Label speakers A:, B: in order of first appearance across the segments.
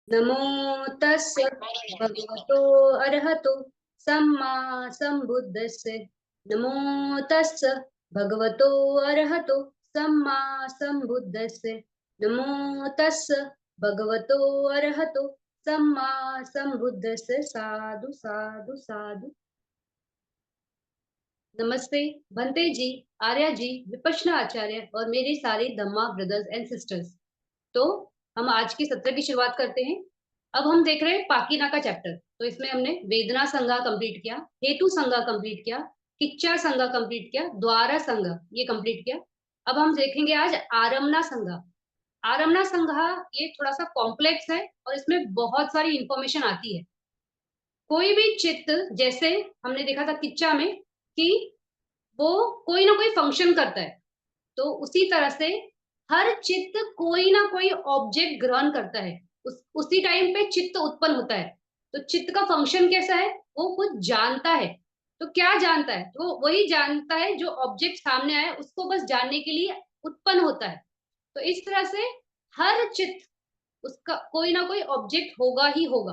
A: नमो तस्य भगवतो अरहतो सम्मा सम्बुद्धस्य। नमो तस्य भगवतो अरहतो सम्मा सम्बुद्धस्य। नमो तस्य भगवतो अरहतो सम्मा सम्बुद्धस्य। साधु साधु साधु। नमस्ते भंते जी, आर्या जी, विपश्यना आचार्य और मेरे सारे धम्मा ब्रदर्स एंड सिस्टर्स। तो हम आज की सत्र की शुरुआत करते हैं। अब हम देख रहे हैं पाकीना का चैप्टर। तो इसमें हमने वेदना संज्ञा कंप्लीट किया, हेतु संज्ञा कंप्लीट किया, किच्चा संज्ञा कंप्लीट किया, द्वारा संज्ञा ये कंप्लीट किया। अब हम देखेंगे आज आरमना संज्ञा। आरमना संज्ञा ये थोड़ा सा कॉम्प्लेक्स है और इसमें बहुत सारी इंफॉर्मेशन आती है। कोई भी चित्त, जैसे हमने देखा था किच्चा में कि वो कोई ना कोई फंक्शन करता है, तो उसी तरह से हर चित्त कोई ना कोई ऑब्जेक्ट ग्रहण करता है। उसी टाइम पे चित्त उत्पन्न होता है। तो चित्त का फंक्शन कैसा है? वो कुछ जानता है। तो क्या जानता है? तो वही जानता है जो ऑब्जेक्ट सामने आया उसको बस जानने के लिए उत्पन्न होता है। तो इस तरह से हर चित्त, उसका कोई ना कोई ऑब्जेक्ट होगा ही होगा।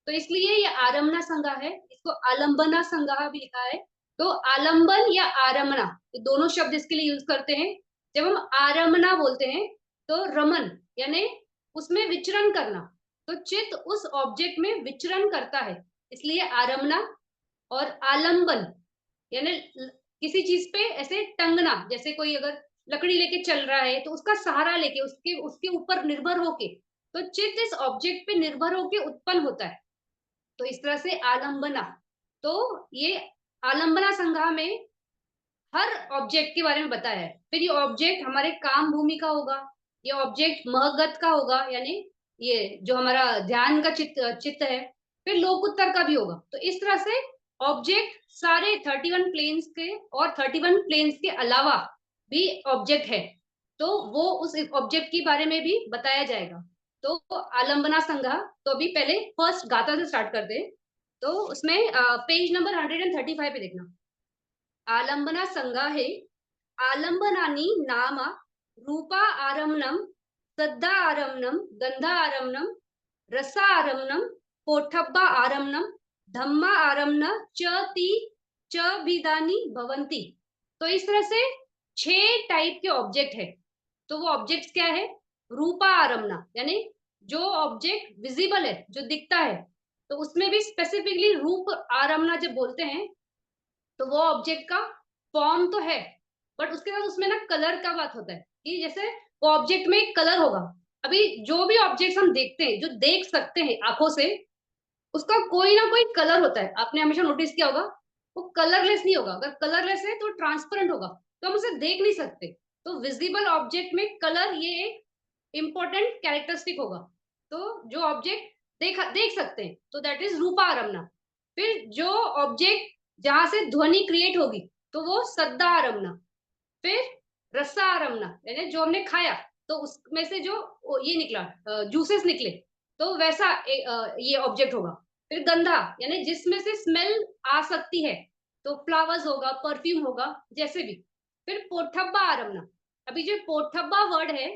A: तो इसलिए ये आरमना संज्ञा है, इसको आलंबना संज्ञा भी लिखा है। तो आलंबन या आरमना ये दोनों शब्द इसके लिए यूज करते हैं। जब हम आरमना बोलते हैं तो रमन यानी उसमें विचरण करना। तो चित्त उस ऑब्जेक्ट में विचरण करता है, इसलिए आरमना। और आलंबन यानी किसी चीज पे ऐसे टंगना, जैसे कोई अगर लकड़ी लेके चल रहा है तो उसका सहारा लेके उसके उसके ऊपर निर्भर होके, तो चित्त इस ऑब्जेक्ट पे निर्भर होके उत्पन्न होता है। तो इस तरह से आलंबना। तो ये आलंबना संज्ञा में हर ऑब्जेक्ट के बारे में बताया है। फिर ये ऑब्जेक्ट हमारे काम भूमि का होगा, ये ऑब्जेक्ट महगत का होगा, यानी ये जो हमारा ध्यान का चित्त चित्त है। फिर लोकुत्तर का भी होगा। तो इस तरह से ऑब्जेक्ट सारे 31 प्लेन्स के और 31 प्लेन्स के अलावा भी ऑब्जेक्ट है, तो वो उस ऑब्जेक्ट के बारे में भी बताया जाएगा। तो आलंबना संज्ञा। तो अभी पहले फर्स्ट गाथा से स्टार्ट करते हैं। तो उसमें पेज नंबर 135 पे देखना। आलंबना संज्ञा है। आलंबनानि नाम रूपा आरम्भनम, सद्दा आरम्भनम, गंधा आरम्भनम, रसा आरम्भनम, पोठब्बा आरम्भनम, धम्मा आरम्भन च ती च विदानी भवंती। तो इस तरह से 6 टाइप के ऑब्जेक्ट है। तो वो ऑब्जेक्ट्स क्या है? रूपा आरम्भना यानी जो ऑब्जेक्ट विजिबल है, जो दिखता है। तो उसमें भी स्पेसिफिकली रूप आरम्भना जब बोलते हैं तो वो ऑब्जेक्ट का फॉर्म तो है, बट उसके साथ उसमें ना कलर का बात होता है कि जैसे वो ऑब्जेक्ट में एक कलर होगा। अभी जो भी ऑब्जेक्ट हम देखते हैं, जो देख सकते हैं आंखों से, उसका कोई ना कोई कलर होता है। आपने हमेशा नोटिस किया होगा, वो कलरलेस नहीं होगा। अगर कलरलेस है तो ट्रांसपेरेंट होगा, तो हम उसे देख नहीं सकते। तो विजिबल ऑब्जेक्ट में कलर ये एक इंपॉर्टेंट कैरेक्टरिस्टिक होगा। तो जो ऑब्जेक्ट देख सकते हैं तो दैट इज रूपा आरम्भना। फिर जो ऑब्जेक्ट जहां से ध्वनि क्रिएट होगी तो वो सद्दा आरम्भना। फिर रसा आरम्भना यानी जो हमने खाया तो उसमें से जो ये निकला, जूसेस निकले, तो वैसा ये ऑब्जेक्ट होगा। फिर गंधा यानी जिसमें से स्मेल आ सकती है, तो फ्लावर्स होगा, परफ्यूम होगा, जैसे भी। फिर पोठब्बा आरम्भना। अभी जो पोठब्बा वर्ड है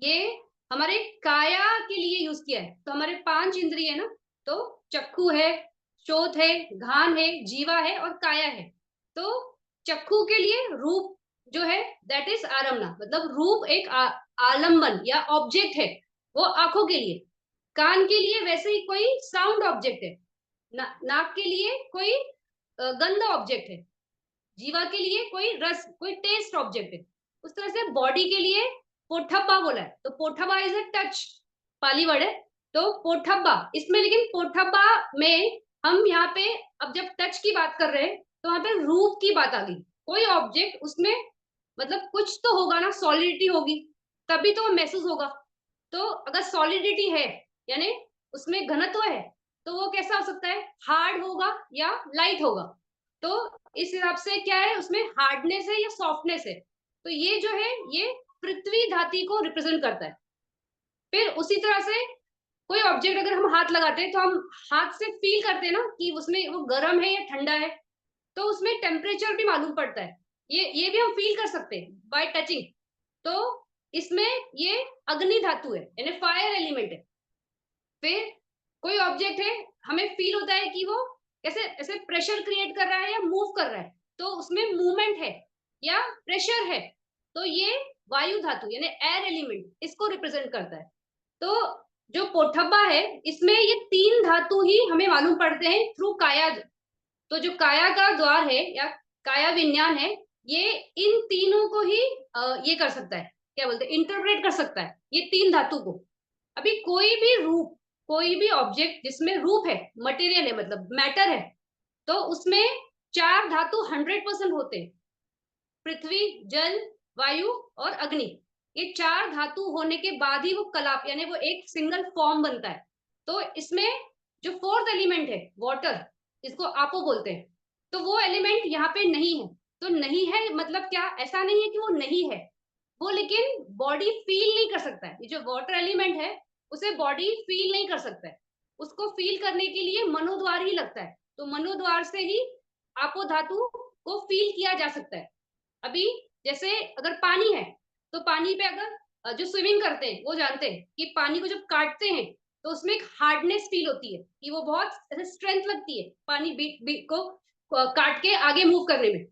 A: ये हमारे काया के लिए यूज किया है। तो हमारे 5 इंद्रिय है ना, तो चक्षु है, श्रोत है, घ्राण है, जीवा है और काया है। तो चक्षु के लिए रूप जो है दैट इज आरम्भना, मतलब रूप एक आलंबन या ऑब्जेक्ट है, वो आंखों के लिए। कान के लिए वैसे ही कोई साउंड ऑब्जेक्ट है। नाक के लिए कोई गंध ऑब्जेक्ट है। जीवा के लिए कोई रस, कोई टेस्ट ऑब्जेक्ट है। उस तरह से बॉडी के लिए पोठब्बा बोला है, तो पोठब्बा is a touch, Pali word है। तो पोठब्बा इसमें, लेकिन पोठब्बा में हम यहाँ पे अब जब टच की बात कर रहे हैं तो वहां पे रूप की बात आ गई। कोई ऑब्जेक्ट उसमें मतलब कुछ तो होगा ना, सॉलिडिटी होगी, तभी तो वो महसूस होगा। तो अगर सॉलिडिटी है यानी उसमें घनत्व है, तो वो कैसा हो सकता है? हार्ड होगा या लाइट होगा। तो इस हिसाब से क्या है, उसमें हार्डनेस है या सॉफ्टनेस है। तो ये जो है ये पृथ्वी धाती को रिप्रेजेंट करता है। फिर उसी तरह से कोई ऑब्जेक्ट अगर हम हाथ लगाते हैं तो हम हाथ से फील करते हैं ना कि उसमें वो गर्म है या ठंडा है। तो उसमें टेम्परेचर भी मालूम पड़ता है। ये भी हम फील कर सकते हैं बाय टचिंग। तो इसमें ये अग्नि धातु है यानी फायर एलिमेंट है। फिर कोई ऑब्जेक्ट है, हमें फील होता है कि वो कैसे ऐसे प्रेशर क्रिएट कर रहा है या मूव कर रहा है, तो उसमें मूवमेंट है या प्रेशर है, तो ये वायु धातु यानी एयर एलिमेंट इसको रिप्रेजेंट करता है। तो जो पोठब्बा है, इसमें ये तीन धातु ही हमें मालूम पड़ते हैं थ्रू काया। तो जो काया का द्वार है या काया विज्ञान है, ये इन तीनों को ही ये कर सकता है, क्या बोलते हैं, इंटरप्रेट कर सकता है ये तीन धातु को। अभी कोई भी रूप, कोई भी ऑब्जेक्ट जिसमें रूप है, मटेरियल है, मतलब मैटर है, तो उसमें चार धातु 100% होते हैं। पृथ्वी, जल, वायु और अग्नि, ये चार धातु होने के बाद ही वो कलाप यानी वो एक सिंगल फॉर्म बनता है। तो इसमें जो फोर्थ एलिमेंट है वाटर, इसको आपो बोलते हैं, तो वो एलिमेंट यहाँ पे नहीं है। तो नहीं है मतलब क्या, ऐसा नहीं है कि वो नहीं है, वो लेकिन बॉडी फील नहीं कर सकता है। ये जो वाटर एलिमेंट है, उसे बॉडी फील नहीं कर सकता है। उसको फील करने के लिए मनोद्वार ही लगता है, तो मनोद्वार से ही आपो धातु को फील किया जा सकता है। अभी जैसे अगर पानी है, तो पानी पे अगर जो स्विमिंग करते हैं वो जानते हैं कि पानी को जब काटते हैं तो उसमें एक हार्डनेस फील होती है, कि वो बहुत ऐसे स्ट्रेंथ लगती है पानी बीट बीट को काट के आगे मूव करने में।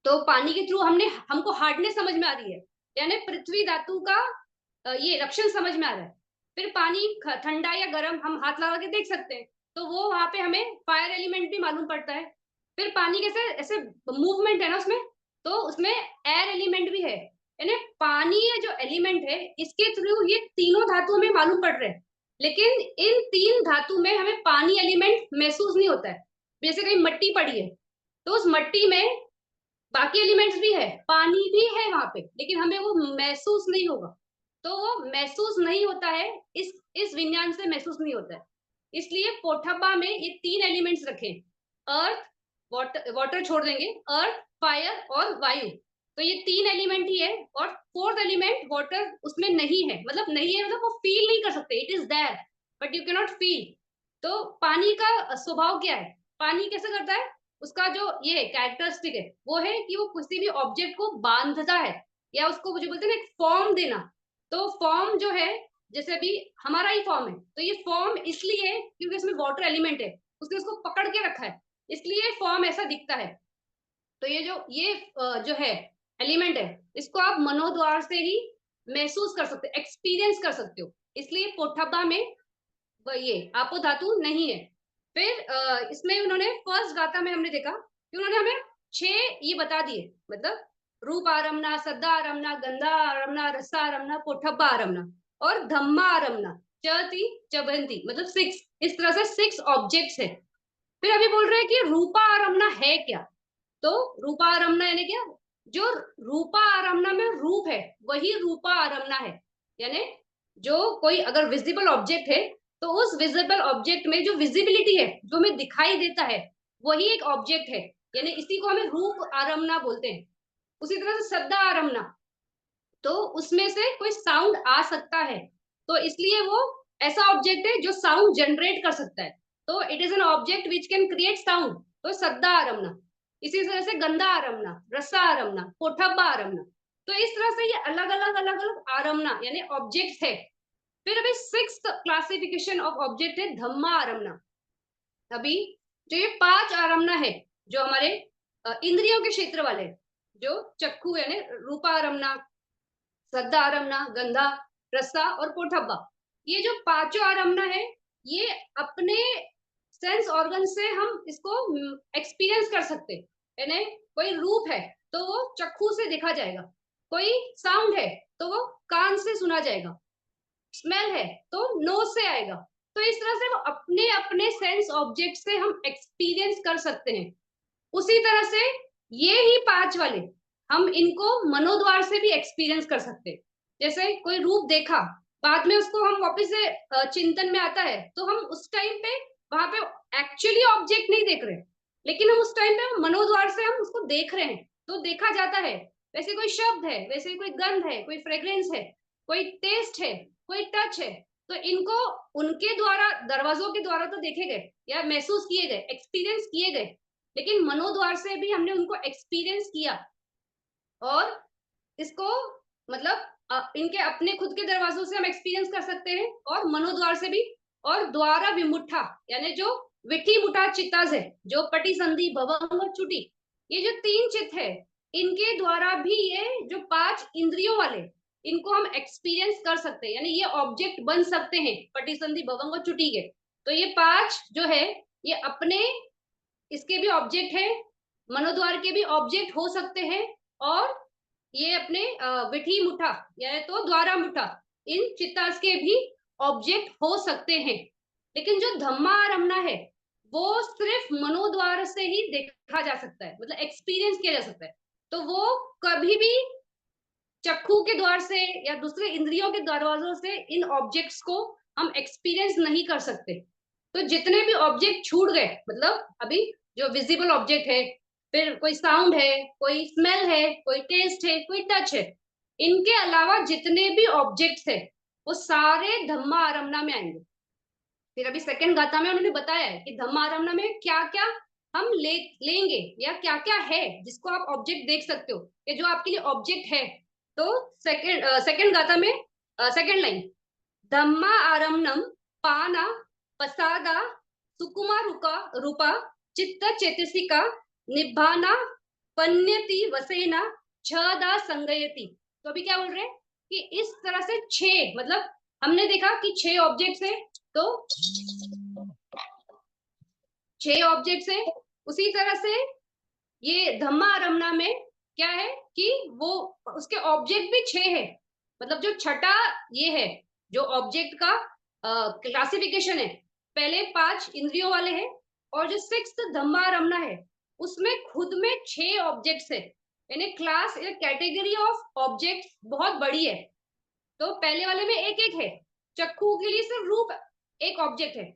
A: तो पानी के थ्रू हमने हमको हार्डनेस समझ में आ रही है, यानी पृथ्वी धातु का ये रक्षण समझ में आ रहा है। फिर पानी ठंडा या गर्म हम हाथ लगा के देख सकते हैं, तो वो वहां पे हमें फायर एलिमेंट भी मालूम पड़ता है। फिर पानी कैसे ऐसे मूवमेंट है ना उसमें, तो उसमें एयर एलिमेंट भी है, यानी पानी ये जो एलिमेंट है इसके थ्रू ये तीनों धातु हमें मालूम पड़ रहे हैं। लेकिन इन तीन धातु में हमें पानी एलिमेंट महसूस नहीं होता है। जैसे कहीं मट्टी पड़ी है, तो उस मट्टी में बाकी एलिमेंट्स भी है, पानी भी है वहां पे, लेकिन हमें वो महसूस नहीं होगा। तो वो महसूस नहीं होता है, इस विज्ञान से महसूस नहीं होता है। इसलिए पोठब्बा में ये तीन एलिमेंट्स रखे, अर्थ, वाटर, वाटर छोड़ देंगे, अर्थ, फायर और वायु, तो ये तीन एलिमेंट ही है। और फोर्थ एलिमेंट वाटर उसमें नहीं है, मतलब नहीं है मतलब वो फील नहीं कर सकते, it is there but you can not feel. तो पानी का स्वभाव क्या है, पानी कैसे करता है, उसका जो ये कैरेक्टरिस्टिक है वो है कि वो किसी भी ऑब्जेक्ट को बांधता है, या उसको जो बोलते हैं ना एक फॉर्म देना। तो फॉर्म जो है, जैसे अभी हमारा ही फॉर्म है, तो ये फॉर्म इसलिए है क्योंकि इसमें वाटर एलिमेंट है, उसने उसको पकड़ के रखा है, इसलिए फॉर्म ऐसा दिखता है। तो ये जो है एलिमेंट है, इसको आप मनोद्वार से ही महसूस कर सकते हो, एक्सपीरियंस कर सकते हो। इसलिए पोठब्बा में ये आपो धातु नहीं है। फिर इसमें उन्होंने फर्स्ट गाथा में हमने देखा कि उन्होंने हमें 6 ये बता दिए, मतलब रूप आरमना, सद्दा आरमना, गंधा आरमना, रसा आरमना, पोठब्बा आरमना और धम्मा आरमना, चती चबंती, मतलब 6, इस तरह से 6 ऑब्जेक्ट्स है। फिर अभी बोल रहे हैं कि रूपा आरमना है क्या। तो रूपा आरमना यानी क्या, जो रूपा आरमना में रूप है वही रूपा आरमना है। यानी जो कोई अगर विजिबल ऑब्जेक्ट है, तो उस विजिबल ऑब्जेक्ट में जो विजिबिलिटी है, जो हमें दिखाई देता है, वही एक ऑब्जेक्ट है, यानी इसी को हमें रूप आरमना बोलते हैं। उसी तरह से शब्द आरमना, तो उसमें से कोई साउंड आ सकता है, तो इसलिए वो ऐसा ऑब्जेक्ट है जो साउंड जनरेट कर सकता है। तो it is an object which can create sound, तो सद्दा आरमना। इसी तरह से गंदा आरमना, रसा आरमना, पोठब्बा आरमना। तो इस तरह से ये अलग अलग आरमना यानी ऑब्जेक्ट है। फिर अभी 6th क्लासिफिकेशन ऑफ ऑब्जेक्ट है धम्मा आरमना। अभी जो ये 5 आरमना है, जो हमारे इंद्रियों के क्षेत्र वाले, जो चक्षु यानी रूपा आरमना, सद्दा आरमना, गंधा, रस्सा और पोठब्बा, ये जो पांचों आरमना है, ये अपने सेंस ऑर्गन से हम इसको एक्सपीरियंस कर सकते हैं। यानी कोई रूप है तो वो चक्षु से देखा जाएगा, कोई साउंड है तो वो कान से सुना जाएगा, स्मेल है तो नोज से आएगा। तो इस तरह से वो अपने अपने सेंस ऑब्जेक्ट से हम एक्सपीरियंस कर सकते हैं। उसी तरह से ये ही 5 वाले हम इनको मनोद्वार से भी एक्सपीरियंस कर सकते हैं। जैसे कोई रूप देखा, बाद में उसको हम वापस से चिंतन में आता है, तो हम उस टाइम पे वहां पे एक्चुअली ऑब्जेक्ट नहीं देख रहे, लेकिन हम उस टाइम पे मनोद्वार से हम उसको देख रहे हैं, तो देखा जाता है। वैसे कोई शब्द है, वैसे कोई गंध है, कोई फ्रेग्रेंस है, कोई टेस्ट है, कोई टच है, तो इनको उनके द्वारा, दरवाजों के द्वारा तो देखे गए या महसूस किए गए, एक्सपीरियंस किए गए, लेकिन मनोद्वार से भी हमने उनको एक्सपीरियंस किया। और इसको मतलब इनके अपने खुद के दरवाजों से हम एक्सपीरियंस कर सकते हैं और मनोद्वार से भी और द्वारा विमुठा यानी जो विठी मुठा चित्ताज है, जो पटी संधि भवंग और चुटी, ये जो तीन चित्त है, इनके द्वारा भी ये जो 5 इंद्रियों वाले, इनको हम एक्सपीरियंस कर सकते हैं, यानी ये ऑब्जेक्ट बन सकते हैं पटी संधि भवंग और चुटी के। तो ये 5 जो है, ये अपने इसके भी ऑब्जेक्ट है, मनोद्वार के भी ऑब्जेक्ट हो सकते हैं, और ये अपने विठी मुठा यानी तो द्वारा मुठा, इन चित्तास के भी ऑब्जेक्ट हो सकते हैं। लेकिन जो धम्मा रमना है, वो सिर्फ मनोद्वार से ही देखा जा सकता है, मतलब एक्सपीरियंस किया जा सकता है। तो वो कभी भी चक्षु के द्वार से या दूसरे इंद्रियों के दरवाजों से इन ऑब्जेक्ट्स को हम एक्सपीरियंस नहीं कर सकते। तो जितने भी ऑब्जेक्ट छूट गए, मतलब अभी जो विजिबल ऑब्जेक्ट है, फिर कोई साउंड है, कोई स्मेल है, कोई टेस्ट है, कोई टच है, इनके अलावा जितने भी ऑब्जेक्ट्स है, वो सारे धम्मा आरमना में आएंगे। फिर अभी सेकंड गाथा में उन्होंने बताया है कि धम्मा आरमना में क्या क्या हम लेंगे, या क्या क्या है जिसको आप ऑब्जेक्ट देख सकते हो, कि जो आपके लिए ऑब्जेक्ट है। तो सेकंड गाथा में सेकंड लाइन, धम्मा आरम्भम पाना पसादा सुकुमा रुका रूपा चित्त चेतसिका निभाना पन्यति वसेना छदा संगयति। तो अभी क्या बोल रहे हैं कि इस तरह से 6, मतलब हमने देखा कि 6 ऑब्जेक्ट्स है, तो 6 ऑब्जेक्ट्स है। उसी तरह से ये धम्मा आरम्भना में क्या है कि वो उसके ऑब्जेक्ट भी 6 है, मतलब जो छठा ये है जो ऑब्जेक्ट का क्लासिफिकेशन है, पहले 5 इंद्रियों वाले हैं, और जो 6th धम्मा आरम्भना है, उसमें खुद में 6 ऑब्जेक्ट्स है, यानी क्लास या कैटेगरी ऑफ ऑब्जेक्ट्स बहुत बड़ी है। तो पहले वाले में एक एक है, चक्षु के लिए सिर्फ रूप एक ऑब्जेक्ट है,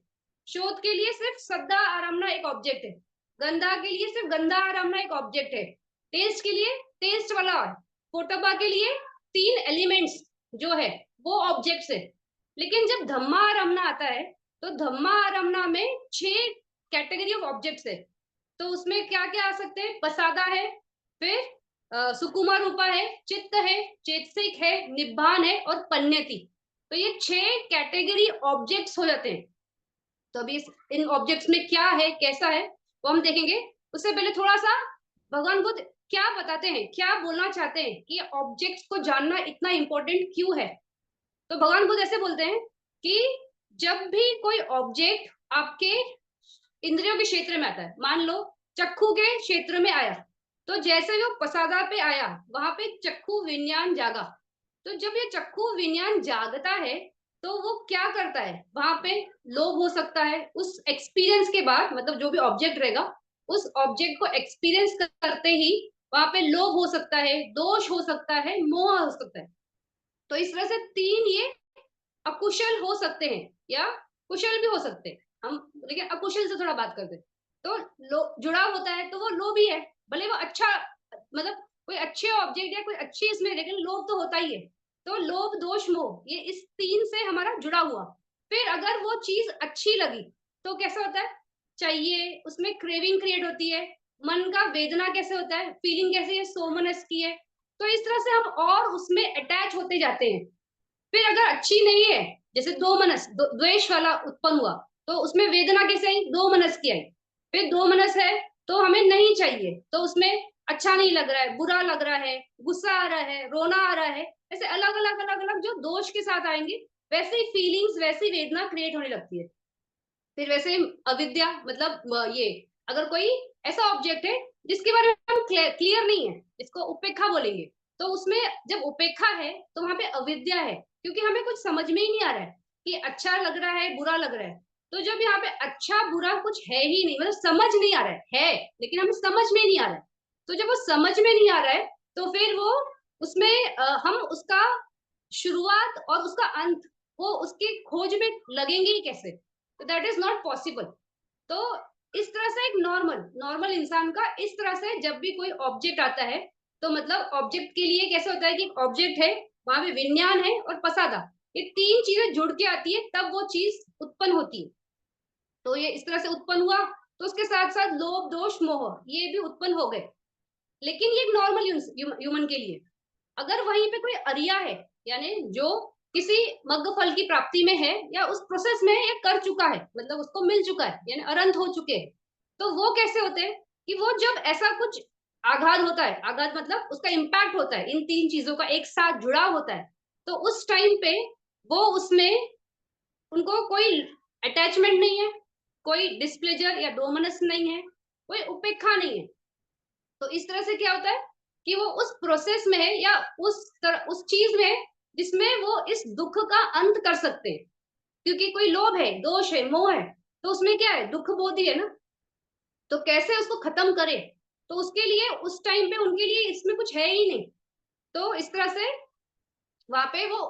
A: शोध के लिए सिर्फ सद्दा आरामना एक ऑब्जेक्ट है, गंधा के लिए सिर्फ गंधा आरामना एक ऑब्जेक्ट है, टेस्ट के लिए टेस्ट वाला, और फोटोबा के लिए 3 एलिमेंट्स जो है वो ऑब्जेक्ट्स है। लेकिन जब धम्मा आरामना आता है, तो धम्मा आरामना में 6 कैटेगरी ऑफ ऑब्जेक्ट्स है। तो उसमें क्या क्या आ सकते हैं, पसादा है, फिर सुकुमार रूपा है, चित्त है, चेतसिक है, निब्बान है, और पन्यति। तो ये 6 कैटेगरी ऑब्जेक्ट्स हो जाते हैं। तो अभी इन ऑब्जेक्ट्स में क्या है, कैसा है, वो हम देखेंगे। उससे पहले थोड़ा सा भगवान बुद्ध क्या बताते हैं, क्या बोलना चाहते हैं, कि ऑब्जेक्ट्स को जानना इतना इंपॉर्टेंट क्यों है। तो भगवान बुद्ध ऐसे बोलते हैं कि जब भी कोई ऑब्जेक्ट आपके इंद्रियों के क्षेत्र में आता है, मान लो चक्षु के क्षेत्र में आया, तो जैसे वो पसादा पे आया, वहां पे चक्षु विज्ञान जागा। तो जब ये चक्षु विज्ञान जागता है, तो वो क्या करता है, वहां पे लोभ हो सकता है उस एक्सपीरियंस के बाद, मतलब जो भी ऑब्जेक्ट रहेगा, उस ऑब्जेक्ट को एक्सपीरियंस करते ही वहां पे लोभ हो सकता है, दोष हो सकता है, मोह हो सकता है। तो इस तरह से 3 ये अकुशल हो सकते हैं, या कुशल भी हो सकते हैं हम, लेकिन अकुशल से थोड़ा बात करते हैं। तो जुड़ा होता है, तो वो लोभ ही है, भले वो अच्छा, मतलब कोई अच्छे ऑब्जेक्ट या कोई अच्छी इसमें, लेकिन लोभ तो होता ही है। तो लोभ दोष मोह, ये इस 3 से हमारा जुड़ा हुआ। फिर अगर वो चीज अच्छी लगी, तो कैसा होता है, चाहिए, उसमें क्रेविंग क्रिएट होती है, मन का वेदना कैसे होता है, फीलिंग कैसे है, सोमनस की है। तो इस तरह से हम और उसमें अटैच होते जाते हैं। फिर अगर अच्छी नहीं है, जैसे दो मनस द्वेष वाला उत्पन्न हुआ, तो उसमें वेदना कैसे आई, दो मनस की आई। फिर दो मनस है, तो हमें नहीं चाहिए, तो उसमें अच्छा नहीं लग रहा है, बुरा लग रहा है, गुस्सा आ रहा है, रोना आ रहा है, ऐसे अलग अलग अलग अलग जो दोष के साथ आएंगे, वैसे ही फीलिंग्स, वैसी वेदना क्रिएट होने लगती है। फिर वैसे अविद्या, मतलब ये अगर कोई ऐसा ऑब्जेक्ट है जिसके बारे में हम क्लियर नहीं है, इसको उपेक्षा बोलेंगे, तो उसमें जब उपेक्षा है, तो वहां पे अविद्या है, क्योंकि हमें कुछ समझ में ही नहीं आ रहा है कि अच्छा लग रहा है, बुरा लग रहा है। तो जब यहाँ पे अच्छा बुरा कुछ है ही नहीं, मतलब समझ नहीं आ रहा है लेकिन हमें समझ में नहीं आ रहा है। तो जब वो समझ में नहीं आ रहा है, तो फिर वो उसमें हम उसका शुरुआत और उसका अंत, वो उसकी खोज में लगेंगे ही कैसे, तो दैट इज नॉट पॉसिबल। तो इस तरह से एक नॉर्मल नॉर्मल इंसान का इस तरह से जब भी कोई ऑब्जेक्ट आता है, तो मतलब ऑब्जेक्ट के लिए कैसे होता है कि ऑब्जेक्ट है, वहां पे विज्ञान है और पसादा, ये 3 चीजें जुड़ के आती है, तब वो चीज उत्पन्न होती है। तो ये इस तरह से उत्पन्न हुआ, तो उसके साथ साथ लोभ दोष मोह ये भी उत्पन्न हो गए। लेकिन ये एक नॉर्मल ह्यूमन के लिए। अगर वहीं पे कोई अरिया है, यानी जो किसी मग्ग फल की प्राप्ति में है या उस प्रोसेस में या कर चुका है, मतलब उसको मिल चुका है यानी अरंत हो चुके हैं, तो वो कैसे होते हैं कि वो जब ऐसा कुछ आघात होता है, आघात मतलब उसका इम्पैक्ट होता है, इन तीन चीजों का एक साथ जुड़ा होता है, तो उस टाइम पे वो उसमें उनको कोई अटैचमेंट नहीं है, कोई डिस्प्लेजर या डोमनस नहीं है, कोई उपेक्षा नहीं है। तो इस तरह से क्या होता है कि वो उस प्रोसेस में है या उस चीज में है जिसमें वो इस दुख का अंत कर सकते हैं, क्योंकि कोई लोभ है, दोष है, मोह है, तो उसमें क्या है, दुख बोधी है ना, तो कैसे उसको खत्म करे, तो उसके लिए उस टाइम पे उनके लिए इसमें कुछ है ही नहीं। तो इस तरह से वहां पे वो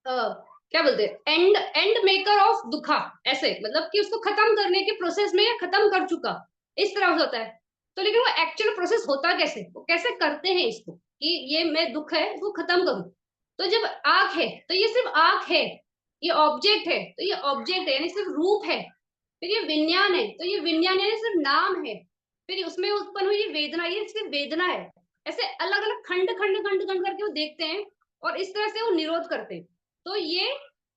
A: क्या बोलते हैं, एंड एंड मेकर ऑफ दुखा, ऐसे मतलब कि उसको खत्म करने के प्रोसेस में या खत्म कर चुका, इस तरह से होता है। तो लेकिन वो एक्चुअल प्रोसेस होता कैसे, वो कैसे करते हैं इसको कि ये मैं दुख है इसको खत्म करूं। तो जब आंख है तो ये सिर्फ आंख है, ये ऑब्जेक्ट है तो ये ऑब्जेक्ट है यानी सिर्फ रूप है। फिर ये विज्ञान है तो ये विज्ञान यानी सिर्फ नाम है। फिर उसमें उत्पन्न हुई वेदना, ये सिर्फ वेदना है। ऐसे अलग अलग खंड खंड खंड खंड करके वो देखते हैं और इस तरह से वो निरोध करते हैं। तो ये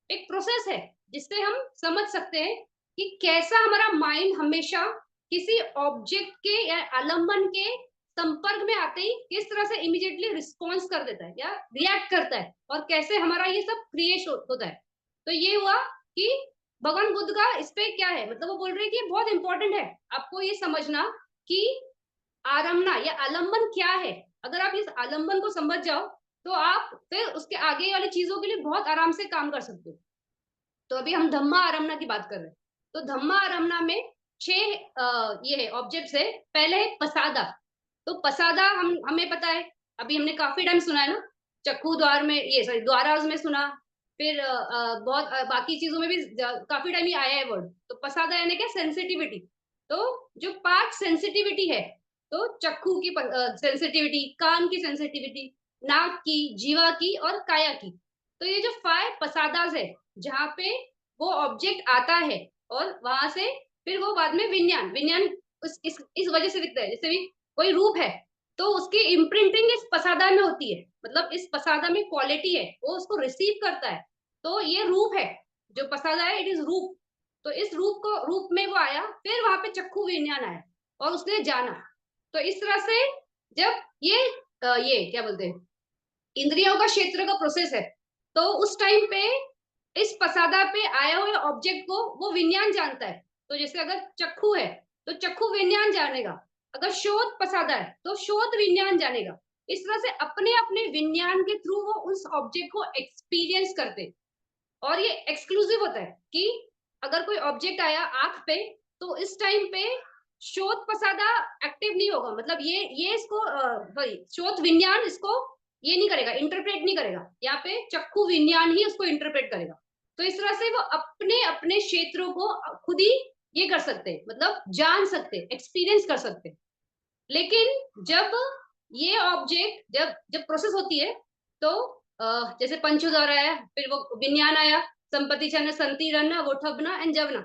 A: एक प्रोसेस है जिससे हम समझ सकते हैं कि कैसा हमारा माइंड हमेशा किसी ऑब्जेक्ट के या आलम्बन के संपर्क में आते ही किस तरह से इमीडिएटली रिस्पॉन्स कर देता है या रिएक्ट करता है, और कैसे हमारा ये सब क्रिएट होता है। तो ये हुआ कि भगवान बुद्ध का इस पे क्या है, मतलब वो बोल रहे हैं कि बहुत इंपॉर्टेंट है आपको ये समझना कि आरमना या आलम्बन क्या है। अगर आप इस आलम्बन को समझ जाओ तो आप फिर उसके आगे वाली चीजों के लिए बहुत आराम से काम कर सकते हो। तो अभी हम धम्मा आरमना की बात कर रहे हैं। तो धम्मा आरमना में छह ये है ऑब्जेक्ट्स है। पहले है पसादा। तो पसादा हमें पता है, अभी हमने काफी टाइम सुना है ना, चक्खू द्वार में, ये सॉरी द्वाराज में सुना, फिर बहुत बाकी चीजों में भी काफी टाइम ही आया है वर्ड। तो पसादा यानी क्या, सेंसिटिविटी। तो जो पांच सेंसिटिविटी है, तो चक्खू की सेंसिटिविटी, कान की सेंसिटिविटी, नाक की, जीवा की और काया की। तो ये जो फाइव पसादास है, जहाँ पे वो ऑब्जेक्ट आता है और वहां से फिर वो बाद में विज्ञान विज्ञान इस वजह से दिखता है, जैसे भी कोई रूप है तो उसकी इम्प्रिंटिंग इस पसादा में होती है, मतलब इस पसादा में क्वालिटी है, वो उसको रिसीव करता है। तो ये रूप है, जो पसादा है इट इज रूप। तो इस रूप में वो आया, फिर वहां पे चक्खु विज्ञान आया और उसने जाना। तो इस तरह से जब ये क्या बोलते हैं, इंद्रियों का क्षेत्र का प्रोसेस है, तो उस टाइम पे इस पसादा पे आया हुए ऑब्जेक्ट को वो विज्ञान जानता है। तो जैसे अगर चक्खू है तो चक्खू विज्ञान जानेगा, अगर शोध पसादा है तो शोध विज्ञान जानेगा। इस तरह से अपने अपने विज्ञान के थ्रू वो उस ऑब्जेक्ट को एक्सपीरियंस करते। और ये एक्सक्लूसिव होता है कि अगर कोई ऑब्जेक्ट आया आंख पे, तो इस टाइम पे शोध पसादा एक्टिव नहीं होगा, मतलब ये इसको शोध विज्ञान इसको ये नहीं करेगा, इंटरप्रेट नहीं करेगा, यहाँ पे चक्कू विज्ञान ही उसको इंटरप्रेट करेगा। तो इस तरह से वो अपने अपने क्षेत्रों को खुद ही ये कर सकते हैं, मतलब जान सकते हैं, एक्सपीरियंस कर सकते हैं। लेकिन जब ये ऑब्जेक्ट जब जब प्रोसेस होती है, तो जैसे पंचोद्वार आया, फिर वो विज्ञान आया, संपत्ति छन संति रन वो ठबना एंड जवना,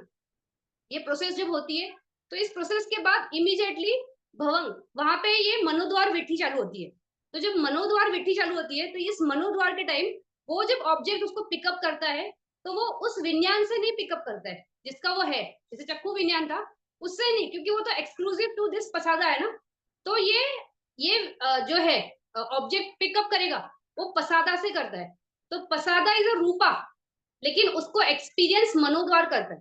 A: ये प्रोसेस जब होती है, तो इस प्रोसेस के बाद इमीडिएटली भवंग, वहां पे ये मनोद्वार विठी चालू होती है। तो जब मनोद्वार विठी चालू होती है, तो इस मनोद्वार के टाइम वो जब ऑब्जेक्ट उसको पिकअप करता है, तो वो उस विज्ञान से नहीं पिकअप करता है जिसका वो है, जैसे चक्कू विज्ञान था उससे नहीं, क्योंकि वो तो एक्सक्लूसिव टू दिस पसादा है ना। तो ये जो है ऑब्जेक्ट पिकअप करेगा वो पसादा से करता है। तो पसादा इज अ रूपा, लेकिन उसको एक्सपीरियंस मनोद्वार करता है।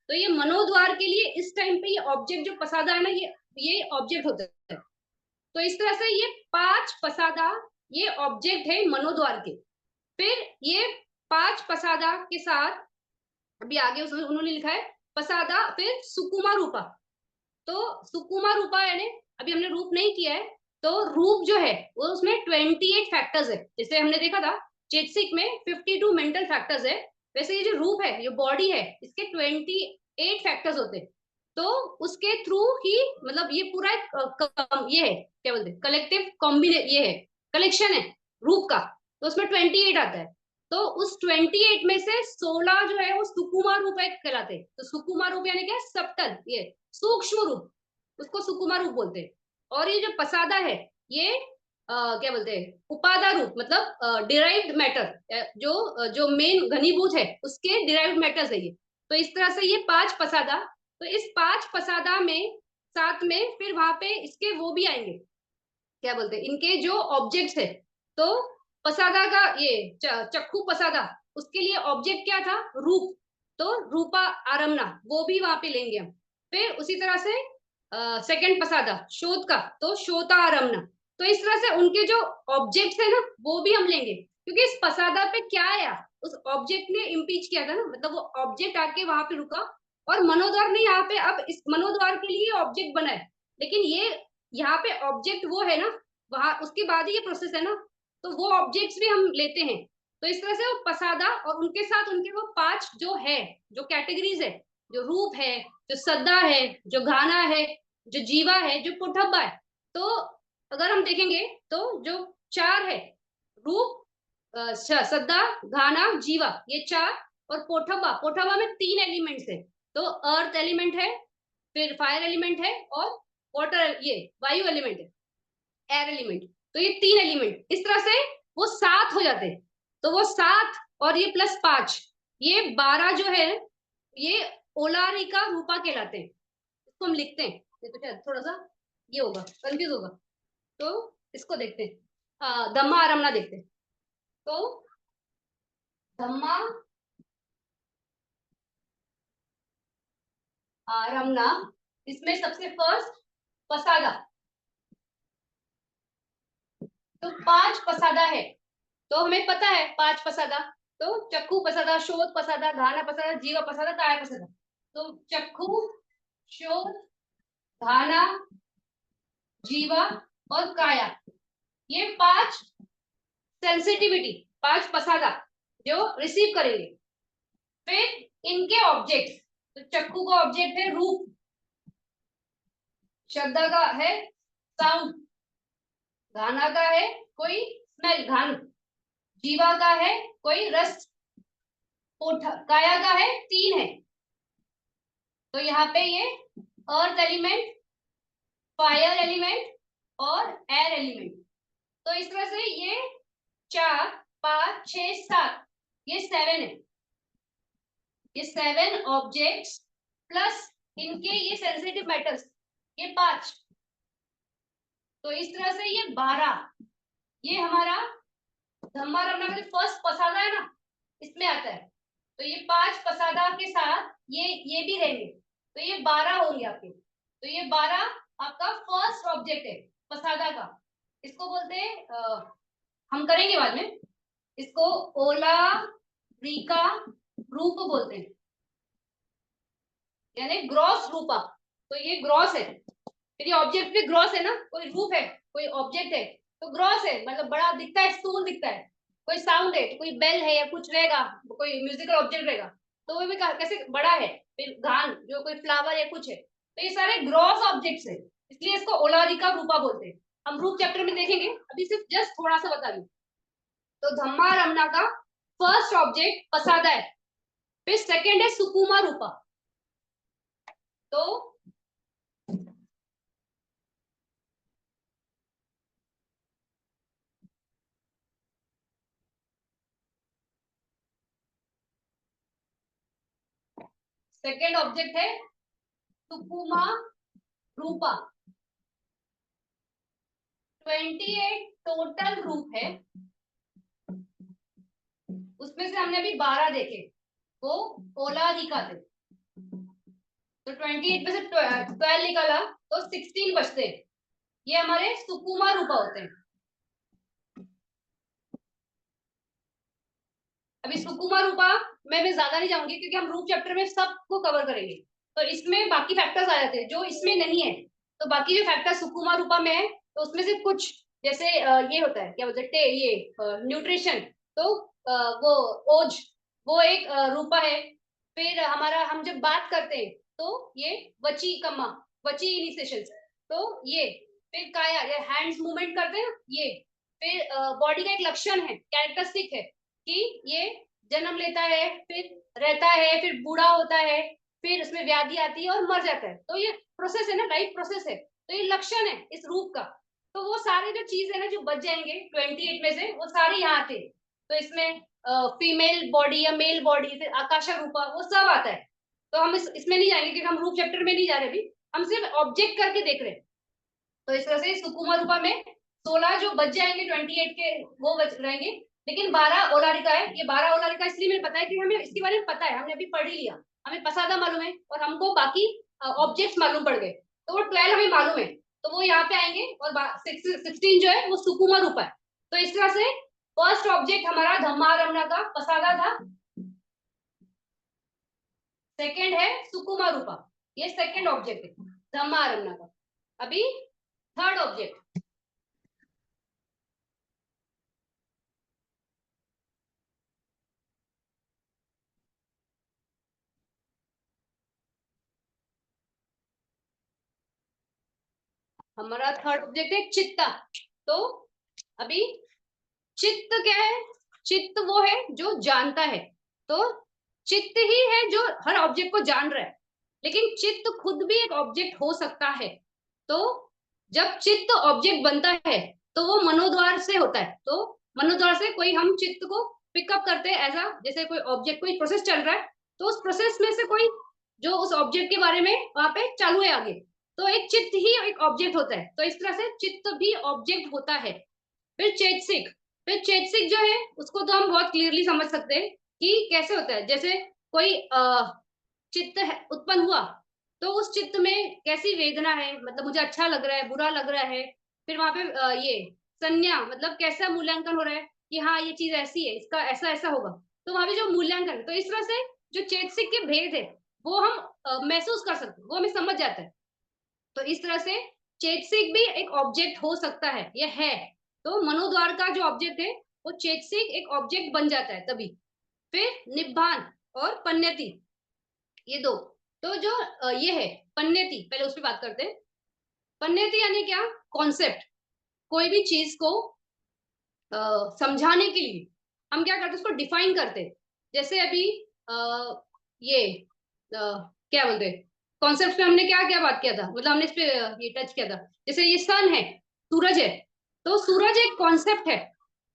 A: तो ये मनोद्वार के लिए इस टाइम पे ये ऑब्जेक्ट जो पसादा है ना, ये ऑब्जेक्ट होता है। तो इस तरह से ये पांच पसादा ये ऑब्जेक्ट है मनोद्वार के। फिर ये पांच पसादा के साथ अभी आगे उसमें उन्होंने लिखा है पसादा, फिर सुकुमा रूपा। तो सुकुमा रूपा यानी अभी हमने रूप नहीं किया है, तो रूप जो है वो उसमें 28 फैक्टर्स है, जैसे हमने देखा था चेतसिक में 52 मेंटल फैक्टर्स है। वैसे ये जो रूप है, जो बॉडी है, इसके 28 फैक्टर्स होते हैं। तो उसके थ्रू ही मतलब ये पूरा एक ये है क्या बोलते हैं, कलेक्टिव कॉम्बिने ये है, कलेक्शन है रूप का। तो उसमें 28 आता है। तो उस 28 में से 16 जो है वो सुकुमा रूप है कहलाते हैं। तो सुकुमा रूप यानी क्या, सप्तल, ये सूक्ष्म रूप, उसको सुकुमा रूप बोलते हैं। और ये जो पसादा है, ये क्या बोलते हैं, उपादान रूप, मतलब डिराइव्ड मैटर, जो जो मेन घनीभूत है उसके डिराइव्ड मैटर्स है ये। तो इस तरह से ये 5 पसादा, तो इस 5 पसादा में साथ में फिर वहां पे इसके वो भी आएंगे, क्या बोलते हैं, इनके जो ऑब्जेक्ट्स है। तो पसादा का ये चक्खू पसादा, उसके लिए ऑब्जेक्ट क्या था, रूप। तो रूपा आरमना वो भी वहां पे लेंगे हम। फिर उसी तरह से सेकंड पसादा शोध का, तो शोता आरमना। तो इस तरह से उनके जो ऑब्जेक्ट्स है ना वो भी हम लेंगे, क्योंकि इस पसादा पे क्या आया, उस ऑब्जेक्ट ने इम्पीच किया था ना, मतलब वो ऑब्जेक्ट आके वहां पे रुका। और मनोद्वार ने यहाँ पे, अब इस मनोद्वार के लिए ऑब्जेक्ट बना है, लेकिन ये यहाँ पे ऑब्जेक्ट वो है ना, वहां उसके बाद ही ये प्रोसेस है ना, तो वो ऑब्जेक्ट्स भी हम लेते हैं। तो इस तरह से वो पसादा और उनके साथ उनके वो 5 जो है, जो कैटेगरीज है, जो रूप है, जो सद्दा है, जो घाना है, जो जीवा है, जो पुठब्बा है। तो अगर हम देखेंगे तो जो 4 है, रूप, सद्दा, घाना, जीवा, ये 4। और पोठब्बा, पोठब्बा में 3 एलिमेंट्स है। तो अर्थ एलिमेंट है, फिर फायर एलिमेंट है, और वाटर, ये वायु एलिमेंट है, एयर एलिमेंट। तो ये 3 एलिमेंट इस तरह से वो 7 हो जाते हैं। तो वो 7 और ये +5, ये 12 जो है, ये ओलारिका रूपा कहलाते हैं। इसको हम लिखते हैं, ये तो शायद थोड़ा सा ये होगा, कंफ्यूज होगा। तो इसको देखते हैं, धम्मा आरमना देखते हैं। तो धम्मा आरमना, इसमें सबसे फर्स्ट पसादा। तो 5 पसादा है, तो हमें पता है 5 पसादा। तो चक्खू पसादा, शोध पसादा, घाना पसादा, जीवा पसादा, काया पसादा। तो चक्खू, शोध, घाना, जीवा और काया, ये 5 सेंसिटिविटी, 5 पसादा जो रिसीव करेंगे। फिर इनके ऑब्जेक्ट, तो चक्खू का ऑब्जेक्ट है रूप, शब्द का है साउंड, घाना का है कोई स्मेल, घान, जीवा का है कोई रस, काया का है 3 है। तो यहाँ पे ये अर्थ एलिमेंट, फायर एलिमेंट और एयर एलिमेंट। तो इस तरह से ये 4, 5, 6, 7, ये 7 है। ये 7 ऑब्जेक्ट्स प्लस इनके ये सेंसिटिव मैटर्स, ये 5। तो इस तरह से ये 12, ये हमारा धम्मा रमना का जो फर्स्ट पसादा है ना, इसमें आता है। तो ये 5 पसादा के साथ ये भी रहेंगे, तो ये 12 होंगे आपके। तो ये 12 आपका फर्स्ट ऑब्जेक्ट है पसादा का। इसको बोलते हैं, हम करेंगे बाद में, इसको ओला रीका रूप बोलते हैं, यानी ग्रॉस रूपा। तो ये ग्रॉस है, फिर ये ऑब्जेक्ट भी ग्रॉस है ना, कोई रूप है, कोई ऑब्जेक्ट है, तो ग्रॉस है, मतलब बड़ा दिखता है, स्थूल दिखता है। कोई साउंड है, कोई बेल है या कुछ रहेगा, कोई म्यूजिकल ऑब्जेक्ट रहेगा, तो वो भी कैसे बड़ा है। फिर गान, जो कोई फ्लावर या कुछ है, तो ये सारे ग्रॉस ऑब्जेक्ट्स है, इसलिए इसको ओलारिका रूपा बोलते हैं। हम रूप चैप्टर में देखेंगे, अभी सिर्फ जस्ट थोड़ा सा बता दूं। तो धम्मा रमना का फर्स्ट ऑब्जेक्ट पसादा है, फिर सेकेंड है सुकुमा रूपा। तो सेकेंड ऑब्जेक्ट है सुकुमा रूपा। 28 टोटल रूप है, उसमें से हमने अभी 12 देखे, वो ओलारिका थे। तो 28 में से 12 निकाला तो 16 बचते हैं, ये हमारे सुकुमा रूपा होते हैं। अभी सुकुमा रूपा में मैं ज्यादा नहीं जाऊंगी, क्योंकि हम रूप चैप्टर में सबको कवर करेंगे। तो इसमें बाकी फैक्टर्स आ जाते हैं जो इसमें नहीं है। तो बाकी जो फैक्टर सुकुमा रूपा में है, तो उसमें से कुछ, जैसे ये होता है, क्या बोलते हैं, ये न्यूट्रिशन। तो वो ओज, वो एक रूपा है। फिर हमारा, हम जब बात करते हैं तो ये वची कम्मा, वची इनिशिएशन, तो ये। फिर काया, ये हैंड्स मूवमेंट करते हैं, ये। फिर बॉडी का एक लक्षण है, कैरेक्टरिस्टिक है, कि ये जन्म लेता है, फिर रहता है, फिर बूढ़ा होता है, फिर उसमें व्याधि आती है और मर जाता है। तो ये प्रोसेस है ना, लाइफ प्रोसेस है, तो ये लक्षण है इस रूप का। तो वो सारे जो चीज है ना जो बच जाएंगे 28 में से, वो सारे यहाँ थे। तो इसमें फीमेल बॉडी या मेल बॉडी, फिर आकाशा रूपा, वो सब आता है। तो हम इसमें नहीं जाएंगे क्योंकि हम रूप चैप्टर में नहीं जा रहे अभी, हम सिर्फ ऑब्जेक्ट करके देख रहे हैं। तो इस तरह से सुकुमा रूपा में 16 जो बच जाएंगे 28 के, वो बच रहेंगे। लेकिन 12 ओलारिका है। ये 12 ओलारिका इसलिए मुझे पता है कि हमें इसके बारे में पता है, हमने अभी पढ़ ही लिया। हमें पसादा मालूम है और हमको बाकी ऑब्जेक्ट्स मालूम पड़ गए, तो वो 12 हमें मालूम है। तो वो यहाँ पे आएंगे। और 16 जो है वो सुकुमा रूपा है। तो इस तरह से फर्स्ट ऑब्जेक्ट हमारा धम्मारमना का पसादा था, सेकेंड है सुकुमा रूपा, ये सेकेंड ऑब्जेक्ट है धम्मारमना का। अभी थर्ड ऑब्जेक्ट, हमारा थर्ड ऑब्जेक्ट है चित्ता। तो अभी चित्त क्या है? चित्त वो है जो जानता है। तो चित्त ही है जो हर ऑब्जेक्ट को जान रहा है, लेकिन चित्त खुद भी एक ऑब्जेक्ट हो सकता है। तो जब चित्त ऑब्जेक्ट बनता है तो वो मनोद्वार से होता है। तो मनोद्वार से कोई हम चित्त को पिकअप करते हैं ऐसा, जैसे कोई ऑब्जेक्ट, कोई प्रोसेस चल रहा है, तो उस प्रोसेस में से कोई जो उस ऑब्जेक्ट के बारे में वहां पे चालू है आगे, तो एक चित्त ही एक ऑब्जेक्ट होता है। तो इस तरह से चित्त भी ऑब्जेक्ट होता है। फिर चैतसिक, फिर चैतसिक जो है उसको तो हम बहुत क्लियरली समझ सकते हैं कि कैसे होता है। जैसे कोई चित्त उत्पन्न हुआ, तो उस चित्त में कैसी वेदना है, मतलब मुझे अच्छा लग रहा है, बुरा लग रहा है। फिर वहां पे ये संज्ञा, मतलब कैसा मूल्यांकन हो रहा है कि हाँ ये चीज ऐसी है, इसका ऐसा ऐसा होगा। तो वहां पे जो मूल्यांकन, तो इस तरह से जो चैतसिक के भेद है वो हम महसूस कर सकते हैं, वो हमें समझ जाता है। तो इस तरह से चेतसिक भी एक ऑब्जेक्ट हो सकता है, ये है। तो मनोद्वार का जो ऑब्जेक्ट है वो चेतसिक एक ऑब्जेक्ट बन जाता है तभी। फिर निब्बान और पन्यति, ये दो। तो जो ये है पन्यति, पहले उस पर बात करते हैं। पन्यति यानी क्या? कॉन्सेप्ट। कोई भी चीज को समझाने के लिए हम क्या करते हैं, उसको डिफाइन करते हैं। जैसे अभी ये क्या बोलते हैं, कॉन्सेप्ट में हमने क्या क्या बात किया था, मतलब हमने इस पे ये टच किया था। जैसे ये सन है, सूरज है, तो सूरज एक कॉन्सेप्ट है,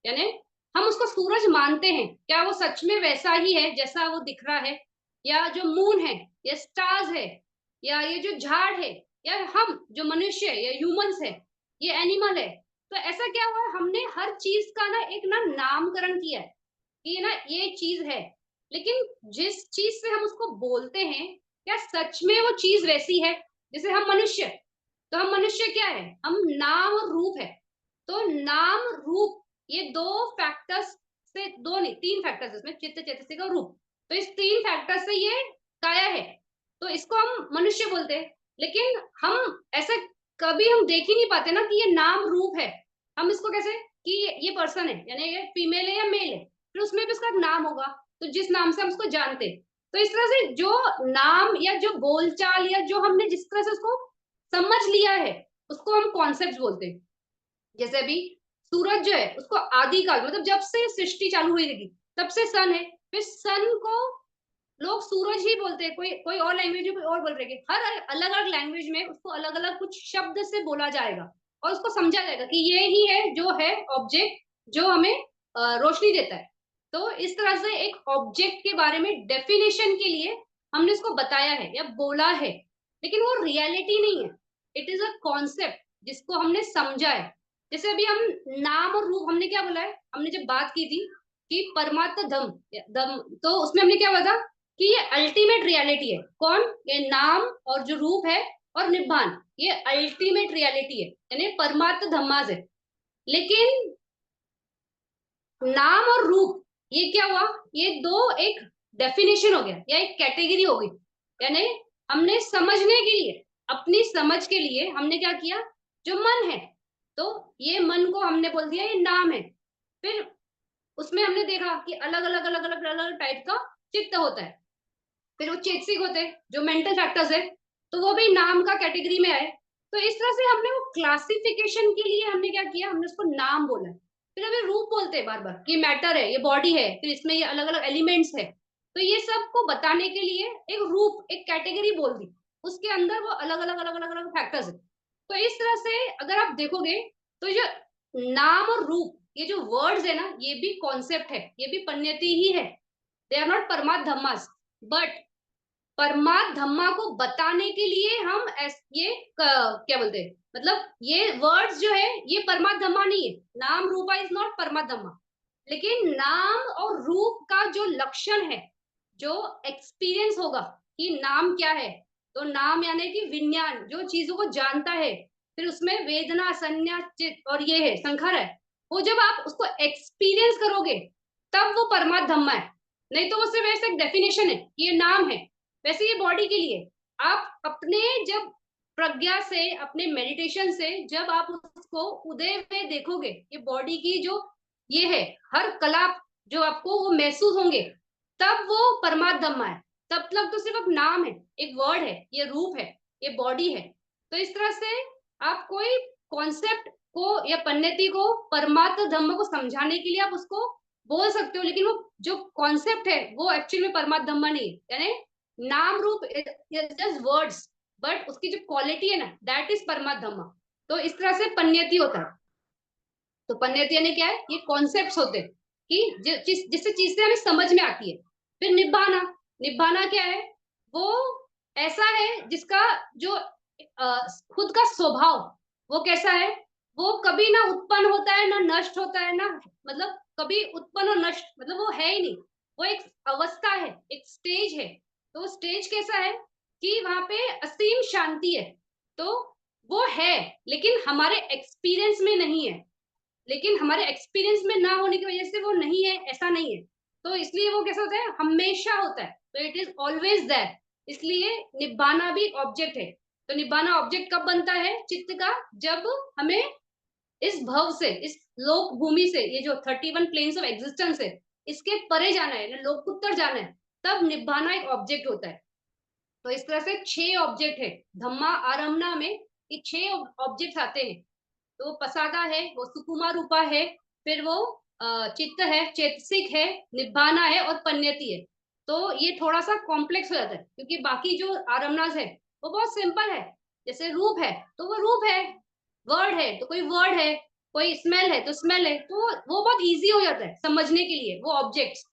A: यानी हम उसको सूरज मानते हैं। क्या वो सच में वैसा ही है जैसा वो दिख रहा है? या जो मून है, या स्टार्स है, या ये जो झाड़ है, या हम जो मनुष्य है या ह्यूमंस है, ये एनिमल है। तो ऐसा क्या हुआ है, हमने हर चीज का ना एक ना नामकरण किया है कि ना ये चीज है। लेकिन जिस चीज से हम उसको बोलते हैं, क्या सच में वो चीज वैसी है? जैसे हम मनुष्य, तो हम मनुष्य क्या है, हम नाम और रूप है। तो नाम रूप, ये दो फैक्टर्स से, दो नहीं तीन फैक्टर्स इसमें, चित्त चैतसिक और रूप। तो इस तीन फैक्टर से ये काया है, तो इसको हम मनुष्य बोलते हैं। लेकिन हम ऐसा कभी हम देख ही नहीं पाते ना कि ये नाम रूप है। हम इसको कैसे कि ये पर्सन है, यानी ये फीमेल है या मेल है, फिर उसमें भी उसका एक नाम होगा, तो जिस नाम से हम उसको जानते हैं। तो इस तरह से जो नाम या जो बोलचाल या जो हमने जिस तरह से उसको समझ लिया है, उसको हम कॉन्सेप्ट बोलते हैं। जैसे अभी सूरज जो है उसको आदिकाल, मतलब जब से सृष्टि चालू हुई थी तब से सन है। फिर सन को लोग सूरज ही बोलते हैं, कोई कोई और लैंग्वेज में कोई और बोल रहे हैं। हर अलग अलग लैंग्वेज में उसको अलग अलग कुछ शब्द से बोला जाएगा और उसको समझा जाएगा कि ये ही है जो है ऑब्जेक्ट, जो हमें रोशनी देता है। तो इस तरह से एक ऑब्जेक्ट के बारे में डेफिनेशन के लिए हमने उसको बताया है या बोला है, लेकिन वो रियलिटी नहीं है। इट इज अ कॉन्सेप्ट जिसको हमने समझा है। जैसे अभी हम नाम और रूप, हमने क्या बोला है, हमने जब बात की थी कि परमात्मा धम धम, तो उसमें हमने क्या बोला कि ये अल्टीमेट रियलिटी है। कौन? ये नाम और जो रूप है और निब्बान, ये अल्टीमेट रियलिटी है, यानी परमात्म धम्माज है। लेकिन नाम और रूप, ये क्या हुआ, ये दो एक डेफिनेशन हो गया या एक कैटेगरी हो गई। यानी हमने समझने के लिए, अपनी समझ के लिए हमने क्या किया, जो मन है, तो ये मन को हमने बोल दिया ये नाम है। फिर उसमें हमने देखा कि अलग अलग अलग अलग अलग अलग टाइप का चित्त होता है। फिर वो चेतसिक होते हैं जो मेंटल फैक्टर्स है, तो वो भी नाम का कैटेगरी में आए। तो इस तरह से हमने वो क्लासिफिकेशन के लिए हमने क्या किया, हमने उसको नाम बोला है। फिर हमें रूप बोलते हैं बार बार कि मैटर है, ये बॉडी है, फिर इसमें ये अलग अलग एलिमेंट्स है। तो ये सब को बताने के लिए एक रूप, एक कैटेगरी बोल दी, उसके अंदर वो अलग अलग अलग अलग अलग फैक्टर्स है। तो इस तरह से अगर आप देखोगे तो जो नाम और रूप, ये जो वर्ड्स है ना, ये भी कॉन्सेप्ट है, ये भी पन्यति ही है। दे आर नॉट परमात्म धम्मास, बट परमात्म धम्मा को बताने के लिए हम ये क्या बोलते हैं, मतलब ये वर्ड्स जो है ये परमात्म धम्मा नहीं है। नाम रूपा इज नॉट परमात्म धम्मा, लेकिन नाम और रूप का जो लक्षण है, जो एक्सपीरियंस होगा कि नाम क्या है, तो नाम यानी कि विज्ञान, जो चीजों को जानता है, फिर उसमें वेदना, संज्ञा, चित्त और ये है संखर है, वो जब आप उसको एक्सपीरियंस करोगे तब वो परमात्म धम्मा है। नहीं तो वो सिर्फ ऐसा एक डेफिनेशन है कि ये नाम है। वैसे ये बॉडी के लिए आप अपने जब प्रज्ञा से, अपने मेडिटेशन से जब आप उसको उदय में देखोगे, ये बॉडी की जो ये है हर कला जो आपको वो महसूस होंगे, तब वो परमात्म धम्मा है। तब तक तो सिर्फ एक नाम है, एक वर्ड है, ये रूप है, ये बॉडी है। तो इस तरह से आप कोई कॉन्सेप्ट को या पन्नति को परमात्म धम्म को समझाने के लिए आप उसको बोल सकते हो, लेकिन वो जो कॉन्सेप्ट है वो एक्चुअली में परमात्म धम्मा नहीं है। यानी नाम रूप जस्ट वर्ड्स, बट उसकी जो क्वालिटी है ना, दैट इज परमात्म धम्मा। तो इस तरह से पन्यति होता है। तो पन्यति यानी क्या है, ये कॉन्सेप्ट्स होते हैं कि जिससे चीज से हमें समझ में आती है। फिर निब्बाना, निब्बाना क्या है, वो ऐसा है जिसका जो खुद का स्वभाव वो कैसा है, वो कभी ना उत्पन्न होता है ना नष्ट होता है ना, मतलब कभी उत्पन्न और नष्ट, मतलब वो है ही नहीं। वो एक अवस्था है, एक स्टेज है। तो स्टेज कैसा है कि वहां पे असीम शांति है। तो वो है, लेकिन हमारे एक्सपीरियंस में नहीं है। लेकिन हमारे एक्सपीरियंस में ना होने की वजह से वो नहीं है, ऐसा नहीं है। तो इसलिए वो कैसा होता है, हमेशा होता है, तो इट इज ऑलवेज देयर। इसलिए निब्बाना भी एक ऑब्जेक्ट है। तो निब्बाना ऑब्जेक्ट कब बनता है चित्त का, जब हमें इस भव से, इस लोक भूमि से, ये जो 31 प्लेन्स ऑफ एग्जिस्टेंस है, इसके परे जाना है, लोकुत्तर जाना है, तब निब्बाना एक ऑब्जेक्ट होता है। तो इस तरह से 6 ऑब्जेक्ट है धम्मा आरम्भना में, ये 6 ऑब्जेक्ट आते हैं। तो पसादा है, वो सुकुमा रूपा है, फिर वो चित्त है, चेतसिक है, निब्बाना है और पन्यति है। तो ये थोड़ा सा कॉम्प्लेक्स हो जाता है, क्योंकि बाकी जो आरमनास है वो बहुत सिंपल है। जैसे रूप है तो वो रूप है, वर्ड है तो कोई वर्ड है, कोई स्मेल है तो स्मेल है, तो वो बहुत इजी हो जाता है समझने के लिए वो ऑब्जेक्ट्स।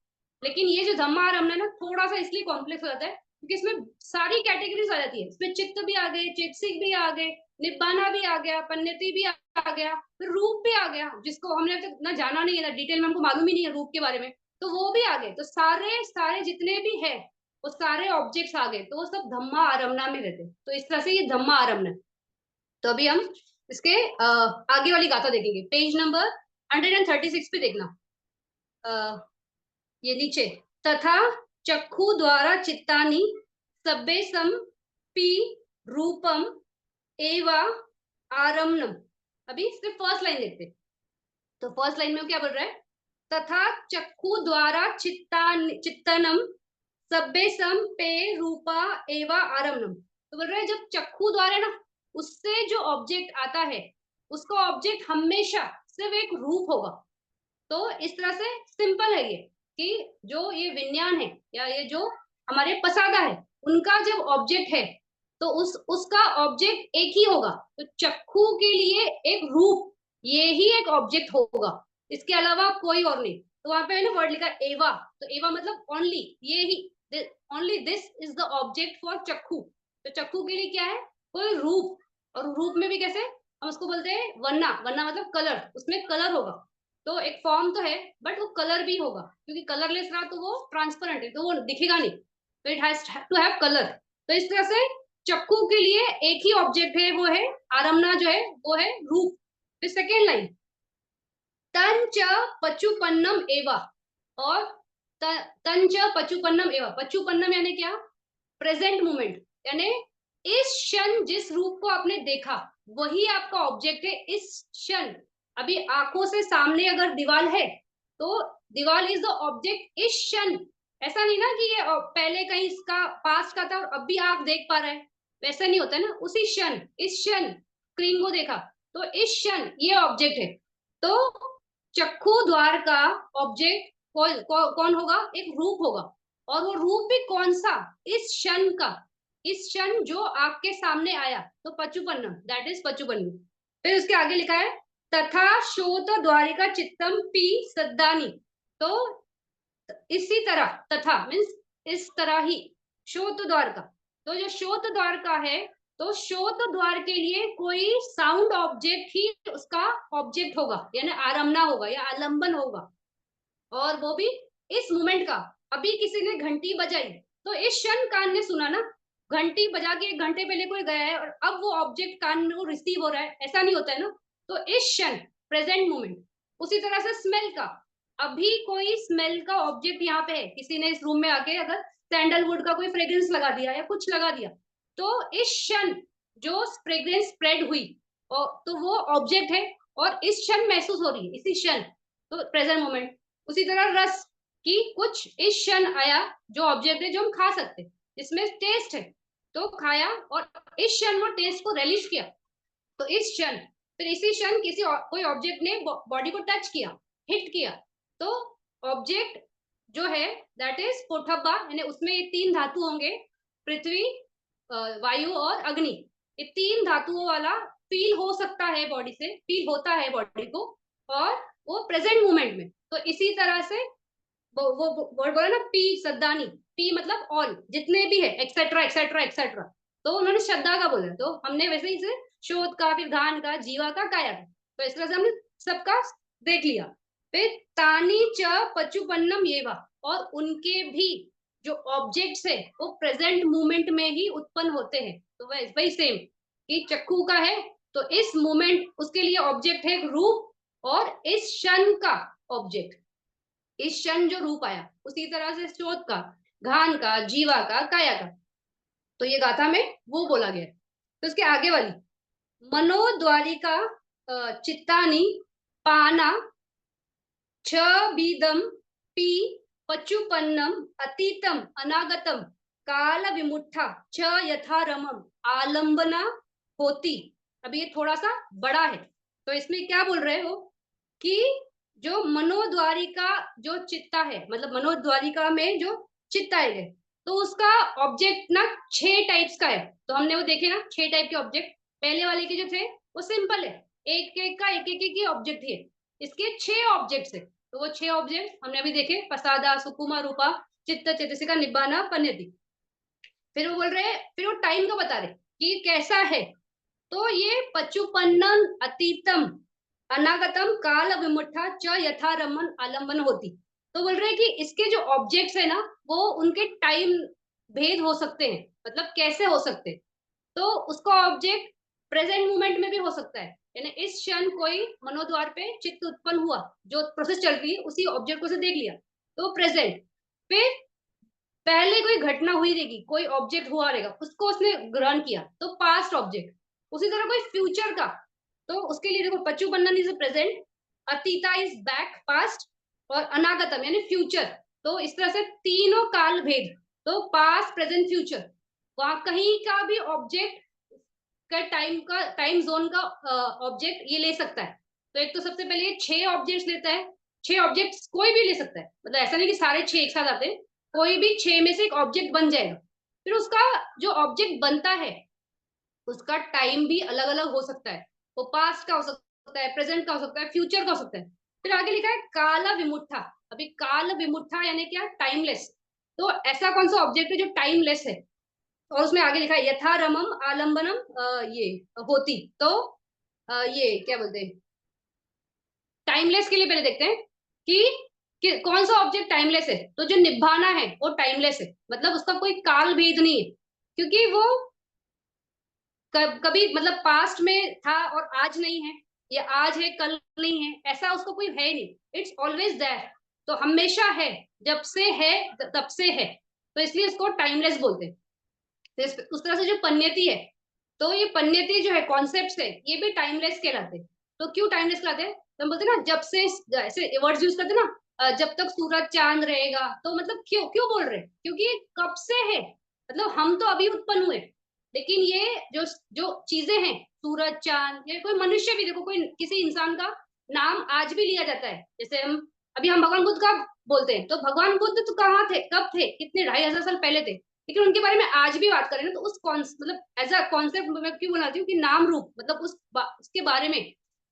A: लेकिन ये जो धम्मा आरमना है ना, थोड़ा सा इसलिए कॉम्प्लेक्स हो जाता है क्योंकि इसमें सारी कैटेगरीज आ जाती है। इसमें चित्त भी आ गए, चेतसिक भी आ गए, निब्बाना भी आ गया, पन्नति भी आ गया, फिर रूप भी आ गया, जिसको हमने अब तक ना जाना नहीं है, ना डिटेल में हमको मालूम ही नहीं है रूप के बारे में, तो वो भी आ गए। तो सारे सारे जितने भी है वो सारे ऑब्जेक्ट्स आ गए, तो वो सब धम्मा आरमना में रहते। तो इस तरह से ये धम्मा आरमना। तो अभी हम इसके आगे वाली गाथा देखेंगे, पेज नंबर 136 पे देखना। ये नीचे, तथा चक्षु द्वारा चित्तानि सब्बे सम पी रूपम एवा आरम्भम। अभी सिर्फ फर्स्ट लाइन देखते। तो फर्स्ट लाइन में क्या बोल रहा है, तथा चक्षु द्वारा चित्तनम सब्बे सम पे रूपा एवा आरम्भम। तो बोल रहा है जब चक्षु द्वारा ना, उससे जो ऑब्जेक्ट आता है, उसका ऑब्जेक्ट हमेशा सिर्फ एक रूप होगा। तो इस तरह से सिंपल है ये, कि जो ये विज्ञान है या ये जो हमारे पसादा है, उनका जब ऑब्जेक्ट है तो उसका ऑब्जेक्ट एक ही होगा। तो चक्षु के लिए एक रूप, ये ही एक ऑब्जेक्ट होगा, इसके अलावा कोई और नहीं। तो वहां पे मैंने वर्ड लिखा एवा, तो एवा मतलब ओनली, ये ही, only this is the object for चक्षु। तो चक्षु के लिए क्या है, कोई रूप। और रूप में भी कैसे, हम उसको बोलते हैं वर्णा, वर्णा मतलब कलर, उसमें कलर होगा। तो एक फॉर्म तो है, बट वो कलर भी होगा, क्योंकि कलरलेस रहा तो वो ट्रांसपेरेंट है, तो वो दिखेगा नहीं, तो it has to have colour. तो इस तरह से चक्कू के लिए एक ही ऑब्जेक्ट है, वो है आरमना, जो है वो है रूप। फिर सेकेंड लाइन, तंच पचुपन्नम एवा, और तंच पचुपन्नम एवा, पचुपन्नम यानी क्या, प्रेजेंट मोमेंट, यानी इस क्षण जिस रूप को आपने देखा वही आपका ऑब्जेक्ट है इस क्षण। अभी आंखों से सामने अगर दीवार है तो दीवार इज द ऑब्जेक्ट इस क्षण। ऐसा नहीं ना कि ये पहले कहीं इसका पास का था और अब भी आप देख पा रहे हैं, वैसा नहीं होता ना। उसी क्षण, इस क्षण स्क्रीन को देखा तो इस क्षण ये ऑब्जेक्ट है। तो चक्षु द्वार का ऑब्जेक्ट कौन होगा, एक रूप होगा। और वो रूप भी कौन सा, इस क्षण का, इस क्षण जो आपके सामने आया, तो पचुपन्नम, दैट इज पचुपन्नम। फिर उसके आगे लिखा है तथा शोत द्वारिका चित्तम पी सद्दानी। तो इसी तरह, तथा मीन्स इस तरह ही, शोत द्वारका, तो जो शोत द्वारका है, तो शोत द्वार के लिए कोई साउंड ऑब्जेक्ट ही उसका ऑब्जेक्ट होगा, यानी आरमना होगा या आलंबन होगा, और वो भी इस मोमेंट का। अभी किसी ने घंटी बजाई, तो इस क्षण कान ने सुना ना, घंटी बजा के 1 घंटे पहले कोई गया है और अब वो ऑब्जेक्ट कान में रिसीव हो रहा है, ऐसा नहीं होता है ना। तो इस क्षण, प्रेजेंट मोमेंट। उसी तरह से स्मेल का, अभी कोई स्मेल का ऑब्जेक्ट यहाँ पे है, किसी ने इस रूम में आके अगर सैंडलवुड का कोई फ्रेग्रेंस लगा दिया या कुछ लगा दिया, तो इस क्षण जो फ्रेग्रेंस स्प्रेड हुई, और तो वो ऑब्जेक्ट है, और इस क्षण महसूस हो रही है, इसी क्षण, तो प्रेजेंट मोमेंट। उसी तरह रस की, कुछ इस क्षण आया जो ऑब्जेक्ट है, जो हम खा सकते, इसमें टेस्ट है, तो खाया, और इस क्षण वो टेस्ट को रिलीज किया, तो इस क्षण। फिर इसी क्षण किसी कोई ऑब्जेक्ट ने बॉडी को टच किया, हिट किया, तो ऑब्जेक्ट जो है दैट इज पोठब्बा, यानी उसमें ये 3 धातु होंगे, पृथ्वी, वायु और अग्नि। ये 3 धातुओं वाला फील हो सकता है बॉडी से, फील होता है बॉडी को, और वो प्रेजेंट मोमेंट में। तो इसी तरह से वो बोला ना, पी सद्दानी, पी मतलब ऑल, जितने भी है, एक्सेट्रा एक्सेट्रा एक्सेट्रा, तो उन्होंने श्रद्धा का बोला, तो हमने वैसे ही से शोध का, फिर गान का, जीवा का, काया का, तो इस तरह से हमने सबका देख लिया। फिर तानी च पचुपन्नम येवा, और उनके भी जो ऑब्जेक्ट्स है वो प्रेजेंट मोमेंट में ही उत्पन्न होते हैं, तो वही सेम कि चक्कू का है, तो इस मोमेंट उसके लिए ऑब्जेक्ट है रूप, और इस क्षण का ऑब्जेक्ट, इस क्षण जो रूप आया, उसी तरह से स्रोत का, घान का, जीवा का, काया का, तो ये गाथा में वो बोला गया। तो इसके आगे वाली, मनोद्वारिका चित्तानी पाना छ बीदम पी पचुपन्नम अतीतम अनागतम काल विमुठा छ यथारमम आलंबना होती। अभी ये थोड़ा सा बड़ा है, तो इसमें क्या बोल रहे हो कि जो मनोद्वारिका जो चित्ता है, मतलब मनोद्वारिका में जो चित्त आएगा, तो उसका ऑब्जेक्ट ना 6 टाइप्स का है। तो हमने वो देखे ना 6 टाइप के ऑब्जेक्ट, पहले वाले के जो थे वो सिंपल है, एक एक का एक एक की ऑब्जेक्ट है, इसके 6 ऑब्जेक्ट्स है। तो वो 6 ऑब्जेक्ट हमने अभी देखे, प्रसादा, सुकुमा, रूपा, चित्त, चेतसिका, निब्बाना, पन्यति। फिर वो बोल रहे, फिर वो टाइम का बता रहे कि कैसा है, तो ये पचुपन्नम अतीतम अनागतम काल विमुठा च यथा रमन आलम्बन होती। तो बोल रहे हैं कि इसके जो ऑब्जेक्ट्स है ना, वो उनके टाइम भेद हो सकते हैं, मतलब कैसे हो सकते, तो उसका ऑब्जेक्ट प्रेजेंट मोमेंट में भी हो सकता है, यानी इस क्षण कोई मनोद्वार पे चित्त उत्पन्न हुआ, जो प्रोसेस चल रही है उसी ऑब्जेक्ट को से देख लिया, तो प्रेजेंट। फिर पहले कोई घटना हुई रहेगी, कोई ऑब्जेक्ट हुआ रहेगा, उसको उसने ग्रहण किया, तो पास्ट ऑब्जेक्ट। उसी तरह कोई फ्यूचर का, तो उसके लिए देखो, पचुपन्नन इज प्रेजेंट, अतीता इज बैक पास्ट, और अनागतम यानी फ्यूचर। तो इस तरह से तीनों काल भेद, तो पास्ट प्रेजेंट फ्यूचर, वहां कहीं का भी ऑब्जेक्ट का टाइम जोन का ऑब्जेक्ट ये ले सकता है। तो एक तो सबसे पहले ये 6 ऑब्जेक्ट्स लेता है, 6 ऑब्जेक्ट्स कोई भी ले सकता है, मतलब ऐसा नहीं कि सारे 6 एक साथ आते हैं, कोई भी 6 में से एक ऑब्जेक्ट बन जाएगा। फिर उसका जो ऑब्जेक्ट बनता है, उसका टाइम भी अलग अलग हो सकता है, वो पास्ट का हो सकता है, प्रेजेंट का हो सकता है, फ्यूचर का हो सकता है। फिर आगे लिखा है काला विमुठा। अभी काल विमुठा यानी क्या, टाइमलेस। तो ऐसा कौन सा ऑब्जेक्ट है जो टाइमलेस है, और उसमें आगे लिखा है यथा रमम आलम्बनम ये होती। तो ये क्या बोलते हैं, टाइमलेस के लिए पहले देखते हैं कि कौन सा ऑब्जेक्ट टाइमलेस है। तो जो निभाना है वो टाइमलेस है, मतलब उसका कोई काल भेद नहीं है, क्योंकि वो कभी मतलब पास्ट में था और आज नहीं है, या आज है कल नहीं है, ऐसा उसको कोई है नहीं, इट्स ऑलवेज देयर, तो हमेशा है, जब से है तब से है, तो इसलिए इसको टाइमलेस बोलते हैं। उस तरह से जो पन्यति है, तो ये पन्यति जो है, कॉन्सेप्ट है, ये भी टाइमलेस कहलाते हैं। तो क्यों टाइमलेस कहलाते हैं, तो हम बोलते हैं ना, जब से, ऐसे वर्ड्स यूज करते हैं ना, जब तक सूरज चांद रहेगा, तो मतलब क्यों क्यों बोल रहे हैं, क्योंकि ये कब से है, मतलब हम तो अभी उत्पन्न हुए, लेकिन ये जो जो चीजें हैं, सूरज चांद, या कोई मनुष्य भी देखो, कोई किसी इंसान का नाम आज भी लिया जाता है, जैसे हम अभी हम भगवान बुद्ध का बोलते हैं, तो भगवान बुद्ध तो कहाँ थे, कब थे, कितने 2500 साल पहले थे, लेकिन उनके बारे में आज भी बात करें ना, तो उस मतलब एज अ कॉन्सेप्ट मैं क्यों बनाती हूँ कि नाम रूप, मतलब उसके बारे में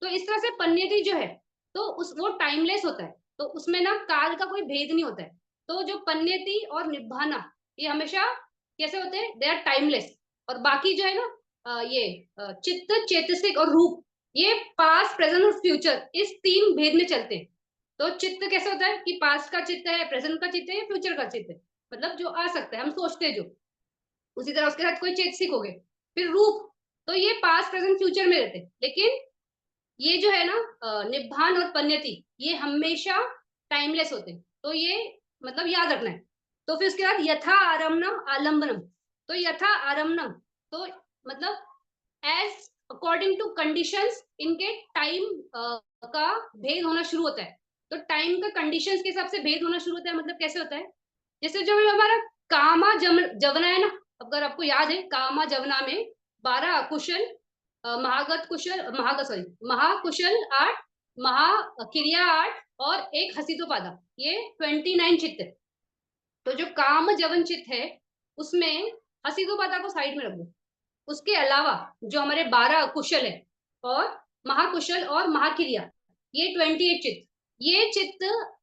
A: तो इस तरह से पन्यति जो है तो उस वो टाइमलेस होता है, तो उसमें ना काल का कोई भेद नहीं होता है। तो जो पन्यति और निब्बाना ये हमेशा कैसे होते हैं, दे आर टाइमलेस। और बाकी जो है ना चित्त, चेतसिक और रूप, ये पास्ट, प्रेजेंट और फ्यूचर, इस तीन भेद में चलते हैं। तो चित्त कैसे होता है कि पास्ट का चित्त है, प्रेजेंट का चित्त है या फ्यूचर का चित्त है, मतलब जो आ सकता है, हम सोचते हैं जो, उसी तरह उसके साथ कोई चेतसिक हो गए। फिर रूप, तो ये पास्ट, प्रेजेंट, फ्यूचर में रहते हैं। लेकिन ये जो है ना निब्बान और पन्यति, ये हमेशा टाइमलेस होते हैं। तो ये मतलब याद रखना है। तो फिर उसके बाद यथा आरम्भनम आलम्बनम। तो यथा आरम्भनम, तो मतलब एज अकॉर्डिंग टू कंडीशंस इनके टाइम का भेद होना शुरू होता है। तो टाइम का कंडीशंस के हिसाब से भेद होना शुरू होता है, मतलब कैसे होता है, जैसे जो हमारा कामा जवना है ना, अगर आपको याद है कामा जवना में 12 अकुशल, महागत कुशल, महाकुशल 8, महाक्रिया 8 और एक हसितोपादा, ये 29 चित्त है। तो जो काम जवन चित्त है उसमें हसितोपादा को साइड में रख दो। उसके अलावा जो हमारे 12 कुशल है और महाकुशल और महाक्रिया, ये 28 चित्त, ये चित्त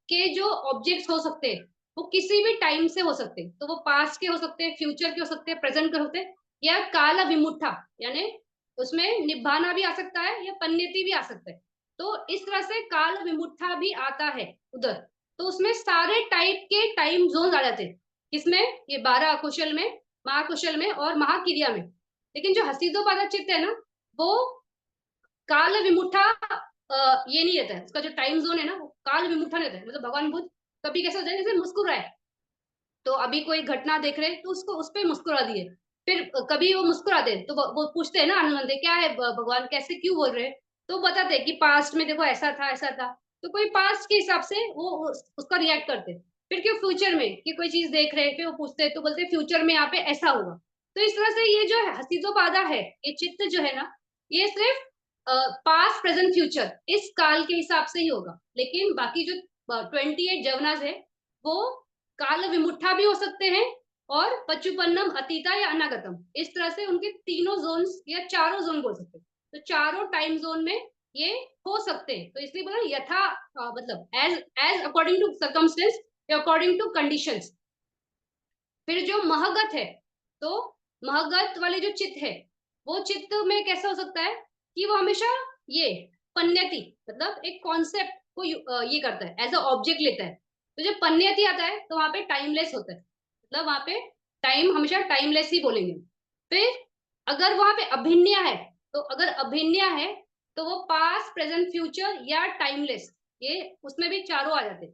A: के जो ऑब्जेक्ट्स हो सकते हैं वो किसी भी टाइम से हो सकते हैं। तो वो पास्ट के हो सकते हैं, फ्यूचर के हो सकते हैं, प्रेजेंट के हो सकते हैं, या काला विमुठा, यानी उसमें निभाना भी आ सकता है या पन्यति भी आ सकता है। तो इस तरह से काल विमुठा भी आता है उधर। तो उसमें सारे टाइप के टाइम जोन आ जाते हैं, किसमें, ये 12 अकुशल में, महाकुशल में और महाक्रिया में। लेकिन जो हसीदोपादा चित्त है ना, वो काल विमुठा ये नहीं रहता है, उसका जो टाइम जोन है ना वो काल विमुठा नहीं रहता है। मतलब भगवान बुद्ध कभी कैसे होता है, जैसे मुस्कुराए, तो अभी कोई घटना देख रहे हैं तो उसको उस पर मुस्कुरा दिए, फिर कभी वो मुस्कुराते तो वो पूछते हैं ना आनंद क्या है भगवान, कैसे क्यों बोल रहे हैं, तो बताते हैं कि पास्ट में देखो ऐसा था ऐसा था। तो कोई पास्ट के हिसाब से वो उसका रिएक्ट करते हैं। फिर क्यों फ्यूचर में कि कोई चीज देख रहे हैं, फिर वो पूछते हैं तो बोलते हैं फ्यूचर में यहाँ पे ऐसा होगा। तो इस तरह से ये जो है हसीदोपादा है, ये चित्त जो है ना, ये सिर्फ पास्ट, प्रेजेंट, फ्यूचर इस काल के हिसाब से ही होगा। लेकिन बाकी जो 28 जवनास है वो काल विमुट्ठा भी हो सकते हैं और पचुपन्नम, अतीता या अनागतम, इस तरह से उनके तीनों जोन्स या चारों जोन बोल सकते हैं। तो चारों टाइम जोन में ये हो सकते हैं। तो इसलिए बोला यथा मतलब as as according to circumstance या अकॉर्डिंग टू कंडीशंस। फिर जो महगत है, तो महगत वाले जो चित्त है, वो चित्त में कैसा हो सकता है कि वो हमेशा ये पन्यति, मतलब एक कॉन्सेप्ट को ये करता है, एज अ ऑब्जेक्ट लेता है। तो जब पन्यति आता है तो वहां पे टाइमलेस होता है, मतलब वहां पे टाइम हमेशा टाइमलेस ही बोलेंगे। फिर अगर वहां पे अभिन्या है, तो अगर अभिन्या है तो वो पास्ट, प्रेजेंट, फ्यूचर या टाइमलेस, ये उसमें भी चारों आ जाते हैं।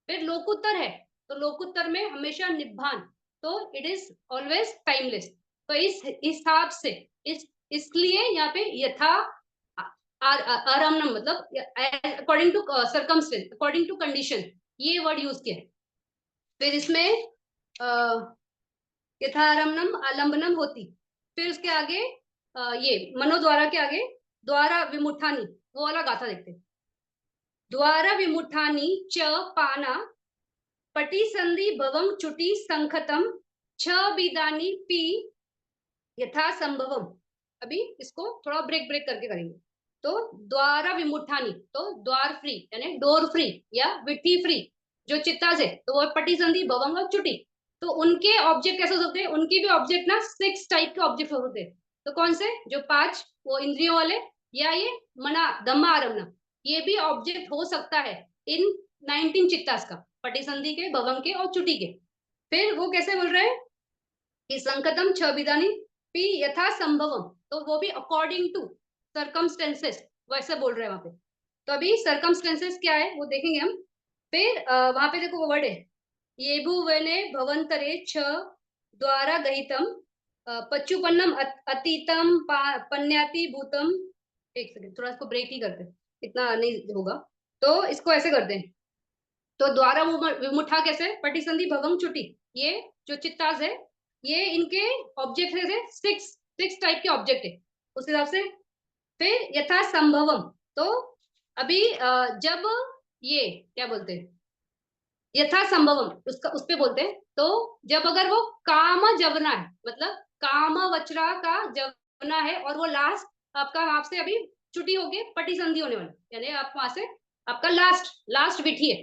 A: फिर लोकुत्तर है, तो लोकुत्तर में हमेशा निब्बान, तो इट इज ऑलवेज टाइमलेस। तो इस हिसाब से इस इसलिए यहाँ पे यथा आरम्भम, मतलब according to circumstance, according to condition, ये वर्ड यूज किया है। फिर इसमें यथारम्भम आलम्बनम होती। फिर उसके आगे ये मनोद्वारा के आगे द्वारा विमुठानी, वो वाला गाथा देखते हैं। द्वारा विमुठानी च पाना पटी संधि भवम चुटी संखतम छ बिदानी पी यथा संभवम। अभी इसको थोड़ा ब्रेक ब्रेक करके करेंगे। तो द्वारा विमुठानी, तो द्वार फ्री यानी डोर फ्री या विठी फ्री जो चित्ताज है, तो वो पटी संधि भवम और चुटी। तो उनके ऑब्जेक्ट कैसे हो सकते हैं, उनके भी ऑब्जेक्ट ना 6 टाइप के ऑब्जेक्ट हो सकते हैं। तो कौन से, जो 5 वो इंद्रियों वाले, या ये मना धम्मा आरम्भ, ये भी ऑब्जेक्ट हो सकता है इन 19 चित्तास का, पटिसंधि के, भवम के और चुटी के। फिर वो कैसे बोल रहे हैं कि संकतम छ विदानी पी यथा संभवम, तो वो भी अकॉर्डिंग टू सर्कमस्टेंसेस वैसे बोल रहे हैं वहां पे। तो अभी सर्कमस्टेंसेस क्या है वो देखेंगे हम। फिर वहां पे देखो वो वर्ड है ये भुवने भवंतरे छ द्वारा दहितम पच्चुपन्नम अतीतम पन्याति भूतम। एक सेकंड, थोड़ा इसको ब्रेक ही करते हैं, इतना नहीं होगा। तो इसको ऐसे करते हैं। तो द्वारा विमुठा कैसे, पटिसंधि भवम चुटी, ये जो चित्ताज है, ये इनके ऑब्जेक्ट है, 6 टाइप के ऑब्जेक्ट है उस हिसाब से। फिर यथा संभवम, तो अभी जब ये क्या बोलते हैं, यथा संभवम उसका उस पे बोलते हैं। तो जब अगर वो काम जवना है, मतलब काम वचरा का जवना है और वो लास्ट आपका आपसे अभी चुटी होके पटी संधि होने वाला, यानी आप वहां से आपका लास्ट लास्ट विठी है।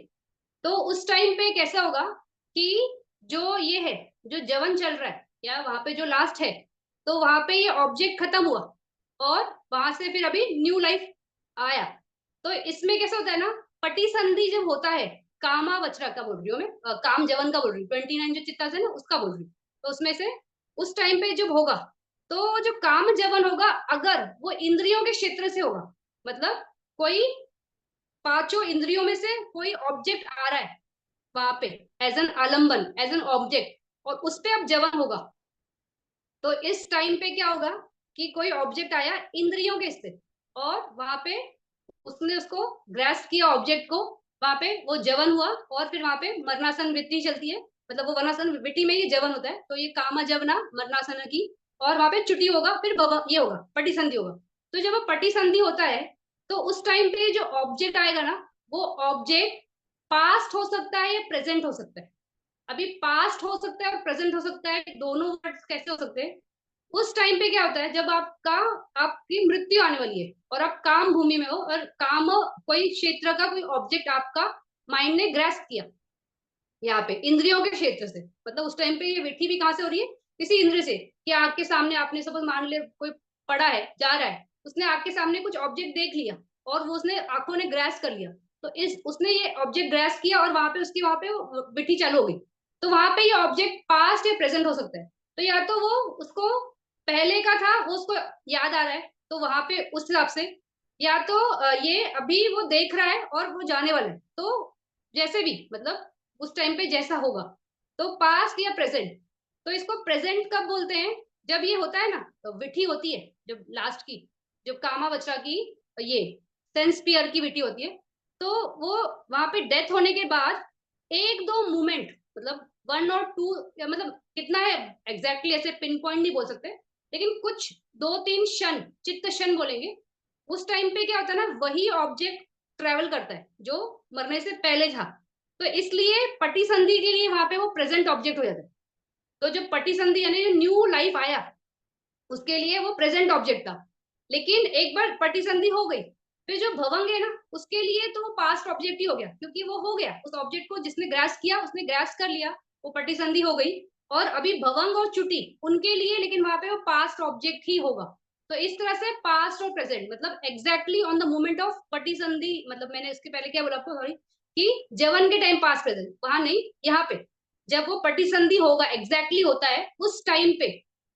A: तो उस टाइम पे कैसा होगा कि जो ये है, जो जवन चल रहा है या वहां पे जो लास्ट है, तो वहां पे ये ऑब्जेक्ट खत्म हुआ और वहां से फिर अभी न्यू लाइफ आया। तो इसमें कैसा होता है ना, पटी संधि जब होता है, कामा वचरा का बोल रही हूँ मैं, काम जवन का बोल रही हूँ, 29 जो चित्ता है ना उसका बोल रही हूँ। तो उसमें से उस टाइम पे जब होगा, तो जो काम जवन होगा अगर वो इंद्रियों के क्षेत्र से होगा, मतलब कोई पांचों इंद्रियों में से कोई ऑब्जेक्ट आ रहा है वहां पे, एज एन आलंबन, एज एन ऑब्जेक्ट, और उस पे अब जवन होगा, तो इस टाइम पे क्या होगा कि कोई ऑब्जेक्ट आया इंद्रियों के स्थित, और वहां पे उसने उसको ग्रास्प किया ऑब्जेक्ट को, वहां पे वो जवन हुआ, और फिर वहां पे मरणासन वृत्ति चलती है, मतलब वो वरणासन वृत्ति में ये जवन होता है, तो ये कामा जवना मरणासन की, और वहां पे चुटी होगा, फिर ये होगा पटी संधि होगा। तो जब वो पटी संधि होता है, तो उस टाइम पे जो ऑब्जेक्ट आएगा ना, वो ऑब्जेक्ट पास्ट हो सकता है या प्रेजेंट हो सकता है। अभी पास्ट हो सकता है और प्रेजेंट हो सकता है, दोनों वर्ड्स कैसे हो सकते हैं। उस टाइम पे क्या होता है, जब आपका आपकी मृत्यु आने वाली है और आप काम भूमि में हो, और काम कोई क्षेत्र का कोई ऑब्जेक्ट आपका माइंड ने ग्रैस्प किया यहाँ पे इंद्रियों के क्षेत्र से, मतलब उस टाइम पे ये विठी भी कहाँ से हो रही है, किसी इंद्र से, कि आग के सामने आपने सपोज मान ले कोई पड़ा है जा रहा है, उसने आग के सामने कुछ ऑब्जेक्ट देख लिया और वो उसने आंखों ने ग्रैस कर लिया, तो इस उसने ये ऑब्जेक्ट ग्रैस किया और वहां पे उसकी वहां पे विठी चालू हो गई। तो वहां पे ये ऑब्जेक्ट पास्ट या प्रेजेंट हो सकता है, तो या तो वो उसको पहले का था वो उसको याद आ रहा है, तो वहां पे उस हिसाब से, या तो ये अभी वो देख रहा है और वो जाने वाला है, तो जैसे भी मतलब उस टाइम पे जैसा होगा, तो पास्ट या प्रेजेंट। तो इसको प्रेजेंट कब बोलते हैं, जब ये होता है ना, तो विठी होती है जब लास्ट की, जब कामा बचरा की ये सेंस पियर की विठी होती है, तो वो वहां पे डेथ होने के बाद एक दो मोमेंट, मतलब वन और टू, मतलब कितना है एग्जैक्टली ऐसे पिन पॉइंट नहीं बोल सकते, लेकिन कुछ दो तीन क्षण, चित्त क्षण बोलेंगे, उस टाइम पे क्या होता है ना, वही ऑब्जेक्ट ट्रेवल करता है जो मरने से पहले था, तो इसलिए पटी संधि के लिए वहां पे वो प्रेजेंट ऑब्जेक्ट हो जाता है। तो जो पटी संधि यानी जो न्यू लाइफ आया, उसके लिए वो प्रेजेंट ऑब्जेक्ट था, लेकिन एक बार पटी संधि हो गई, फिर जो भवंग है ना, उसके लिए तो वो पास्ट ऑब्जेक्ट ही हो गया, क्योंकि वो हो गया, उस ऑब्जेक्ट को जिसने ग्रास किया उसने ग्रास कर लिया, वो पटी संधि हो गई। और अभी भवंग और चुटी उनके लिए, लेकिन वहां पे वो पास्ट ऑब्जेक्ट ही होगा। तो इस तरह से पास्ट और प्रेजेंट, मतलब exactly on the moment of पटी संधि, मतलब मैंने इसके पहले क्या बोला आपको, सॉरी, कि जवन के टाइम पास्ट प्रेजेंट, वहां नहीं, यहाँ पे जब वो पटी संधि होगा एग्जैक्टली होता है उस टाइम पे,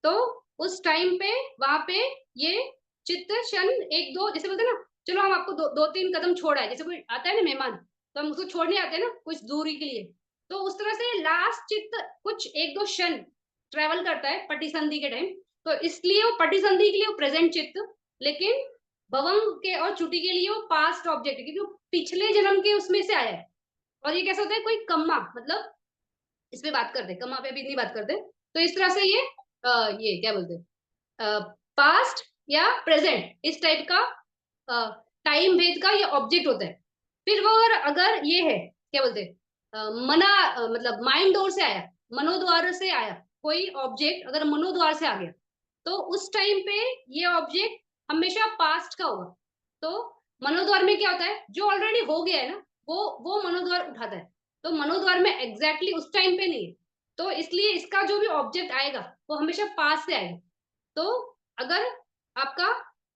A: तो उस टाइम पे वहां पे ये चित्त क्षण एक दो, जैसे बोलते हैं ना, चलो हम आपको दो तीन कदम छोड़ा है, जैसे कोई आता है ना मेहमान, तो हम उसको छोड़ने आते हैं ना कुछ दूरी के लिए, तो उस तरह से लास्ट चित्त कुछ एक दो क्षण ट्रेवल करता है पटी संधि के टाइम, तो इसलिए वो पटी संधि के लिए वो प्रेजेंट चित्त, लेकिन भवंग के और चुटी के लिए वो पास्ट ऑब्जेक्ट है, क्योंकि वो पिछले जन्म के उसमें से आया है। और ये कैसा होता है, कोई कम्मा, मतलब इस पे बात करते हैं, कम्मा पे अभी नहीं बात करते, तो इस तरह से ये क्या बोलते हैं, पास्ट या प्रेजेंट, इस टाइप का टाइम भेद का ये ऑब्जेक्ट होता है। फिर वो अगर ये है क्या बोलते हैं, मना मतलब माइंड डोर से आया, मनोद्वार से आया कोई ऑब्जेक्ट, अगर मनोद्वार से आ गया, तो उस टाइम पे ये ऑब्जेक्ट हमेशा पास्ट का होगा। तो मनोद्वार में क्या होता है, जो ऑलरेडी हो गया है ना, वो मनोद्वार उठाता है, तो मनोद्वार में एग्जैक्टली उस टाइम पे नहीं है, तो इसलिए इसका जो भी ऑब्जेक्ट आएगा वो हमेशा पास से आएगा। तो अगर आपका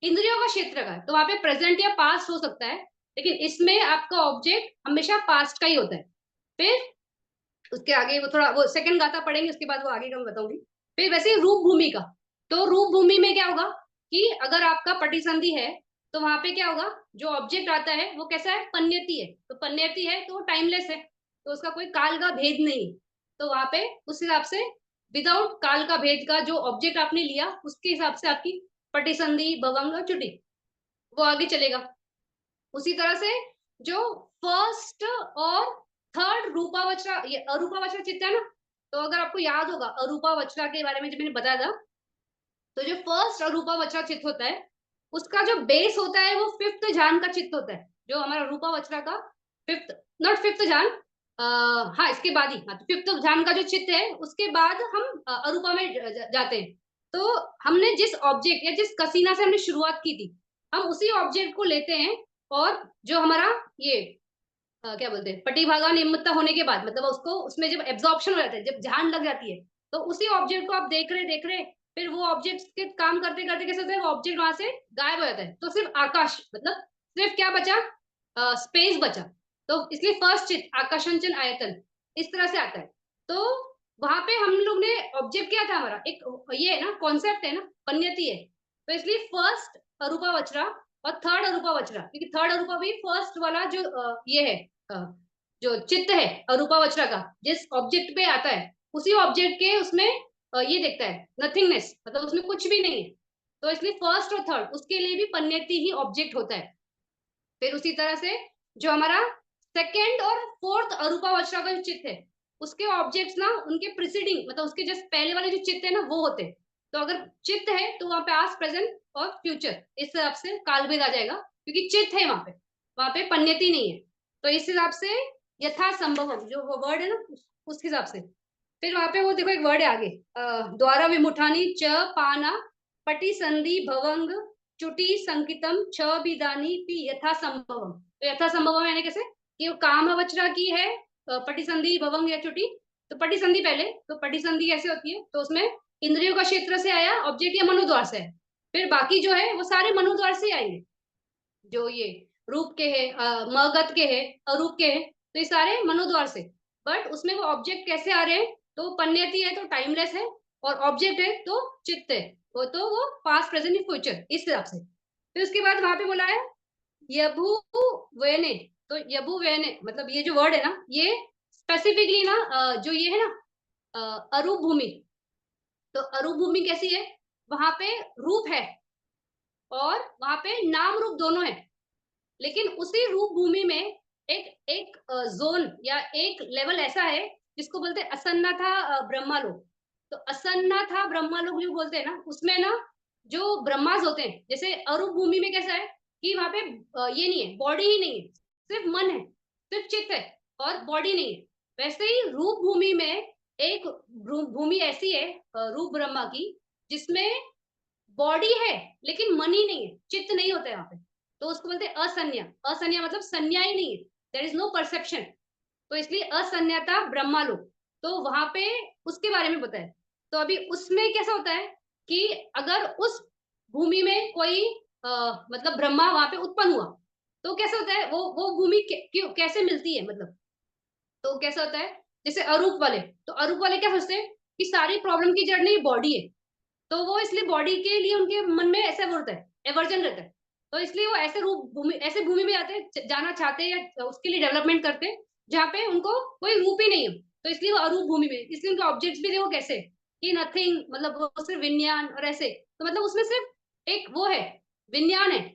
A: इंद्रियों का क्षेत्र का है, तो वहां पे प्रेजेंट या पास्ट हो सकता है, लेकिन इसमें आपका ऑब्जेक्ट हमेशा पास्ट का ही होता है। फिर उसके आगे वो थोड़ा वो सेकंड गाथा पढ़ेंगे, उसके बाद वो आगे का मैं बताऊंगी। फिर वैसे रूप भूमि का, तो रूप भूमि में क्या होगा कि अगर आपका पटिसंधि है, तो वहां पे क्या होगा, जो ऑब्जेक्ट आता है वो कैसा है, पन्यति है, तो पन्यति है तो टाइमलेस है, तो उसका कोई काल का भेद नहीं, तो वहां पे उस हिसाब से विदाउट काल का भेद का जो ऑब्जेक्ट आपने लिया उसके हिसाब से आपकी पटिसंधि भवंग चुटी वो आगे चलेगा। उसी तरह से जो फर्स्ट और थर्ड रूपावचरा, ये अरूपावचरा चित्त है ना, तो अगर आपको याद होगा अरूपावचरा के बारे में जब मैंने बताया था, तो जो फर्स्ट अरूपावचरा चित्त होता है, उसका जो बेस होता है वो फिफ्थ ध्यान का चित्त होता है, जो हमारा रूपावचरा का फिफ्थ, नॉट फिफ्थ ध्यान, हाँ इसके बाद ही, हाँ तो फिफ्थ ध्यान का जो चित्त है उसके बाद हम अरूपा में जाते हैं। तो हमने जिस ऑब्जेक्ट या जिस कसीना से हमने शुरुआत की थी, हम उसी ऑब्जेक्ट को लेते हैं और जो हमारा ये क्या बोलते हैं पटिभागा नियमितता होने के बाद, मतलब उसको उसमें जब एब्जॉर्प्शन हो जाता है, जब जान लग जाती है, तो उसी ऑब्जेक्ट को आप देख रहे, फिर वो ऑब्जेक्ट के काम करते करते कैसे होता है, वो ऑब्जेक्ट वहां से गायब हो जाता है, तो सिर्फ आकाश, मतलब सिर्फ क्या बचा, स्पेस बचा। तो इसलिए फर्स्ट चित्र आकाशंचन आयतन इस तरह से आता है। तो वहां पे हम लोग ने ऑब्जेक्ट क्या था हमारा, एक ये है ना, कॉन्सेप्ट है ना, पन्यति है। तो इसलिए फर्स्ट अरूपा वचरा और थर्ड अरूपा वचरा, क्योंकि थर्ड अरूपा भी फर्स्ट वाला जो ये है, जो चित्त है अरूपा वचरा का, जिस ऑब्जेक्ट पे आता है उसी ऑब्जेक्ट के उसमें ये देखता है नथिंगनेस, मतलब उसमें कुछ भी नहीं है। तो इसलिए फर्स्ट और थर्ड उसके लिए भी पन्यति ही ऑब्जेक्ट होता है। फिर उसी तरह से जो हमारा सेकेंड और फोर्थ अरूपा वचरा का जो चित्त है, उसके ऑब्जेक्ट्स ना उनके प्रिसीडिंग, मतलब उसके जस्ट पहले वाले जो चित्त है ना वो होते हैं। तो अगर चित्त है तो वहां पे आस प्रेजेंट और फ्यूचर इस हिसाब से कालभेद आ जाएगा, क्योंकि चित्त है वहां पे पन्यति नहीं है। तो इस हिसाब से यथा संभव जो वो वर्ड है ना उस हिसाब से। फिर वहां पे वो देखो एक वर्ड है आगे, द्वारा विमुठानी च पाना पटी संधि भवंग चुटी संकितम छ बिदानी पी यथा संभवम। तो यथा संभवम यानी कैसे कि वो काम वचरा की है पटी संधि भवंग या चुटी। तो पटी संधि पहले, तो पटी संधि कैसे होती है, तो उसमें इंद्रियों का क्षेत्र से आया ऑब्जेक्ट या मनोद्वार से है। फिर बाकी जो है वो सारे मनोद्वार से आएंगे, जो ये रूप के है, मगध के है, अरूप के है, तो ये सारे मनोद्वार से। बट उसमें वो ऑब्जेक्ट कैसे आ रहे हैं, तो पन्यति है तो टाइमलेस है, और ऑब्जेक्ट है तो चित्त है, वो पास्ट प्रेजेंट फ्यूचर इस हिसाब से। फिर उसके बाद वहां पे बोला है यभु वेने। तो यभु वेने मतलब ये जो वर्ड है ना, ये स्पेसिफिकली ना जो ये है ना अरूप भूमि। तो अरूप भूमि कैसी है, वहां पे रूप है और वहां पे नाम रूप दोनों है, लेकिन उसी रूप भूमि में एक एक जोन या एक लेवल ऐसा है जिसको बोलते हैं असन्नाथा ब्रह्मालोक। तो असन्नाथा ब्रह्मालोक जो बोलते हैं ना, उसमें ना जो ब्रह्मास होते हैं, जैसे अरूप भूमि में कैसा है कि वहां पे ये नहीं है, बॉडी ही नहीं है, सिर्फ मन है, सिर्फ चित्त है और बॉडी नहीं है। वैसे ही रूप भूमि में एक भूमि ऐसी है रूप ब्रह्मा की, जिसमें बॉडी है लेकिन मन ही नहीं है, चित्त नहीं होता है वहां पे। तो उसको बोलते हैं असन्या। असन्या मतलब संज्ञा ही नहीं है, देयर इज नो परसेप्शन। तो इसलिए असन्याता ब्रह्मालोक। तो वहां पे उसके बारे में बताया। तो अभी उसमें कैसा होता है कि अगर उस भूमि में कोई मतलब ब्रह्मा वहां पे उत्पन्न हुआ, तो कैसा होता है, वो भूमि क्यों कैसे मिलती है, मतलब तो कैसा होता है, जैसे अरूप वाले, तो अरूप वाले क्या सोचते हैं कि सारी प्रॉब्लम की जड़ नहीं बॉडी है। तो वो इसलिए बॉडी के लिए उनके मन में ऐसा वो रहता है, एवर्जन रहता है। तो इसलिए वो ऐसे रूप भूमि, ऐसे भूमि में जाते हैं, जाना चाहते हैं या उसके लिए डेवलपमेंट करते हैं जहाँ पे उनको कोई रूप ही नहीं हो। तो इसलिए वो अरूप भूमि में, इसलिए उनके ऑब्जेक्ट्स भी देखो कैसे कि नथिंग, मतलब वो सिर्फ विज्ञान और ऐसे, तो मतलब उसमें सिर्फ एक वो है, विज्ञान है,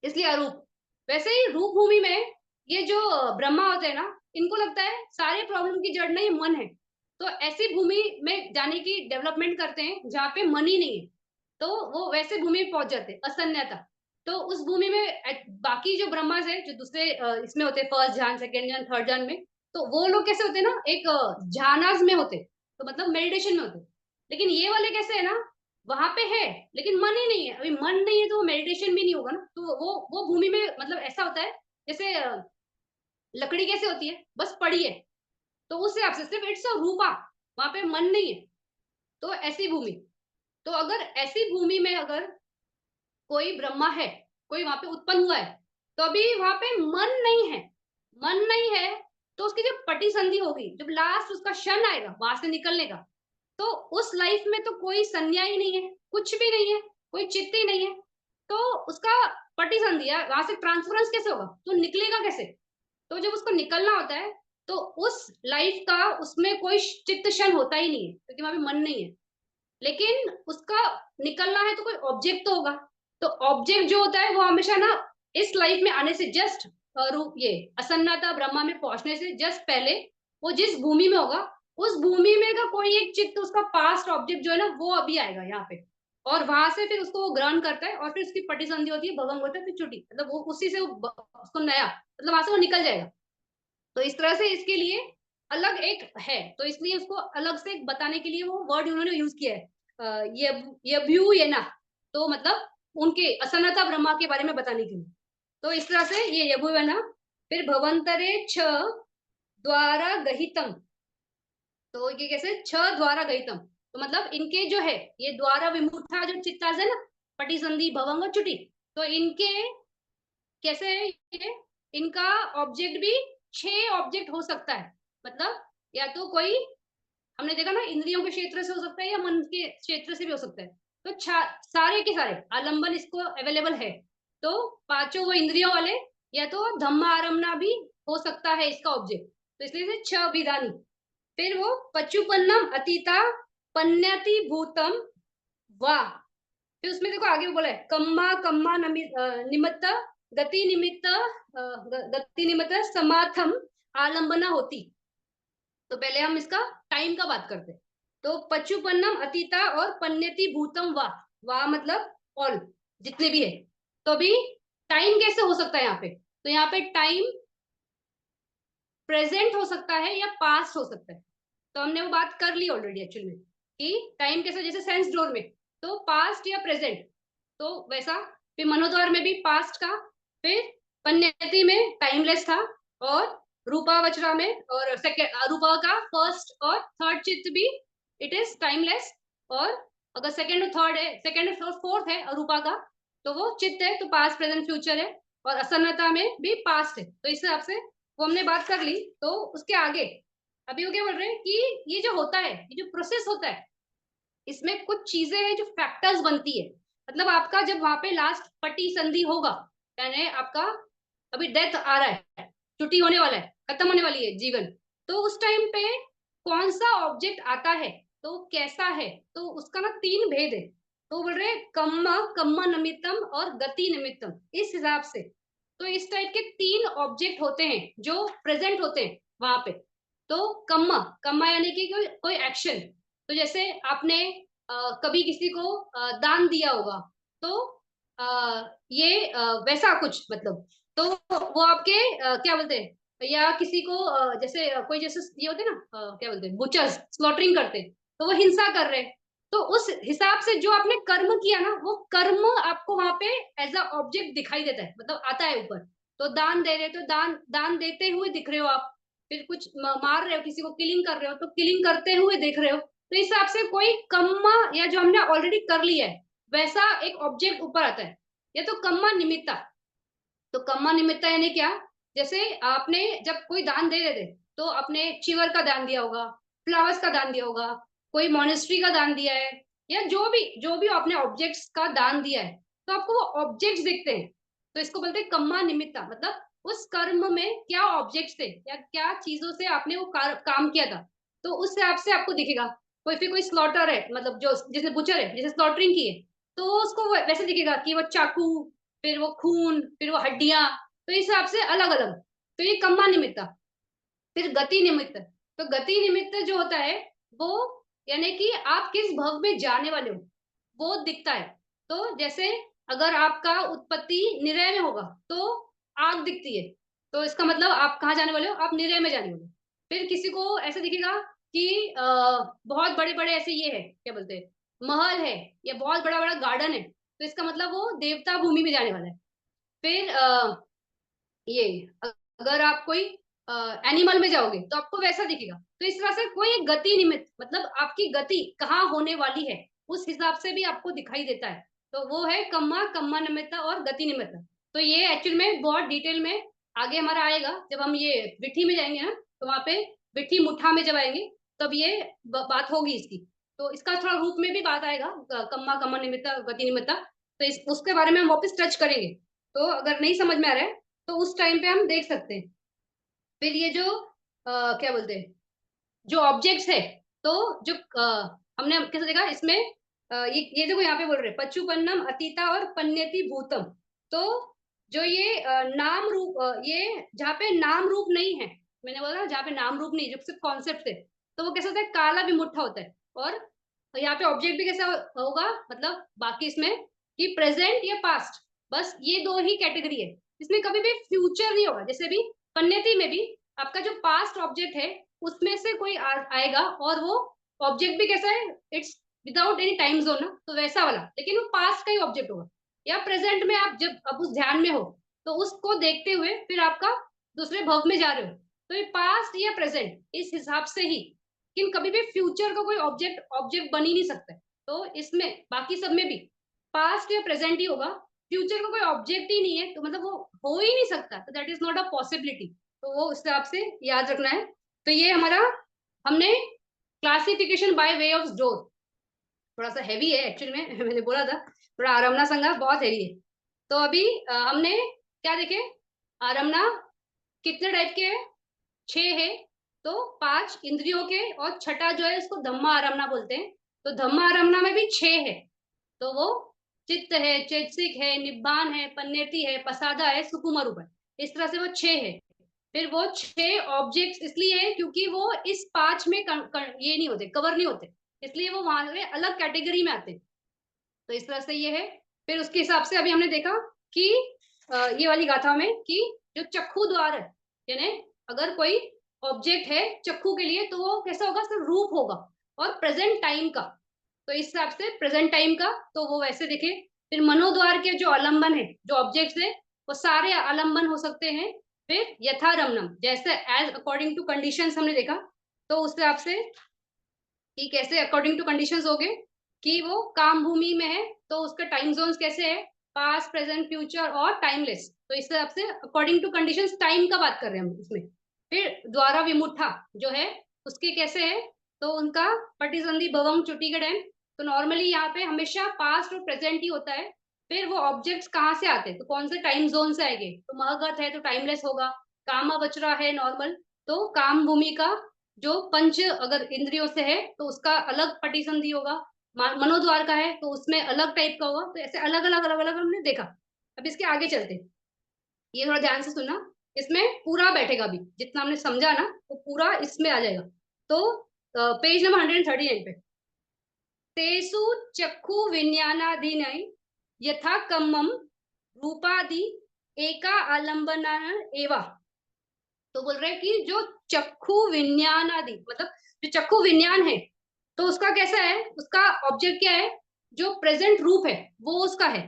A: इसलिए अरूप। वैसे ही रूप भूमि में ये जो ब्रह्मा होते हैं ना, इनको लगता है सारे प्रॉब्लम की जड़ नहीं मन है। तो ऐसी भूमि में जाने की डेवलपमेंट करते हैं जहाँ पे मन ही नहीं है, तो वो वैसे भूमि में पहुंच जाते हैं असन्यता। तो उस भूमि में बाकी जो ब्रह्मास है जो दूसरे इसमें होते हैं, फर्स्ट ध्यान, सेकेंड ध्यान, थर्ड ध्यान में, तो वो लोग कैसे होते हैं ना, एक ध्यानाज में होते, तो मतलब मेडिटेशन में होते। लेकिन ये वाले कैसे है ना, वहां पे है लेकिन मन ही नहीं है। अभी मन नहीं है तो मेडिटेशन भी नहीं होगा ना। तो वो भूमि में मतलब ऐसा होता है जैसे लकड़ी कैसे होती है, बस पड़ी है, तो उस हिसाब से सिर्फ इट्स अ रूपा, वहां पे मन नहीं है। तो ऐसी भूमि, तो अगर ऐसी भूमि में अगर कोई ब्रह्मा है, कोई वहां पे उत्पन्न हुआ है, तो अभी वहां पे मन नहीं है। मन नहीं है तो उसकी जब पटी संधि होगी, जब लास्ट उसका क्षण आएगा वहां से निकलने का, तो उस लाइफ में तो कोई संज्ञा ही नहीं है, कुछ भी नहीं है, कोई चित्त ही नहीं है। तो उसका पटी संधि है, वहां से ट्रांसफरेंस कैसे होगा, तो निकलेगा कैसे। तो जब उसको निकलना होता है, तो उस लाइफ का उसमें कोई चित्त क्षण होता ही नहीं है, क्योंकि वहां पे मन नहीं है। लेकिन उसका निकलना है तो कोई ऑब्जेक्ट तो होगा। तो ऑब्जेक्ट जो होता है वो हमेशा ना इस लाइफ में आने से जस्ट रूप ये असन्नाता ब्रह्मा में पहुंचने से जस्ट पहले वो जिस भूमि में होगा, उस भूमि में का कोई एक चित्त, उसका पास्ट ऑब्जेक्ट जो है ना वो अभी आएगा यहाँ पे, और वहां से फिर उसको वो ग्रहण करता है और फिर उसकी पटिसंधि होती है, भवंग होता है, फिर चुटी, मतलब वो उसी से उसको नया, मतलब वहां से वो निकल जाएगा। तो इस तरह से इसके लिए अलग एक है, तो इसलिए उसको अलग से बताने के लिए वो वर्ड उन्होंने यूज किया है ये ना, तो मतलब उनके असन्नता ब्रह्मा के बारे में बताने के लिए। तो इस तरह से ये यबु बना। फिर भवंतरे छ द्वारा गहितम, तो ये कैसे छ द्वारा गहितम, तो मतलब इनके जो है ये द्वारा विमुक्ता जो चित्ताज है ना, पटी संधि भवंग और चुटी, तो इनके कैसे है ये, इनका ऑब्जेक्ट भी 6 ऑब्जेक्ट हो सकता है। मतलब या तो कोई, हमने देखा ना, इंद्रियों के क्षेत्र से हो सकता है या मन के क्षेत्र से भी हो सकता है। तो सारे के सारे आलंबन इसको अवेलेबल है। तो पांचों वो इंद्रियों वाले, या तो धम्मा आरमना भी हो सकता है इसका ऑब्जेक्ट, तो इसलिए से छ विधानी। फिर वो पचुपन्नम अतीता पन्यति भूतम वाह। फिर उसमें देखो आगे वो बोला है कम्मा कम्मा निमित्त गति निमित्त गति निमित्त समाथम आलंबना होती। तो पहले हम इसका टाइम का बात करते हैं। तो पचुपन्नम अतीता और पन्यति भूतम वाह, वाह मतलब ऑल, जितने भी है। तो अभी टाइम कैसे हो सकता है यहाँ पे, तो यहाँ पे टाइम प्रेजेंट हो सकता है या पास्ट हो सकता है। तो हमने वो बात कर ली ऑलरेडी एक्चुअल में कि टाइम कैसे, जैसे सेंस डोर में तो पास्ट या प्रेजेंट, तो वैसा। फिर मनोद्वार में भी पास्ट का, फिर पन्यति में टाइमलेस था, और रूपा वचरा में और सेकेंड रूपा का फर्स्ट और थर्ड चित्त भी इट इज टाइमलेस। और अगर सेकेंड और थर्ड है, सेकेंड और फोर्थ है अरूपा का, तो वो चित्त है, तो पास्ट प्रेजेंट फ्यूचर है। और असन्नता में भी पास्ट है। तो इस हिसाब से वो हमने बात कर ली। तो उसके आगे अभी वो क्या बोल रहे हैं कि ये जो होता है, ये जो प्रोसेस होता है, इसमें कुछ चीजें हैं जो फैक्टर्स बनती है। मतलब आपका जब वहां पे लास्ट पट्टी संधि होगा, यानी आपका अभी डेथ आ रहा है, छुट्टी होने वाला है, खत्म होने वाली है जीवन, तो उस टाइम पे कौन सा ऑब्जेक्ट आता है, तो कैसा है, तो उसका ना 3 भेद है। तो बोल रहे कम्मा कम्मा निमित्तम और गति निमित्तम, इस हिसाब से। तो इस टाइप के 3 ऑब्जेक्ट होते हैं जो प्रेजेंट होते हैं वहां पे। तो कम्मा कम्मा यानी कि कोई एक्शन। तो जैसे आपने कभी किसी को दान दिया होगा, तो ये वैसा कुछ मतलब, तो वो आपके क्या बोलते हैं, या किसी को जैसे कोई जैसे ये होते हैं ना, क्या बोलते हैं, बुचर्स स्लॉटरिंग करते हैं, तो वो हिंसा कर रहे हैं। तो उस हिसाब से जो आपने कर्म किया ना, वो कर्म आपको वहां पे एज अ ऑब्जेक्ट दिखाई देता है, मतलब आता है ऊपर। तो दान दे रहे, तो दान दान देते हुए दिख रहे हो आप। फिर कुछ मार रहे हो, किसी को किलिंग कर रहे हो, तो किलिंग करते हुए देख रहे हो। तो इस हिसाब से कोई कम्मा, या जो हमने ऑलरेडी कर लिया है वैसा एक ऑब्जेक्ट ऊपर आता है। या तो कम्मा निमित्ता, तो कम्मा निमित्ता यानी क्या, जैसे आपने जब कोई दान दे रहे थे, तो आपने चिवर का दान दिया होगा, फ्लावर्स का दान दिया होगा, कोई मोनेस्ट्री का दान दिया है, या जो भी आपने ऑब्जेक्ट्स का दान दिया है, तो आपको वो ऑब्जेक्ट्स दिखते हैं। तो इसको बोलते हैं कम्मा निमित्ता, मतलब उस कर्म में क्या ऑब्जेक्ट्स थे या क्या चीजों से आपने वो काम किया था, तो उस हिसाब से आपको दिखेगा। कोई स्लॉटर है, मतलब जो जिसने बुचर है, जिसने स्लॉटरिंग की है, तो उसको वैसे दिखेगा कि वो चाकू, फिर वो खून, फिर वो हड्डियां, तो इस हिसाब से अलग अलग। तो ये कम्मा निमित्त। फिर गति निमित्त, तो गति निमित्त जो होता है वो, यानी कि आप किस भव में जाने वाले हो, वो दिखता है। तो जैसे अगर आपका उत्पत्ति निरय में होगा, तो आग दिखती है, तो इसका मतलब आप कहाँ जाने वाले हो, आप निरय में जाने वाले हो। फिर किसी को ऐसे दिखेगा कि बहुत बड़े बड़े ऐसे ये है, क्या बोलते हैं, महल है, या बहुत बड़ा बड़ा गार्डन है, तो इसका मतलब वो देवता भूमि में जाने वाला है। फिर ये अगर आप कोई एनिमल में जाओगे, तो आपको वैसा दिखेगा। तो इस तरह से कोई एक गति निमित्त, मतलब आपकी गति कहाँ होने वाली है, उस हिसाब से भी आपको दिखाई देता है। तो वो है कम्मा कम्मा निमित्त और गति निमित्त। तो ये एक्चुअल में बहुत डिटेल में आगे हमारा आएगा, जब हम ये विठी में जाएंगे ना, तो वहां पे विठी मुठा में जब आएंगे, तब ये बात होगी इसकी। तो इसका थोड़ा रूप में भी बात आएगा, कम्मा कम्मा निमित्त गति निमित्त, तो उसके बारे में हम वापस टच करेंगे। तो अगर नहीं समझ में आ रहा है, तो उस टाइम पे हम देख सकते हैं। फिर ये जो क्या बोलते हैं, जो ऑब्जेक्ट्स है, तो जो हमने कैसे देखा इसमें, ये देखो यहाँ पे बोल रहे हैं पचुपन्नम अतीता और पन्यति भूतम। तो जो ये नाम रूप, ये जहाँ पे नाम रूप नहीं है, मैंने बोला ना, जहाँ पे नाम रूप नहीं, जो सिर्फ कॉन्सेप्ट है, तो वो कैसा होता है, काला विमुट्ठा होता है। और यहाँ पे ऑब्जेक्ट भी कैसा होगा, मतलब बाकी इसमें कि प्रेजेंट या पास्ट, बस ये दो ही कैटेगरी है। इसमें कभी भी फ्यूचर नहीं होगा। जैसे भी पन्यति में भी आपका जो पास्ट ऑब्जेक्ट है, उसमें से कोई आएगा, और वो ऑब्जेक्ट भी कैसा है, it's without any time zone ना, तो वैसा वाला, लेकिन वो पास्ट का ही ऑब्जेक्ट होगा। या प्रेजेंट में आप जब अब उस ध्यान में हो तो उसको देखते हुए फिर आपका दूसरे भव में जा रहे हो, तो ये पास्ट या प्रेजेंट इस हिसाब से ही, लेकिन कभी भी फ्यूचर का कोई ऑब्जेक्ट ऑब्जेक्ट बन ही नहीं सकता है। तो इसमें बाकी सब में भी पास्ट या प्रेजेंट ही होगा, फ्यूचर का कोई ऑब्जेक्ट ही नहीं है, तो मतलब वो हो ही नहीं सकता, तो that is not a possibility. तो वो उस हिसाब से याद रखना है। तो ये हमारा हमने क्लासिफिकेशन बाय वे ऑफ जोर, थोड़ा सा हैवी है एक्चुअली में मैंने बोला था थोड़ा आरमना संज्ञा बहुत हैवी है। तो अभी हमने क्या देखे, आरमना कितने टाइप के है, 6 है। तो 5 इंद्रियों के, और छठा जो है उसको धम्मा आरमना बोलते हैं। तो धम्मा आरमना में भी 6 है। तो वो चित्त है, चैतसिक है, निब्बान है, पन्नेति है, पसादा है, सुकुमा रूप है। इस तरह से वो 6 है। फिर वो 6 ऑब्जेक्ट्स इसलिए है क्योंकि वो इस 5 में ये नहीं होते, कवर नहीं होते, इसलिए वो वहां से अलग कैटेगरी में आते हैं। तो इस तरह से ये है। फिर उसके हिसाब से अभी हमने देखा कि ये वाली गाथा में कि जो चक्षु द्वार है, यानी अगर कोई ऑब्जेक्ट है चक्षु के लिए तो वो कैसा होगा, सिर्फ रूप होगा और प्रेजेंट टाइम का। तो इस हिसाब से प्रेजेंट टाइम का तो वो वैसे देखे। फिर मनोद्वार के जो आलंबन है, जो ऑब्जेक्ट्स है, वो सारे आलंबन हो सकते हैं। फिर यथारमणम, जैसे एज अकॉर्डिंग टू कंडीशंस हमने देखा, तो उस हिसाब से कि कैसे अकॉर्डिंग टू कंडीशंस हो गए कि वो काम भूमि में है तो उसका टाइम जोन्स कैसे है, पास्ट प्रेजेंट फ्यूचर और टाइमलेस। तो इस हिसाब से अकॉर्डिंग टू कंडीशंस टाइम का बात कर रहे हैं हम इसमें। फिर द्वारा विमुठा जो है उसके कैसे है, तो उनका पटिसंधि भवम चुटी का टाइम। तो नॉर्मली यहाँ पे हमेशा पास्ट और प्रेजेंट ही होता है। फिर वो ऑब्जेक्ट्स कहाँ से आते हैं, तो कौन से टाइम जोन से आएंगे, तो महगत है तो टाइमलेस होगा, कामा बचरा है नॉर्मल, तो काम भूमि का जो पंच अगर इंद्रियों से है तो उसका अलग पटिसंधि होगा, मनोद्वार का है तो उसमें अलग टाइप का होगा। तो ऐसे अलग अलग अलग अलग हमने देखा। अब इसके आगे चलते, ये थोड़ा ध्यान से सुनना, इसमें पूरा बैठेगा भी, जितना हमने समझा ना वो पूरा इसमें आ जाएगा। तो पेज नंबर 139 पे, तेसु चक्षु विज्ञानादीन यथा कम्मम रूपादि एका आलंबना एवा। तो बोल रहे हैं कि जो चक्षु विज्ञान आदि, मतलब जो चक्षु विज्ञान है तो उसका कैसा है, उसका ऑब्जेक्ट क्या है, जो प्रेजेंट रूप है वो उसका है।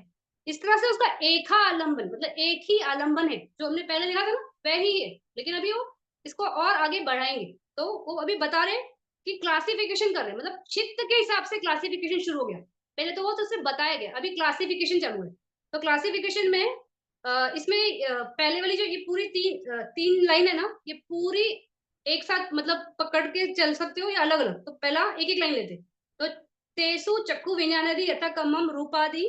A: इस तरह से उसका एक ही आलंबन, मतलब एक ही आलंबन है, जो हमने पहले देखा था ना वही है, लेकिन अभी वो इसको और आगे बढ़ाएंगे। तो वो अभी बता रहे हैं कि क्लासिफिकेशन कर रहे हैं, मतलब चित्त के हिसाब से क्लासिफिकेशन शुरू हो गया। पहले तो वो तो सिर्फ बताया गया, अभी क्लासिफिकेशन चालू है। तो क्लासिफिकेशन में इसमें पहले वाली जो ये पूरी तीन लाइन है ना, ये पूरी एक साथ मतलब पकड़ के चल सकते हो या अलग अलग। तो पहला एक एक लाइन लेते, तो तेसु चक्षु विज्ञानादि यथा कमम रूपादि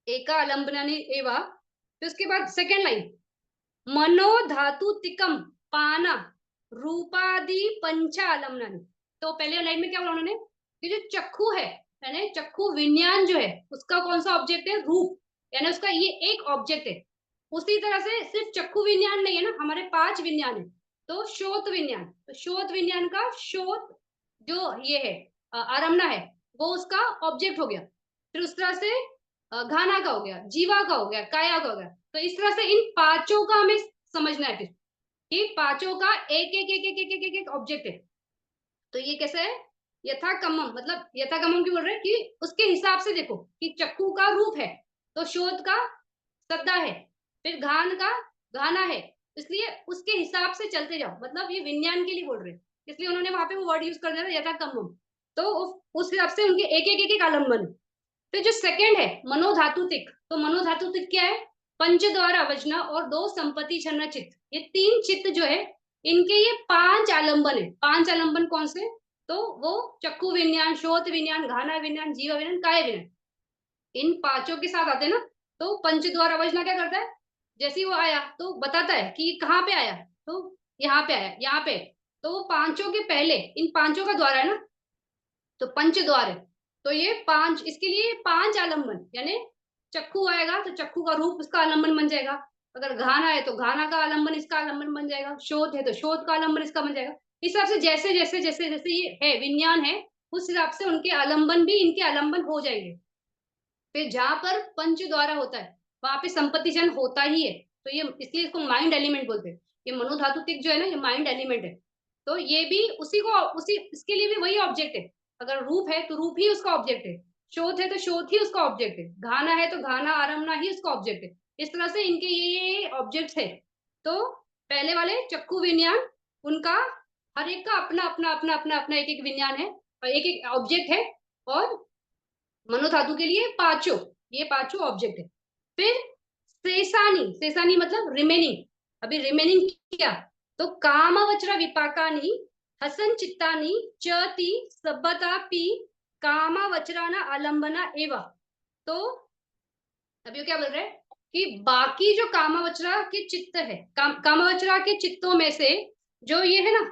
A: एका अलंबनानि एवा। फिर उसके बाद सेकेंड लाइन, मनो धातु तिकम पाना रूपादि पंचा अलंबनानि। तो पहले लाइन में क्या बोला उन्होंने कि जो चक्षु है, यानी चक्षु विज्ञान जो है उसका कौन सा ऑब्जेक्ट है, रूप, यानी उसका ये एक ऑब्जेक्ट है। उसी तरह से सिर्फ चक्षु विज्ञान नहीं है ना, हमारे 5 विज्ञान है। तो श्रोत विज्ञान, तो श्रोत विज्ञान का श्रोत जो ये है आरमना है, वो उसका ऑब्जेक्ट हो गया। फिर उस तरह से घाना का हो गया, जीवा का हो गया, काया का हो गया। तो इस तरह से इन पांचों का हमें समझना है फिर कि पांचों का एक एक एक एक एक एक एक, एक ऑब्जेक्ट है। तो ये कैसे है, यथा कमम, मतलब यथा कमम क्यों बोल रहे हैं कि उसके हिसाब से देखो कि चक्कू का रूप है तो शोध का सद्दा है, फिर घान का घाना है, इसलिए उसके हिसाब से चलते जाओ। मतलब ये विज्ञान के लिए बोल रहे हैं, इसलिए उन्होंने वहां पे वो वर्ड यूज कर दिया था यथा कमम। तो उस हिसाब से उनके एक एक एक एक आलम्बन। फिर जो सेकंड है मनोधातुतिक, तो मनोधातुतिक क्या है, पंच द्वारा अवजना और 2 संपत्ति छन्न चित्त, ये 3 चित्त जो है इनके ये 5 आलंबन है। 5 आलंबन कौन से, तो वो चक्षु विज्ञान, श्रोत विज्ञान, घाना विज्ञान, जीव विज्ञान, काय विज्ञान, इन पांचों के साथ आते हैं ना। तो पंच द्वारा अवजना क्या करता है, जैसे ही वो आया तो बताता है कि कहाँ पे आया, तो यहाँ पे आया, यहाँ पे। तो वो पांचों के पहले, इन पांचों का द्वार है ना, तो पंच द्वार है। तो ये 5, इसके लिए 5 आलम्बन, यानी चक्षु आएगा तो चक्षु का रूप उसका आलम्बन बन जाएगा, अगर घाना है तो घाना का आलम्बन इसका आलम्बन बन जाएगा, शोध है तो शोध का आलम्बन इसका बन जाएगा। इस हिसाब से जैसे जैसे जैसे जैसे ये है विज्ञान है, उस हिसाब से उनके आलम्बन भी इनके आलम्बन हो जाएंगे। फिर जहां पर पंच द्वारा होता है वहां पे संपत्ति जन होता ही है, तो ये इसलिए इसको माइंड एलिमेंट बोलते हैं। ये मनोधातुतिक जो है ना, ये माइंड एलिमेंट है। तो ये भी उसी को, उसी इसके लिए भी वही ऑब्जेक्ट है, अगर रूप है तो रूप ही उसका ऑब्जेक्ट है। शोथ है तो शोथ ही उसका ऑब्जेक्ट है, घाना है तो घाना आरमना ही उसका ऑब्जेक्ट है। इस तरह से इनके ये ऑब्जेक्ट्स है। तो पहले वाले चक्कू विज्ञान, उनका हर एक का अपना अपना अपना अपना अपना एक एक विज्ञान है और एक एक ऑब्जेक्ट है। और मनोधातु के लिए पांचों, ये पांचों ऑब्जेक्ट है। फिर शेषानी, शेषानी मतलब रिमेनिंग। अभी रिमेनिंग क्या, तो कामवचरा विपाकानी हसन चित्तानी चति सब्बता पी कामवचराना आलंबना एवं। तो अभी वो क्या बोल रहे हैं कि बाकी जो कामवचरा के चित्त है, कामवचरा के चित्तों में से जो ये है ना,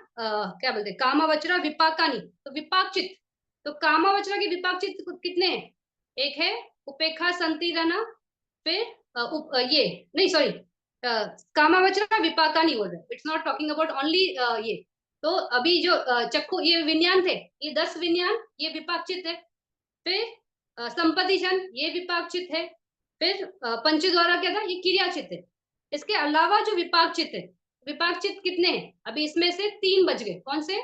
A: क्या बोलते हैं, कामवचरा विपाकानी, तो विपाक चित्त। तो कामवचरा के विपाक चित्त कितने हैं, एक है उपेक्षा संतीरना, फिर ये नहीं सॉरी, कामावचरा विपाका नहीं बोल रहे, it's not talking about only ये। तो अभी जो चक्कू ये विज्ञान थे, ये 10 विज्ञान, ये विपाक चित्त है। फिर संपत्ति छंद, ये विपाक चित्त है। फिर पंच द्वारा क्या था, ये क्रिया चित्त है। इसके अलावा जो विपाक चित्त है, विपाक चित्त कितने हैं, अभी इसमें से 3 बच गए, कौन से,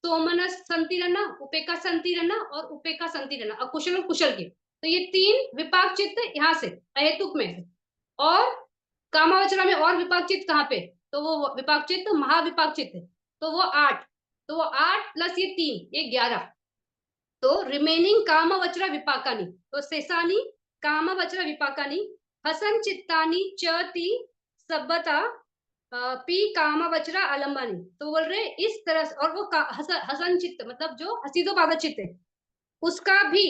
A: सोमनस संतिरना, उपेक्षा संतिरना और उपेक्षा संतिरना, अकुशल और कुशल के। तो ये 3 विपाक चित्त यहाँ से अहेतुक में से। और कामावचरा में और विपाक चित्त कहाँ पे, तो वो विपाक चित्त महाविपाक चित्त है, तो वो 8। तो वो 8 प्लस ये 3, ये 11। तो रिमेनिंग कामवचरा विपाकानी, तो शेषानी कामवचरा विपाकानी हसन चित्तानी चति सब्बता पी कामवचरा आलम्बानी। तो बोल रहे इस तरह से। और वो हसन चित्त मतलब जो हसीदो पाद चित्त है, उसका भी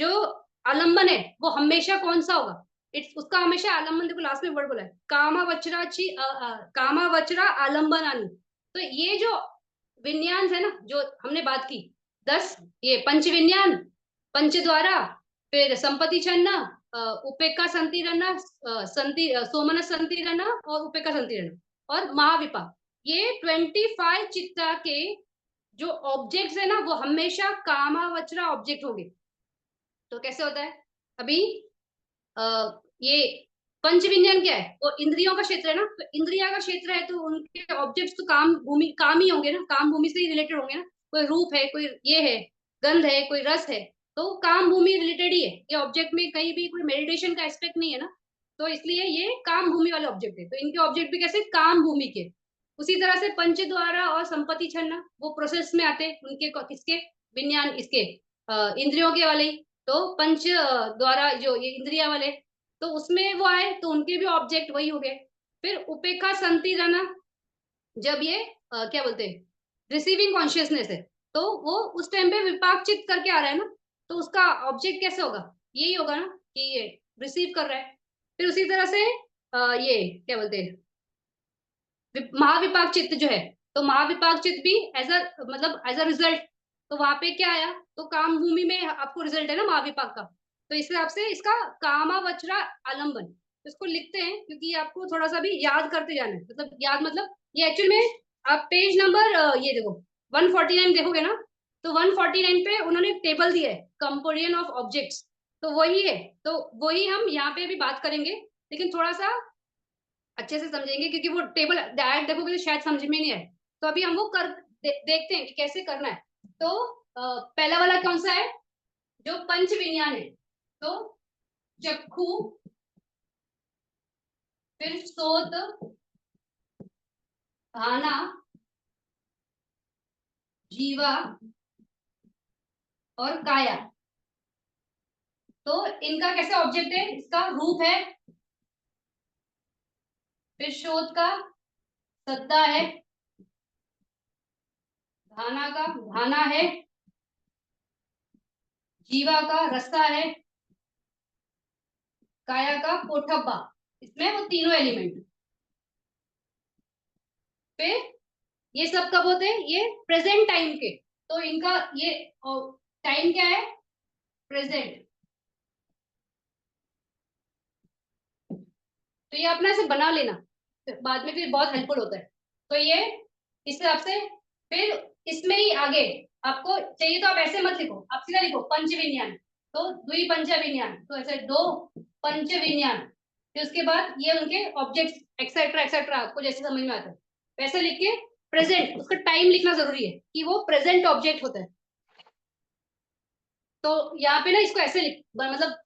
A: जो आलंबन है वो हमेशा कौन सा होगा, इट्स उसका हमेशा आलंबन। देखो लास्ट में वर्ड बोला है कामावचरा कामावचरा आलंबनानी। तो ये जो विन्यास है ना, जो हमने बात की 10, ये पंच विन्यान, पंच द्वारा, फिर संपत्ति छन्ना, उपेक्षा संतिरना, सोमन संतिरना और उपेक्षा संतिरना और महाविपाक, ये 25 चित्ता के जो ऑब्जेक्ट्स है ना, वो हमेशा कामावचरा ऑब्जेक्ट होंगे। तो कैसे होता है, अभी ये पंच विज्ञान क्या है, वो इंद्रियों का क्षेत्र है ना, तो इंद्रिया का क्षेत्र है तो उनके ऑब्जेक्ट्स तो काम भूमि, काम ही होंगे ना, काम भूमि से ही रिलेटेड होंगे ना। कोई रूप है, कोई ये है, गंध है, कोई रस है, तो काम भूमि रिलेटेड ही है ये ऑब्जेक्ट, में कहीं भी कोई मेडिटेशन का एस्पेक्ट नहीं है ना। तो इसलिए ये काम भूमि वाले ऑब्जेक्ट है, तो इनके ऑब्जेक्ट भी कैसे, काम भूमि के। उसी तरह से पंच द्वारा और संपत्ति छन्ना वो प्रोसेस में आते हैं, उनके किसके, विज्ञान इसके इंद्रियों के वाले ही। तो पंच द्वारा जो ये इंद्रिया वाले, तो उसमें वो आए तो उनके भी ऑब्जेक्ट वही हो गए। फिर उपेक्षा संतिरना, जब ये क्या बोलते हैं, रिसीविंग कॉन्शियसनेस है, तो वो उस टाइम पे विपाक चित्त करके आ रहा है ना, तो उसका ऑब्जेक्ट कैसे होगा, यही होगा ना कि ये रिसीव कर रहा है। फिर उसी तरह से ये क्या बोलते हैं, महाविपाक चित्त जो है, तो महाविपाक चित्त भी एज अ मतलब एज अ रिजल्ट, तो वहां पे क्या आया, तो काम भूमि में आपको रिजल्ट है ना महाविपाक का। तो इस हिसाब से इसका कामावचरा आलंबन, तो इसको लिखते हैं क्योंकि ये आपको थोड़ा सा भी याद करते जाना है, मतलब याद मतलब ये एक्चुअल में आप पेज नंबर ये देखो 149 देखोगे ना, तो 149 पे उन्होंने टेबल दिया है कंपोजिशन ऑफ ऑब्जेक्ट्स, तो वही है। तो वही हम यहाँ पे भी बात करेंगे, लेकिन थोड़ा सा अच्छे से समझेंगे क्योंकि वो टेबल डायरेक्ट देखोगे तो शायद समझ में नहीं आए। तो अभी हम वो देखते हैं कि कैसे करना है। तो पहला वाला कौन सा है, जो पंच विज्ञान है, तो चक्षु, फिर सोत, घाना, जीवा और काया। तो इनका कैसे ऑब्जेक्ट है, इसका रूप है, फिर शोध का सत्ता है, घाना का घाना है, जीवा का रस्सा है, काया का पोठब्बा, इसमें वो तीनों एलिमेंट। फिर ये सब कब होते हैं, ये प्रेजेंट टाइम के, तो इनका ये टाइम क्या है, प्रेजेंट। तो ये अपना से बना लेना, फिर बाद में फिर बहुत हेल्पफुल होता है। तो ये इस हिसाब से। फिर इसमें ही आगे आपको चाहिए तो आप ऐसे मत लिखो, आप सीधा लिखो पंच विज्ञान, तो द्वि पंच विज्ञान, तो ऐसे 2 पंच विज्ञान, फिर उसके बाद ये उनके ऑब्जेक्ट्स एक्सेट्रा एक्सेट्रा, आपको जैसे समझ में आता है वैसे लिख के प्रेजेंट, उसका टाइम लिखना जरूरी है कि वो प्रेजेंट ऑब्जेक्ट होता है। तो यहाँ पे ना इसको ऐसे मतलब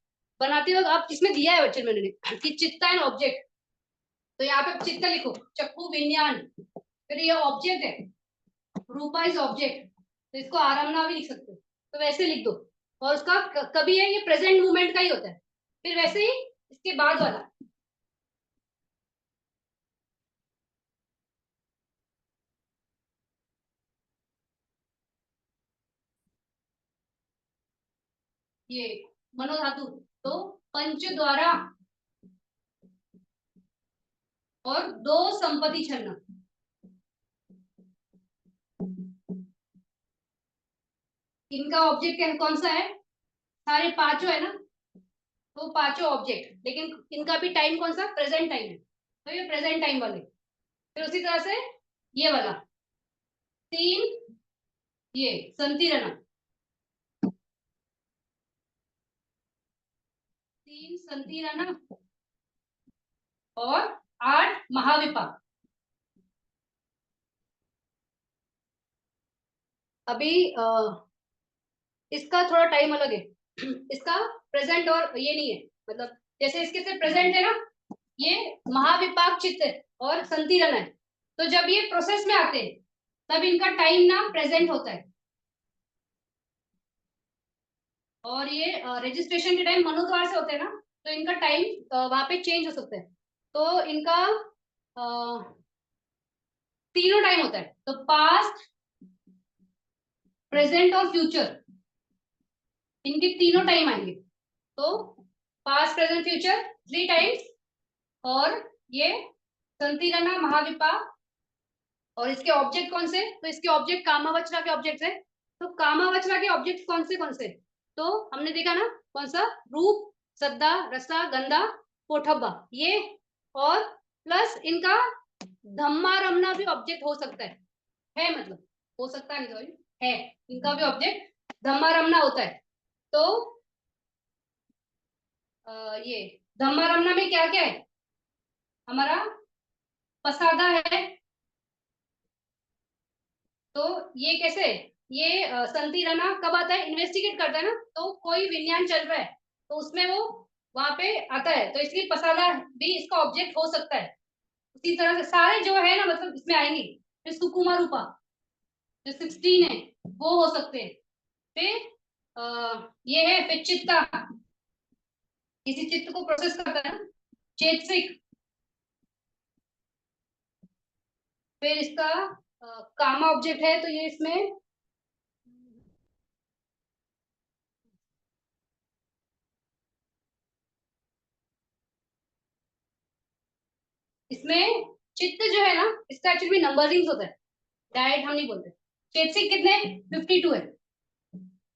A: बनाते वक्त आप इसमें दिया है बच्चे मैंने कि चित्ता एंड ऑब्जेक्ट, तो यहाँ पे चित्त लिखो, चक्कू विज्ञान, फिर ये ऑब्जेक्ट है, रूपा इज ऑब्जेक्ट, तो इसको आरामना भी लिख सकते हो, तो वैसे लिख दो। और उसका कभी है ये प्रेजेंट मूवमेंट का ही होता है। फिर वैसे ही इसके बाद वाला, ये मनोधातु, तो पंच द्वारा और दो संपत्ति छलना, इनका ऑब्जेक्ट कौन सा है, सारे पांचों है ना, तो पांचों ऑब्जेक्ट, लेकिन इनका भी टाइम कौन सा, प्रेजेंट टाइम है, तो ये प्रेजेंट टाइम वाले। फिर उसी तरह से ये वाला तीन, ये संतिरणा, तीन संतिरणा और आठ महाविपाक। अभी इसका थोड़ा टाइम अलग है इसका प्रेजेंट और ये नहीं है, मतलब जैसे इसके से प्रेजेंट है ना, ये महाविपाक चित्त है और संतिरण है, तो जब ये प्रोसेस में आते हैं तब इनका टाइम ना प्रेजेंट होता है, और ये रजिस्ट्रेशन के टाइम मनोद्वार से होते हैं ना, तो इनका टाइम वहां पे चेंज हो सकता है, तो इनका तीनों टाइम होता है, तो पास्ट प्रेजेंट और फ्यूचर, इनके तीनों टाइम आएंगे, तो past present future three times, और ये संतिरणा महाविपाक, और इसके ऑब्जेक्ट कौन से, तो इसके ऑब्जेक्ट कामावचरा के ऑब्जेक्ट है, तो कामावचरा के ऑब्जेक्ट कौन से, तो हमने देखा ना कौन सा, रूप, सद्दा, रसा, गंधा, पोठब्बा, ये, और प्लस इनका धम्मा रमना भी ऑब्जेक्ट हो सकता है मतलब, हो सकता है नहीं, सॉरी, है, इनका भी ऑब्जेक्ट धम्मा रमना होता है, तो ये धम्मा रमना में क्या क्या है, हमारा पसादा है, तो ये कैसे, ये संतिरणा कब आता है, इन्वेस्टिगेट करता है ना, तो कोई विज्ञान चल रहा है तो उसमें वो वहां पे आता है, तो इसलिए पसादा भी इसका ऑब्जेक्ट हो सकता है। उसी तरह से सारे जो है ना, मतलब इसमें आएंगे, फिर सुकुमा रूपा जो 16 है वो हो सकते हैं, फिर ये है फिर चित्ता, किसी चित्त को प्रोसेस करता है ना, चेतसिक, फिर इसका कामा ऑब्जेक्ट है, तो ये इसमें इसमें चित्त जो है ना, इसका एक्चुअली नंबरिंग होता है, डायरेक्ट हम नहीं बोलते। चेतसिक कितने, 52 है,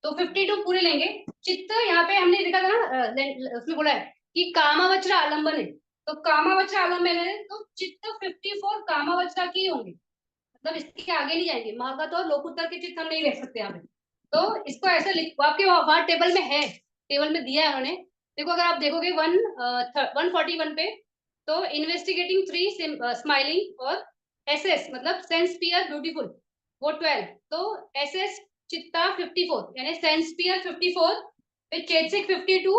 A: तो 52 पूरे लेंगे। चित्त यहाँ पे हमने देखा था ना, उसमें बोला है कि कामावचरा आलंबन है, तो कामावचरा आलंबन है, तो चित्त 54 कामावचरा की होंगे, मतलब इसके आगे नहीं जाएंगे, महागत और लोकुत्तर के चित्त हम नहीं ले सकते यहाँ पे, तो इसको ऐसे लिख, आपके वहां टेबल में है, टेबल में दिया है उन्होंने, देखो अगर आप देखोगे 141 पे, तो इन्वेस्टिगेटिंग थ्री, स्माइलिंग, और एसएस मतलब सेंस पियर ब्यूटीफुल, वो 12, तो एसएस चित्ता 54, यानी सेंस पियर 54, फिर चेतसिक 52,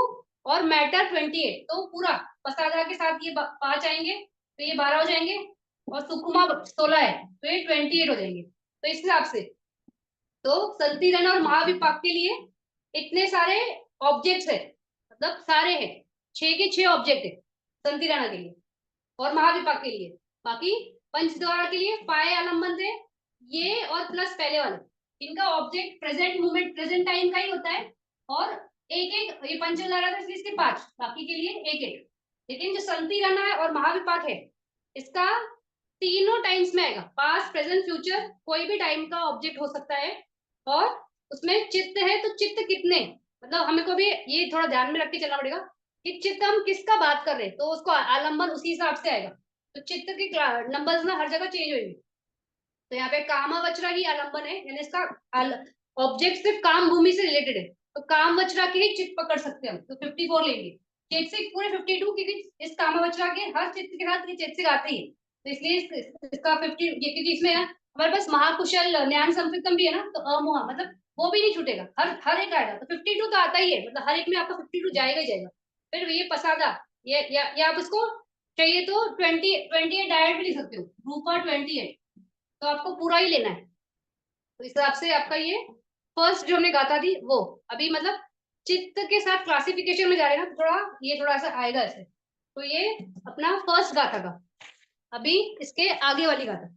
A: और मैटर 28, तो पूरा पसादा के साथ ये पांच आएंगे, तो ये 12 हो जाएंगे, और सुकुमा 16 है, तो ये 28 हो जाएंगे, तो इस हिसाब से, तो संतिरण और महाविपाक के लिए इतने सारे ऑब्जेक्ट्स है, मतलब सारे हैं, छह के छह ऑब्जेक्ट है संतिरणा के लिए, और महाविपाक के लिए, बाकी पंचद्वारा के लिए पाए आलम्बन थे, ये और प्लस पहले वाले, इनका object present movement present time का ही होता है, और एक एक, ये पंचद्वारा था इसलिए इसके पांच, बाकी के लिए एक एक, लेकिन जो संतिरणा है और महाविपाक है, इसका तीनों टाइम्स में आएगा, पास्ट प्रेजेंट फ्यूचर, कोई भी टाइम का ऑब्जेक्ट हो सकता है, और उसमें चित्त है, तो चित्त कितने, मतलब हमें को भी ये थोड़ा ध्यान में रख के चलना पड़ेगा कि चित्त हम किसका बात कर रहे हैं, तो उसको आलंबन उसी हिसाब से आएगा, तो चित्त के नंबर्स ना हर जगह चेंज होंगे, तो यहाँ पे कामावचरा ही आलंबन है, यानी इसका ऑब्जेक्ट सिर्फ काम भूमि से रिलेटेड है, तो कामवचरा के ही चित्त पकड़ सकते हैं हम, तो 54 लेंगे, चेतसिक पूरे 52, क्योंकि इस कामावचरा के हर चित्त के साथ ये चेतसिक आते ही है, तो इसलिए इसका 50, ये क्योंकि इसमें ना हमारे पास महाकुशल ज्ञान संफिक्तम भी है ना, तो अमोहा मतलब वो भी नहीं छूटेगा, हर हर एक आएगा, तो 52 तो आता ही है, मतलब हर एक में आपका 52 जाएगा ही जाएगा। फिर ये पसादा, ये या आप उसको चाहिए तो 28 डायरेक्ट भी लिख सकते हो, रूपा 28, तो आपको पूरा ही लेना है। तो इस हिसाब से आपका ये फर्स्ट जो हमने गाथा दी वो, अभी मतलब चित्त के साथ क्लासिफिकेशन में जा रहे हैं ना, तो थोड़ा ये थोड़ा सा आएगा ऐसे। तो ये अपना फर्स्ट गाथा का। अभी इसके आगे वाली गाथा,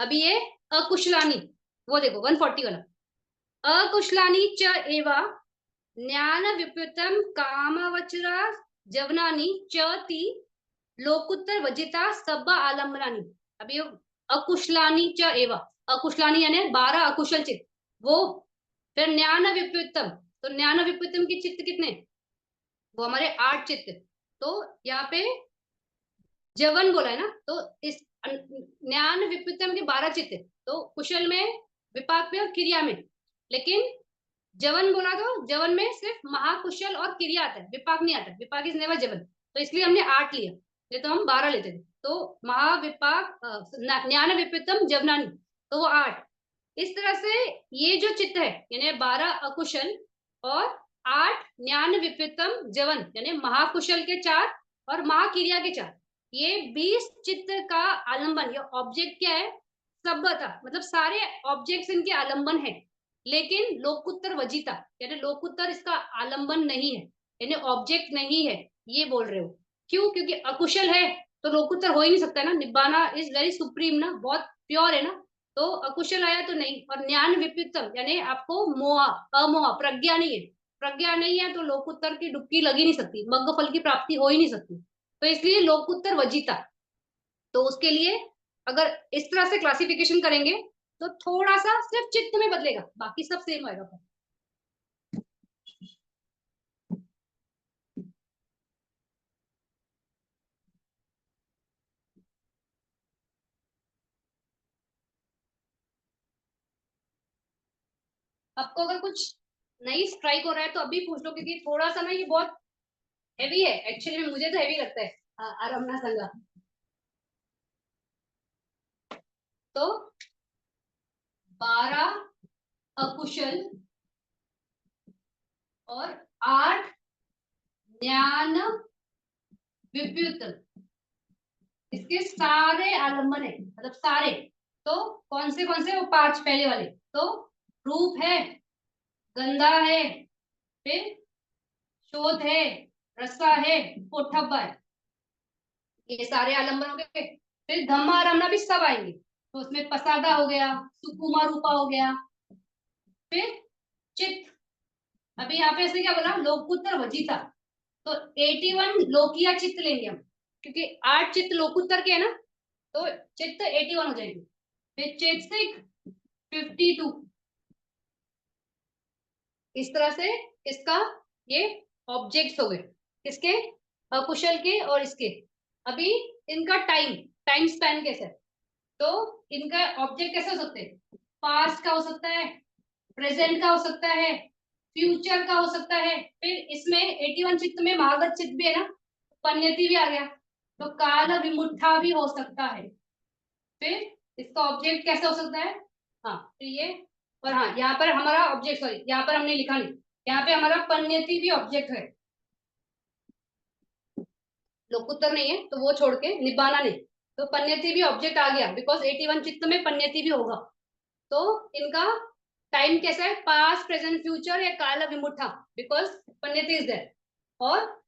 A: अभी ये अकुशलानी, वो देखो 140 वाला। अकुशलानी च एवा ज्ञान विपरीतम कामवचरा जवनानी च ती लोकुत्तर वजिता सब आलम्बनानी। अभी अकुशलानी च एवा, अकुशलानी यानी 12 अकुशल चित्त वो। फिर ज्ञान विपरीतम, तो ज्ञान विपरीतम के चित्त कितने, वो हमारे 8 चित्त। तो यहाँ पे जवन बोला है ना, तो इस ज्ञान विपरीतम के 12 चित्त, तो कुशल में, विपाक में और क्रिया में। लेकिन जवन बोला तो जवन में सिर्फ महाकुशल और क्रिया आता है, विपाक नहीं आता, विपाक इज नेवर जवन, तो इसलिए हमने 8 लिया, नहीं तो हम 12 लेते थे। तो महाविपाक ज्ञान विपरीतम जवनानी, तो वो 8। इस तरह से ये जो चित्त है यानी 12 अकुशल और 8 ज्ञान विपरीतम जवन यानी महाकुशल के 4 और महाक्रिया के 4, ये 20 चित्त का आलंबन, ये ऑब्जेक्ट क्या है, सभ्यता, मतलब सारे ऑब्जेक्ट्स इनके आलंबन है। लेकिन लोकुत्तर वजिता यानी लोकुत्तर इसका आलंबन नहीं है, यानी ऑब्जेक्ट नहीं है, ये बोल रहे हो। क्यों, क्योंकि अकुशल है तो लोकुत्तर हो ही नहीं सकता है ना, निब्बाना इज वेरी सुप्रीम ना, बहुत प्योर है ना, तो अकुशल आया तो नहीं। और ज्ञान विपरीतम यानी आपको मोह, अमोह, प्रज्ञा नहीं है, प्रज्ञा नहीं है तो लोकुत्तर की डुबकी लग ही नहीं सकती, मग्ग फल की प्राप्ति हो ही नहीं सकती, तो इसलिए लोकुत्तर वजिता। तो उसके लिए अगर इस तरह से क्लासिफिकेशन करेंगे तो थोड़ा सा सिर्फ चित्त में बदलेगा, बाकी सब सेम आएगा। आपको अगर कुछ नई स्ट्राइक हो रहा है तो अभी पूछ लो, क्योंकि थोड़ा सा ना ये बहुत हैवी है एक्चुअली में, मुझे तो हैवी लगता है आरमना संगा। तो 12 अकुशल और 8 ज्ञान विपरीत, इसके सारे आलम्बन है, मतलब सारे। तो कौन से वो 5 पहले वाले, तो रूप है, गंधा है, फिर शोध है, रसा है, पोठब्बा है, ये सारे आलम्बन हो गए। फिर धम्मा रमना भी सब आएंगे, तो उसमें पसादा हो गया, सुकुमा रूपा हो गया, फिर चित्त। अभी यहाँ पे ऐसे क्या बोला, लोकुत्तर वजीता, तो 81 लोकिया चित्त लेंगे हम, क्योंकि 8 चित्त लोकुत्तर के है ना, तो चित्त 81 हो जाएंगे। फिर चेतसिक 52, इस तरह से इसका ये ऑब्जेक्ट्स हो गए, किसके, अकुशल के और इसके। अभी इनका टाइम टाइम स्पैन कैसे है, तो इनका ऑब्जेक्ट कैसे हो सकते हैं, पास्ट का हो सकता है, प्रेजेंट का हो सकता है, फ्यूचर का हो सकता है। फिर इसमें 81 चित्त में महागत चित्त भी है ना, पन्यति भी आ गया, तो काल विमुट्ठा भी हो सकता है। फिर इसका ऑब्जेक्ट कैसे हो सकता है, हाँ तो ये, और हाँ यहाँ पर हमारा ऑब्जेक्ट, सॉरी यहाँ पर हमने लिखा नहीं, यहाँ पे हमारा पन्यति भी ऑब्जेक्ट है, लोकुत्तर नहीं है तो वो छोड़ के निब्बाना नहीं, तो पन्यति भी ऑब्जेक्ट आ गया, बिकॉज 81 चित्त में पन्यति भी होगा। तो इनका टाइम कैसा है, पास्ट प्रेजेंट फ्यूचर या काल विमुट्ठा, बिकॉज पन्यति इज देयर। और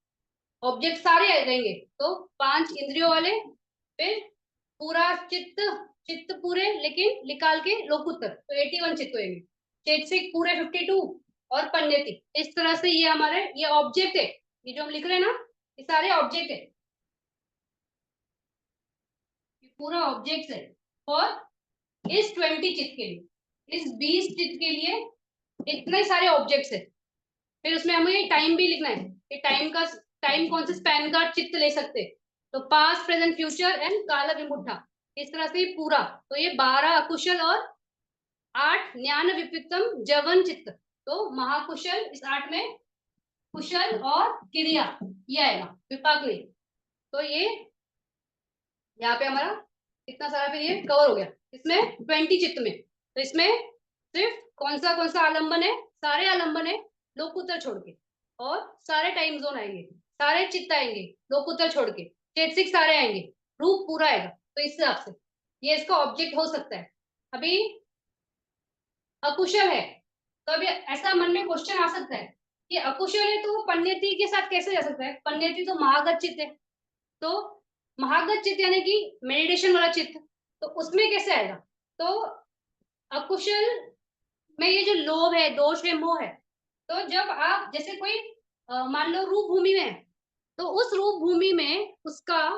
A: ऑब्जेक्ट सारे आ जाएंगे, तो 5 इंद्रियों वाले, फिर पूरा चित्त, चित्त पूरे लेकिन निकाल के लोकुत्तर, तो 81 चित्त होंगे, चेतसिक पूरे 52 और पन्यति। इस तरह से ये हमारे ये ऑब्जेक्ट है, ये जो हम लिख रहे हैं ना, ये सारे ऑब्जेक्ट है, ये पूरा ऑब्जेक्ट है। और इस 20 चित्त के लिए, इस 20 चित्त के लिए इतने सारे ऑब्जेक्ट्स है। फिर उसमें हमें टाइम भी लिखना है कि टाइम का, टाइम कौन से स्पैन का चित्त ले सकते, तो पास्ट प्रेजेंट फ्यूचर एंड काल विमुट्ठा, इस तरह से पूरा। तो ये 12 अकुशल और 8 ज्ञान विपरीतम जवन चित्त, तो महाकुशल इस 8 में, कुशल और क्रिया ये आएगा, विपाक नहीं। तो ये यहाँ पे हमारा कितना सारा फिर ये कवर हो गया, इसमें 20 चित्त में। तो इसमें सिर्फ कौन सा आलम्बन है, सारे आलम्बन है लोकुत्तर छोड़ के, और सारे टाइम जोन आएंगे, सारे चित्त आएंगे लोकुत्तर छोड़ के, चेतसिक सारे आएंगे, रूप पूरा आएगा। तो इस हिसाब से ये इसका ऑब्जेक्ट हो सकता है। अभी अकुशल है, तो अभी ऐसा मन में क्वेश्चन आ सकता है कि अकुशल है तो पण्यति के साथ कैसे जा सकता है? पण्यति तो महागत चित्त है, तो महागत चित्त यानी कि मेडिटेशन वाला चित्त, तो उसमें कैसे आएगा? तो अकुशल में ये जो लोभ है, दोष है, मोह है, तो जब आप जैसे कोई मान लो रूप भूमि में है, तो उस रूप भूमि में उसका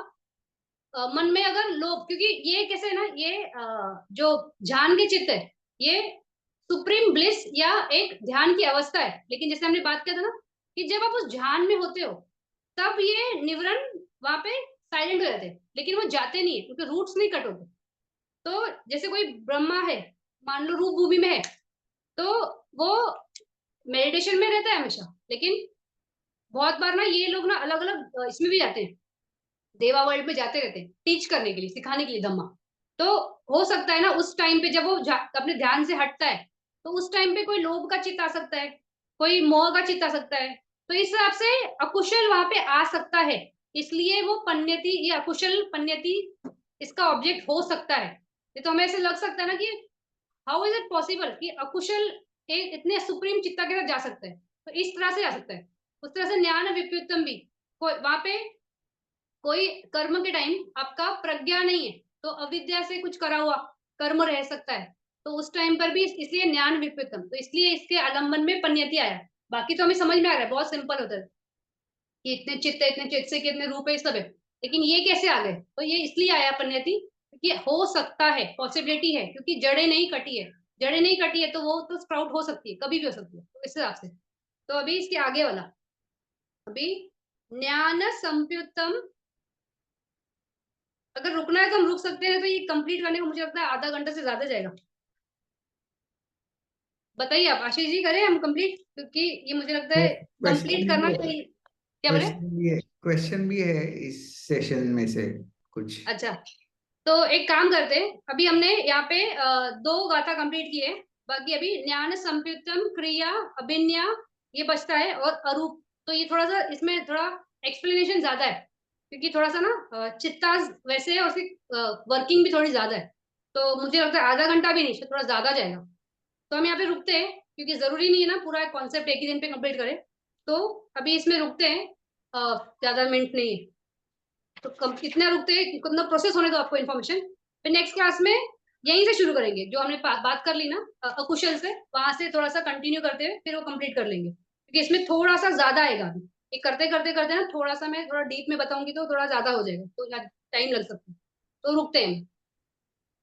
A: मन में अगर लोभ, क्योंकि ये कैसे है ना, ये जो ध्यान के चित्त है, ये सुप्रीम ब्लिस या एक ध्यान की अवस्था है, लेकिन जैसे हमने बात किया था ना कि जब आप उस ध्यान में होते हो तब ये निवरण वहां पे साइलेंट हो जाते हैं, लेकिन वो जाते नहीं है क्योंकि रूट्स नहीं कट होते। तो जैसे कोई ब्रह्मा है, मान लो रूप भूमि में है, तो वो मेडिटेशन में रहता है हमेशा, लेकिन बहुत बार ना ये लोग ना अलग अलग इसमें भी जाते हैं, देवा वर्ल्ड में जाते रहते हैं टीच करने के लिए, सिखाने के लिए धम्मा। तो हो सकता है ना उस टाइम पे जब वो अपने ध्यान से हटता है, तो उस टाइम पे कोई लोभ का चित्त आ सकता है, कोई मोह का चित्त आ सकता है, तो इस हिसाब से अकुशल वहां पे आ सकता है। इसलिए वो पन्यति, ये अकुशल पन्यति इसका ऑब्जेक्ट हो सकता है। ये तो हमें ऐसे लग सकता है ना कि हाउ इज इट पॉसिबल कि अकुशल एक इतने सुप्रीम चित्ता के साथ जा सकता है, तो इस तरह से जा सकता है। उस तरह से ज्ञान विपरीतम भी, कोई वहां पे कोई कर्म के टाइम आपका प्रज्ञा नहीं है, तो अविद्या से कुछ करा हुआ कर्म रह सकता है, तो उस टाइम पर भी इसलिए ज्ञान विपरीतम, तो इसलिए इसके आलम्बन में पन्यति आया। बाकी तो हमें समझ में आ रहा है, बहुत सिंपल होता है कि इतने चित्त है, इतने चित्त से कितने रूप है, सब है, लेकिन ये कैसे आ गए? तो ये इसलिए आया पन्यति क्योंकि हो सकता है, पॉसिबिलिटी है, क्योंकि जड़ें नहीं कटी है, जड़ें नहीं कटी है तो वो तो स्प्राउट हो सकती है, कभी भी हो सकती है, तो इस हिसाब से। तो अभी इसके आगे वाला, अभी ज्ञान संप्युतम, अगर रुकना है तो हम रुक सकते हैं, तो ये कंप्लीट करने को मुझे लगता है आधा घंटा से ज्यादा जाएगा। बताइए आप, आशीष जी, करें हम कंप्लीट, क्योंकि ये मुझे लगता है कंप्लीट
B: क्वेश्चन
A: करना
B: भी
A: चाहिए। क्या बोले?
B: क्वेश्चन भी है इस सेशन में से कुछ।
A: अच्छा, तो एक काम करते हैं, अभी हमने यहाँ पे दो गाथा कंप्लीट किए, बाकी अभी ज्ञान संप्युतम क्रिया अभिन्या ये बचता है, और अरूप। तो ये थोड़ा सा इसमें थोड़ा एक्सप्लेनेशन ज्यादा है, क्योंकि थोड़ा सा ना चित्ता वैसे है और उसकी वर्किंग भी थोड़ी ज्यादा है, तो मुझे लगता है आधा घंटा भी नहीं, थोड़ा ज्यादा जाएगा। तो हम यहाँ पे रुकते हैं, क्योंकि जरूरी नहीं है ना पूरा कॉन्सेप्ट एक ही दिन पे कंप्लीट करें, तो अभी इसमें रुकते हैं, ज्यादा मिनट नहीं है, तो कम कितना रुकते हैं, कितना प्रोसेस होने दो आपको इन्फॉर्मेशन, फिर नेक्स्ट क्लास में यहीं से शुरू करेंगे, जो हमने बात कर ली ना अकुशल से, वहां से थोड़ा सा कंटिन्यू करते हुए फिर वो कंप्लीट कर लेंगे, क्योंकि इसमें थोड़ा सा ज्यादा आएगा अभी, ये करते करते करते ना थोड़ा सा मैं थोड़ा डीप में बताऊंगी तो थोड़ा ज्यादा हो जाएगा, तो टाइम लग सकता है, तो रुकते हैं।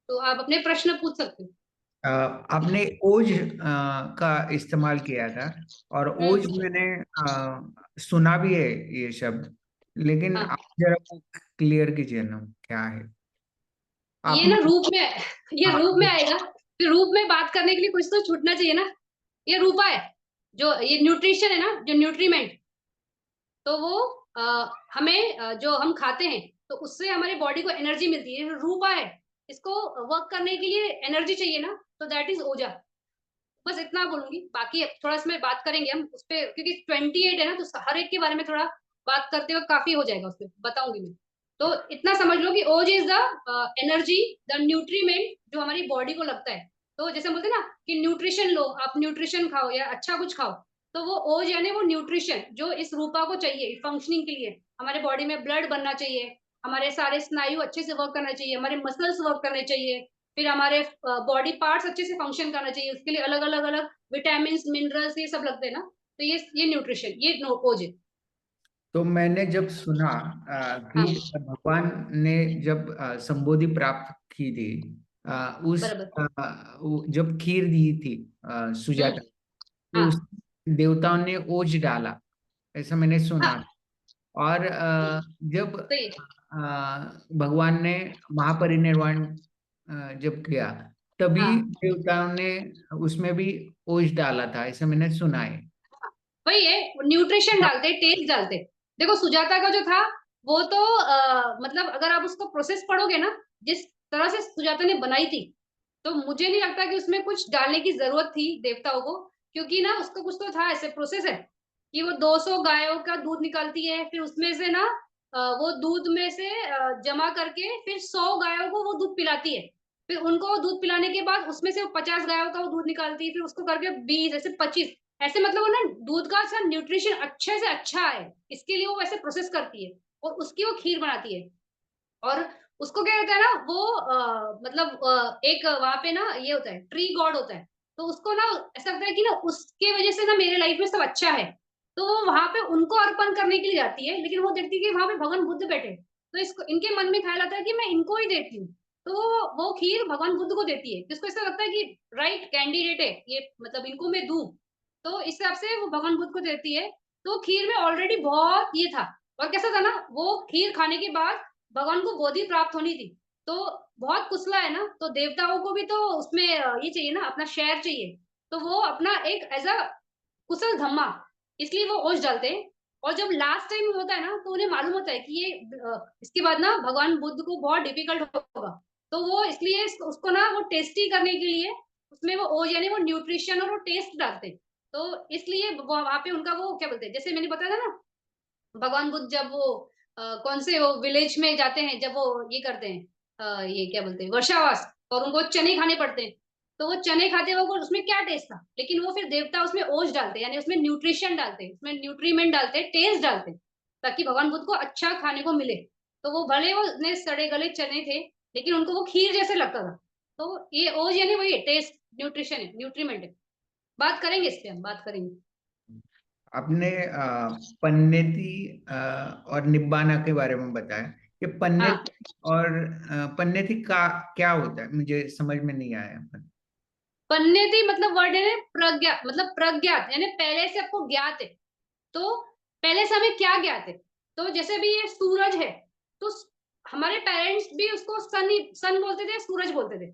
A: तो आप अपने प्रश्न पूछ सकते हो।
B: आपने ओज का इस्तेमाल किया था, और ओज
A: हम्म।
B: मैंने सुना भी है ये शब्द, लेकिन
A: हाँ,
B: आप जरा क्लियर कीजिए ना क्या है।
A: ये
B: आपने
A: ना रूप में ये
B: हाँ,
A: रूप में आएगा, फिर रूप में बात करने के लिए कुछ तो छूटना चाहिए ना, ये रूपा है, जो ये न्यूट्रिशन है ना, जो न्यूट्रीमेंट, तो वो हमें जो हम खाते हैं तो उससे हमारी बॉडी को एनर्जी मिलती है, रूपा है, इसको वर्क करने के लिए एनर्जी चाहिए ना, तो दैट इज ऊर्जा। बस इतना बोलूंगी, बाकी थोड़ा इसमें बात करेंगे हम उस पर, क्योंकि 28 है ना, तो हर एक के बारे में थोड़ा बात करते हुए काफी हो जाएगा, उस पर बताऊंगी मैं। तो इतना समझ लो कि ओज इज द एनर्जी, द न्यूट्रीमेंट जो हमारी बॉडी को लगता है। तो जैसे बोलते हैं ना कि न्यूट्रिशन लो, आप न्यूट्रिशन खाओ या अच्छा कुछ खाओ, तो वो ओज यानी वो न्यूट्रिशन जो इस रूपा को चाहिए फंक्शनिंग के लिए, हमारे बॉडी में ब्लड बनना चाहिए, हमारे सारे स्नायु अच्छे से वर्क करना चाहिए, हमारे मसल्स वर्क करने चाहिए, फिर हमारे बॉडी पार्ट्स अच्छे से फंक्शन करना चाहिए, उसके लिए अलग अलग अलग विटामिन मिनरल्स ये सब लगते हैं ना, तो ये न्यूट्रिशन, ये ओज है।
B: तो मैंने जब सुना
A: हाँ,
B: कि भगवान ने जब संबोधि प्राप्त की थी,
A: बराबर।
B: जब खीर दी थी
A: हम्म।
B: सुजाता, तो
A: हाँ,
B: उस देवताओं ने ओज डाला, ऐसा मैंने सुना।
A: हाँ,
B: और जब
A: तो ये
B: भगवान ने महापरिनिर्वाण जब किया, तभी
A: हाँ,
B: देवताओं ने उसमें भी ओज डाला था, ऐसा मैंने सुना है।
A: वही है, न्यूट्रिशन
B: हाँ,
A: डालते, टेस्ट डालते। देखो सुजाता का जो था वो तो मतलब अगर आप उसको प्रोसेस पढ़ोगे ना, जिस तरह से सुजाता ने बनाई थी, तो मुझे नहीं लगता कि उसमें कुछ डालने की जरूरत थी देवताओं को, क्योंकि ना उसका कुछ तो था, ऐसे प्रोसेस है कि वो 200 गायों का दूध निकालती है, फिर उसमें से ना वो दूध में से जमा करके फिर 100 गायों को वो दूध पिलाती है, फिर उनको दूध पिलाने के बाद उसमें से वो 50 गायों का वो दूध निकालती है, फिर उसको करके 20 ऐसे 25 ऐसे, मतलब वो ना दूध का अच्छा न्यूट्रिशन अच्छे से अच्छा है, इसके लिए वो वैसे प्रोसेस करती है और उसकी वो खीर बनाती है। और उसको क्या कहता है ना, वो मतलब एक वहां पे ना ये होता है, ट्री गॉड होता है, तो उसको ना ऐसा लगता है कि ना उसके वजह से ना मेरे लाइफ में सब अच्छा है, तो वो वहां पे उनको अर्पण करने के लिए जाती है, लेकिन वो देखती है कि वहां पे भगवान बुद्ध बैठे, तो इसको इनके मन में ख्याल आता है कि मैं इनको ही देती हूँ, तो वो खीर भगवान बुद्ध को देती है, जिसको ऐसा लगता है कि राइट कैंडिडेट है ये, मतलब इनको मैं दूं, तो इस हिसाब से वो भगवान बुद्ध को देती है। तो खीर में ऑलरेडी बहुत ये था, और कैसा था ना, वो खीर खाने के बाद भगवान को गोदी प्राप्त होनी थी, तो बहुत कुसला है ना, तो देवताओं को भी तो उसमें ये चाहिए ना, अपना शेयर चाहिए, तो वो अपना एक एज अ कुशल धम्मा, इसलिए वो ओश डालते हैं। और जब लास्ट टाइम होता है ना, तो उन्हें मालूम होता है कि ये इसके बाद ना भगवान बुद्ध को बहुत डिफिकल्ट होगा, तो वो इसलिए उसको ना वो टेस्टी करने के लिए उसमें वो ओज यानी वो न्यूट्रिशन और वो टेस्ट डालते हैं, तो इसलिए वहां पे उनका वो क्या बोलते हैं, जैसे मैंने बताया था ना, भगवान बुद्ध जब वो कौन से वो विलेज में जाते हैं, जब वो ये करते हैं ये क्या बोलते हैं वर्षावास, और उनको चने खाने पड़ते हैं, तो वो चने खाते हुए वो उसमें क्या टेस्ट था, लेकिन वो फिर देवता उसमें ओज डालते हैं, यानी उसमें न्यूट्रिशन डालते हैं, उसमें न्यूट्रीमेंट डालते हैं, टेस्ट डालते हैं, ताकि भगवान बुद्ध को अच्छा खाने को मिले, तो वो भले वो इतने सड़े गले चने थे, लेकिन उनको वो खीर जैसे लगता था, तो ये ओज यानी वही टेस्ट न्यूट्रिशन है, न्यूट्रीमेंट है। बात करेंगे इस पे, हम बात करेंगे।
B: आपने पन्नेती और निब्बाना के बारे में बताया। ये
A: हाँ,
B: पन्नेती और पन्नेती का क्या होता है, मुझे समझ में नहीं आया।
A: पन्नेति मतलब वर्ड है प्रज्ञा, मतलब प्रज्ञात, यानी पहले से आपको ज्ञात है, तो पहले से हमें क्या ज्ञात है, तो जैसे भी ये सूरज है, तो हमारे पेरेंट्स भी उसको सन ही सन बोलते थे, सूरज बोलते थे,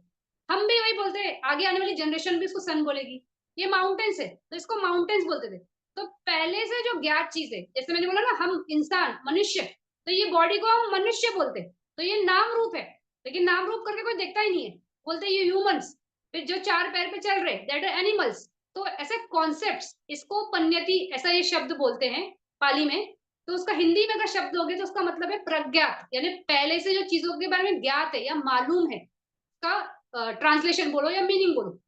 A: हम भी वही बोलते हैं, आगे आने वाली जनरेशन भी इसको सन बोलेगी। ये माउंटेन्स है, तो इसको माउंटेन्स बोलते थे। तो पहले से जो ज्ञात चीज है, जैसे मैंने बोला ना, हम इंसान मनुष्य, तो ये बॉडी को हम मनुष्य बोलते हैं, तो ये नाम रूप है, लेकिन नाम रूप करके कोई देखता ही नहीं है, बोलते हैं ये ह्यूमंस, फिर जो चार पैर पे चल रहे दैट आर एनिमल्स, तो ऐसे कॉन्सेप्ट्स, इसको पन्यति ऐसा ये शब्द बोलते हैं पाली में, तो उसका हिंदी में अगर शब्द होगे तो उसका मतलब है प्रज्ञात, यानी पहले से जो चीजों के बारे में ज्ञात है या मालूम है, का ट्रांसलेशन बोलो या मीनिंग बोलो,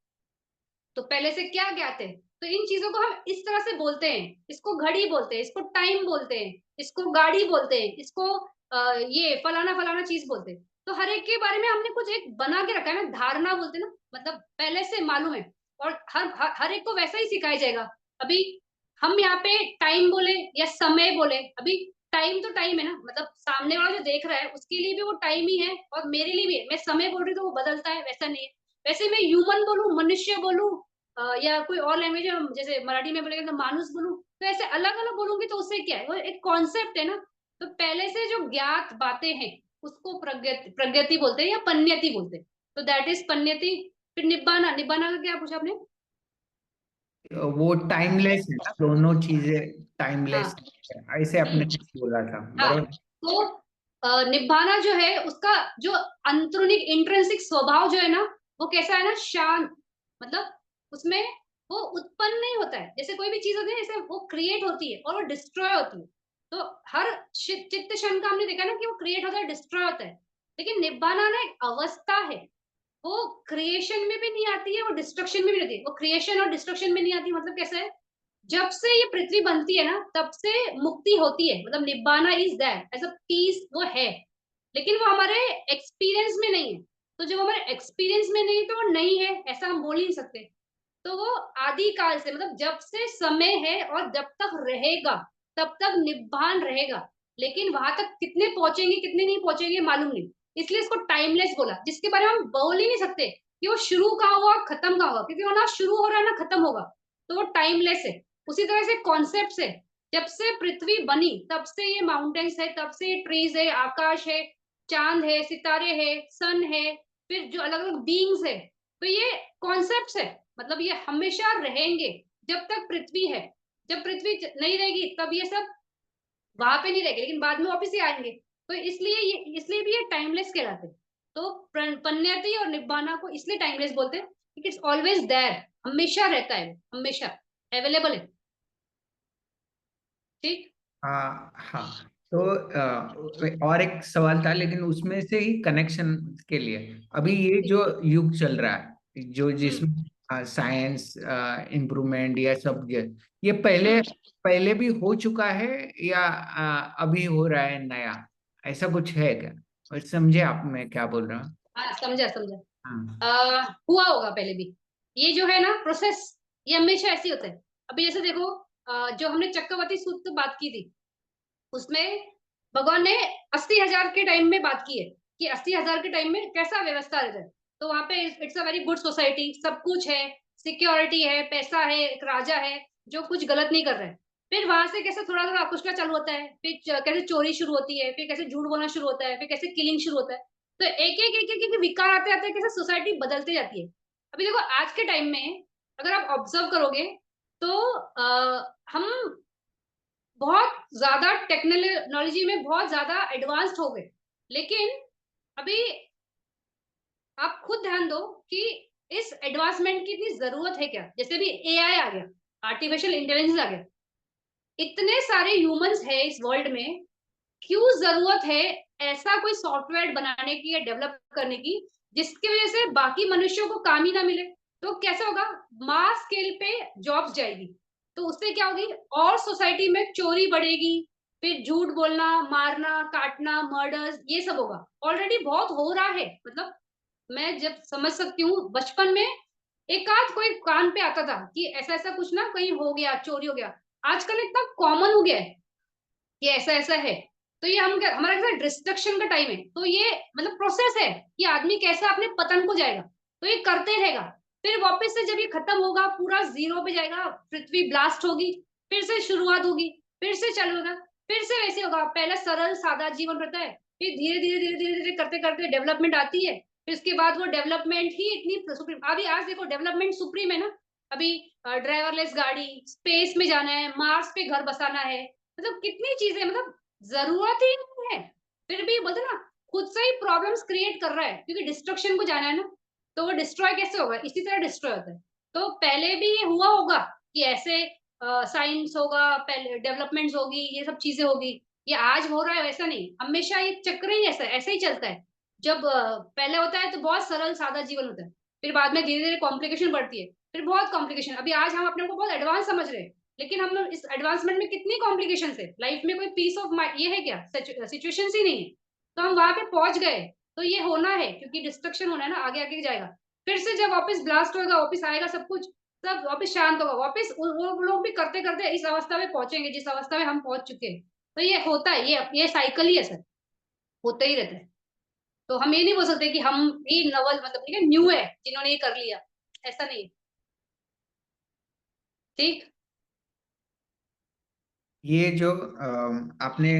A: तो पहले से क्या ज्ञात है, तो इन चीजों को हम इस तरह से बोलते हैं, इसको घड़ी बोलते हैं, इसको टाइम बोलते हैं, इसको गाड़ी बोलते हैं, इसको ये फलाना फलाना चीज बोलते हैं, तो हर एक के बारे में हमने कुछ एक बना के रखा है ना, धारणा बोलते हैं ना, मतलब पहले से मालूम है, और हर एक को वैसा ही सिखाया जाएगा। अभी हम यहाँ पे टाइम बोले या समय बोले, अभी टाइम तो टाइम है ना, मतलब सामने वाला जो देख रहा है उसके लिए भी वो टाइम ही है, और मेरे लिए भी है, मैं समय बोल रही हूँ तो वो बदलता है, वैसा नहीं है। वैसे मैं ह्यूमन बोलूं, मनुष्य बोलूं, या कोई और लैंग्वेज है, जैसे मराठी में बोलेगा तो मानुस बोलूं, तो ऐसे अलग अलग बोलूंगी तो उससे क्या है, वो एक कॉन्सेप्ट है ना, तो पहले से जो ज्ञात बातें हैं उसको प्रगति प्रगति बोलते हैं या पन्यति बोलते हैं, तो दैट इज पन्यति। फिर निब्बाना, निब्बाना का क्या पूछा आपने?
B: वो टाइमलेस है ना, दोनों चीजें टाइमलेस
A: हाँ।
B: है, ऐसे आपने
A: हम्म।
B: कुछ बोला था,
A: हाँ,
B: बरोबर।
A: तो निब्बाना जो है उसका जो अंतर्निक इंट्रिंसिक स्वभाव जो है ना, वो कैसा है ना, शांत, मतलब उसमें वो उत्पन्न नहीं होता है, जैसे कोई भी चीज होती है जैसे वो क्रिएट होती है और वो डिस्ट्रॉय होती है, तो हर चित्त क्षण का हमने देखा ना कि वो क्रिएट होता है, डिस्ट्रॉय होता है, लेकिन निब्बाना ना एक अवस्था है, वो क्रिएशन में भी नहीं आती है, वो डिस्ट्रक्शन में भी नहीं आती है, वो क्रिएशन और डिस्ट्रक्शन में नहीं आती, मतलब कैसा है, जब से ये पृथ्वी बनती है ना तब से मुक्ति होती है, मतलब निब्बाना is that as a peace, वो है, लेकिन वो हमारे एक्सपीरियंस में नहीं है, तो जब हमारे एक्सपीरियंस में नहीं तो वो नहीं है ऐसा हम बोल ही नहीं सकते, तो वो आदि काल से, मतलब जब से समय है और जब तक रहेगा तब तक निब्बान रहेगा, लेकिन वहां तक कितने पहुंचेंगे कितने नहीं पहुंचेंगे मालूम नहीं, इसलिए इसको टाइमलेस बोला, जिसके बारे में हम बोल ही नहीं सकते कि वो शुरू कहाँ हुआ खत्म कहाँ हुआ, क्योंकि वो ना शुरू हो रहा है ना खत्म होगा, तो वो टाइमलेस है। उसी तरह से कॉन्सेप्ट है, जब से पृथ्वी बनी तब से ये माउंटेन्स है, तब से ये ट्रीज है, आकाश है, चांद है, सितारे है, सन है, फिर जो अलग अलग बींग्स है, तो ये कॉन्सेप्ट है, मतलब ये हमेशा रहेंगे जब तक पृथ्वी है, जब पृथ्वी नहीं रहेगी तब ये सब वहां पे नहीं रहेंगे, लेकिन बाद में वापस ही आएंगे। तो इसलिए भी ये टाइमलेस कहलाते हैं। तो पन्यति और निब्बाना को इसलिए टाइमलेस बोलते हैं, क्योंकि इट्स ऑलवेज देयर, हमेशा रहता है, हमेशा अवेलेबल है। ठीक।
B: हाँ हाँ। तो और एक सवाल था, लेकिन उसमें से ही कनेक्शन के लिए, अभी ये
A: ठीक।
B: जो युग चल रहा है, जो
A: हम्म।
B: जिसमें साइंस इम्प्रूवमेंट या सब ये पहले
A: हम्म।
B: पहले भी हो चुका है, या अभी हो रहा है नया, ऐसा कुछ है क्या? और समझे आप मैं क्या बोल रहा हूँ?
A: हाँ, समझा समझा।
B: हाँ
A: हुआ होगा पहले भी। ये जो है ना प्रोसेस, ये हमेशा ऐसे ही होता है। अभी जैसे देखो, जो हमने चक्रवर्ती सूत्र बात की थी, उसमें भगवान ने 80,000 के टाइम में बात की है कि 80,000 के टाइम में कैसा व्यवस्था रहता है। तो वहां पे it's a very good society, सब कुछ है, सिक्योरिटी है, पैसा है, एक राजा है जो कुछ गलत नहीं कर रहा है। फिर वहां से कैसे थोड़ा थोड़ा कुछ का चालू होता है, फिर कैसे चोरी शुरू होती है, फिर कैसे झूठ बोलना शुरू होता है, फिर कैसे किलिंग शुरू होता है। तो एक एक विकार आते आते कैसे सोसाइटी बदलती जाती है। अभी देखो आज के टाइम में अगर आप ऑब्जर्व करोगे तो हम बहुत ज्यादा टेक्नोलॉजी में बहुत ज्यादा एडवांस्ड हो गए। लेकिन अभी आप खुद ध्यान दो कि इस एडवांसमेंट की इतनी जरूरत है क्या। जैसे भी एआई आ गया, आर्टिफिशियल इंटेलिजेंस आ गया, इतने सारे ह्यूमंस है इस वर्ल्ड में, क्यों जरूरत है ऐसा कोई सॉफ्टवेयर बनाने की या डेवलप करने की जिसकी वजह से बाकी मनुष्यों को काम ही ना मिले। तो कैसे होगा, मास स्केल पे जॉब्स जाएगी। तो उससे क्या होगी, और सोसाइटी में चोरी बढ़ेगी, फिर झूठ बोलना, मारना, काटना, मर्डर्स, ये सब होगा। ऑलरेडी बहुत हो रहा है, मतलब मैं जब समझ सकती हूँ, बचपन में एक आध कोई कान पे आता था कि ऐसा ऐसा कुछ ना कहीं हो गया, चोरी हो गया। आजकल इतना कॉमन हो गया है कि ऐसा ऐसा है। तो ये हमारा कैसा डिस्ट्रक्शन का टाइम है, तो ये मतलब प्रोसेस है कि आदमी कैसा अपने पतन को जाएगा। तो ये करते रहेगा, फिर वापस से जब ये खत्म होगा, पूरा जीरो पे जाएगा, पृथ्वी ब्लास्ट होगी, फिर से शुरुआत होगी, फिर से चलेगा, फिर से वैसे होगा। पहले सरल सादा जीवन रहता है, फिर धीरे धीरे धीरे धीरे धीरे करते करते डेवलपमेंट आती है। फिर उसके बाद वो डेवलपमेंट ही इतनी सुप्रीम, अभी आज देखो डेवलपमेंट सुप्रीम है ना। अभी ड्राइवरलेस गाड़ी, स्पेस में जाना है, मार्स पे घर बसाना है, मतलब कितनी चीजें, मतलब जरूरत ही नहीं है। फिर भी बोलते ना, खुद से ही प्रॉब्लम्स क्रिएट कर रहा है, क्योंकि डिस्ट्रक्शन को जाना है ना। तो वो डिस्ट्रॉय कैसे होगा, इसी तरह डिस्ट्रॉय होता है। तो पहले भी ये हुआ होगा कि ऐसे साइंस होगा, पहले डेवलपमेंट्स होगी, ये सब चीजें होगी। ये आज हो रहा है वैसा नहीं, हमेशा ये चक्र ही ऐसा ऐसे ही चलता है। जब पहले होता है तो बहुत सरल सादा जीवन होता है, फिर बाद में धीरे धीरे कॉम्प्लिकेशन बढ़ती है, फिर बहुत कॉम्प्लिकेशन। अभी आज हम अपने को बहुत एडवांस समझ रहे हैं, लेकिन हम लोग इस एडवांसमेंट में कितनी कॉम्प्लिकेशन है, लाइफ में कोई पीस ऑफ माइंड ये है क्या, सिचुएशन ही नहीं है। तो हम वहां पे पहुंच गए। तो ये होना है, क्योंकि डिस्ट्रक्शन होना है ना, आगे आगे जाएगा। फिर से जब वापस ब्लास्ट होगा, वापस आएगा सब कुछ, सब वापस शांत होगा, वापस वो लोग भी करते करते इस अवस्था में पहुंचेंगे जिस अवस्था में हम पहुंच चुके हैं। तो ये होता है, ये साइकिल ही है सर, होता ही रहता है। तो हम ये नहीं बोल सकते कि हम भी नवल, मतलब ठीक है, न्यू है जिन्होंने ये कर लिया, ऐसा नहीं है। ठीक।
B: ये जो आपने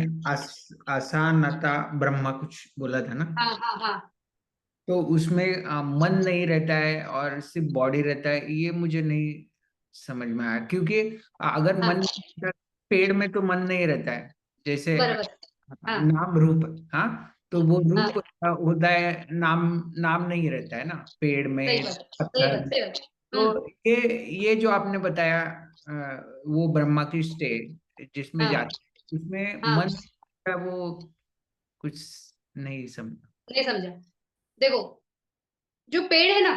B: आसानता ब्रह्मा कुछ बोला था ना,
A: हाँ हाँ हाँ।
B: तो उसमें मन नहीं रहता है और सिर्फ बॉडी रहता है, ये मुझे नहीं समझ में आया। क्योंकि अगर
A: हाँ
B: मन, पेड़ में तो मन नहीं रहता है, जैसे
A: बराबर। हाँ
B: नाम रूप, हाँ, तो वो
A: हाँ।
B: रूप होता है, नाम नाम नहीं रहता है ना पेड़
A: सही
B: में,
A: बात, सही बात,
B: पत्थर।
A: सही बात।
B: तो ये जो आपने बताया, वो ब्रह्मा की स्टेट जिसमें
A: हाँ
B: जाते, उसमें
A: हाँ।
B: मन का वो कुछ नहीं समझ।
A: नहीं समझा। देखो, जो पेड़ है ना,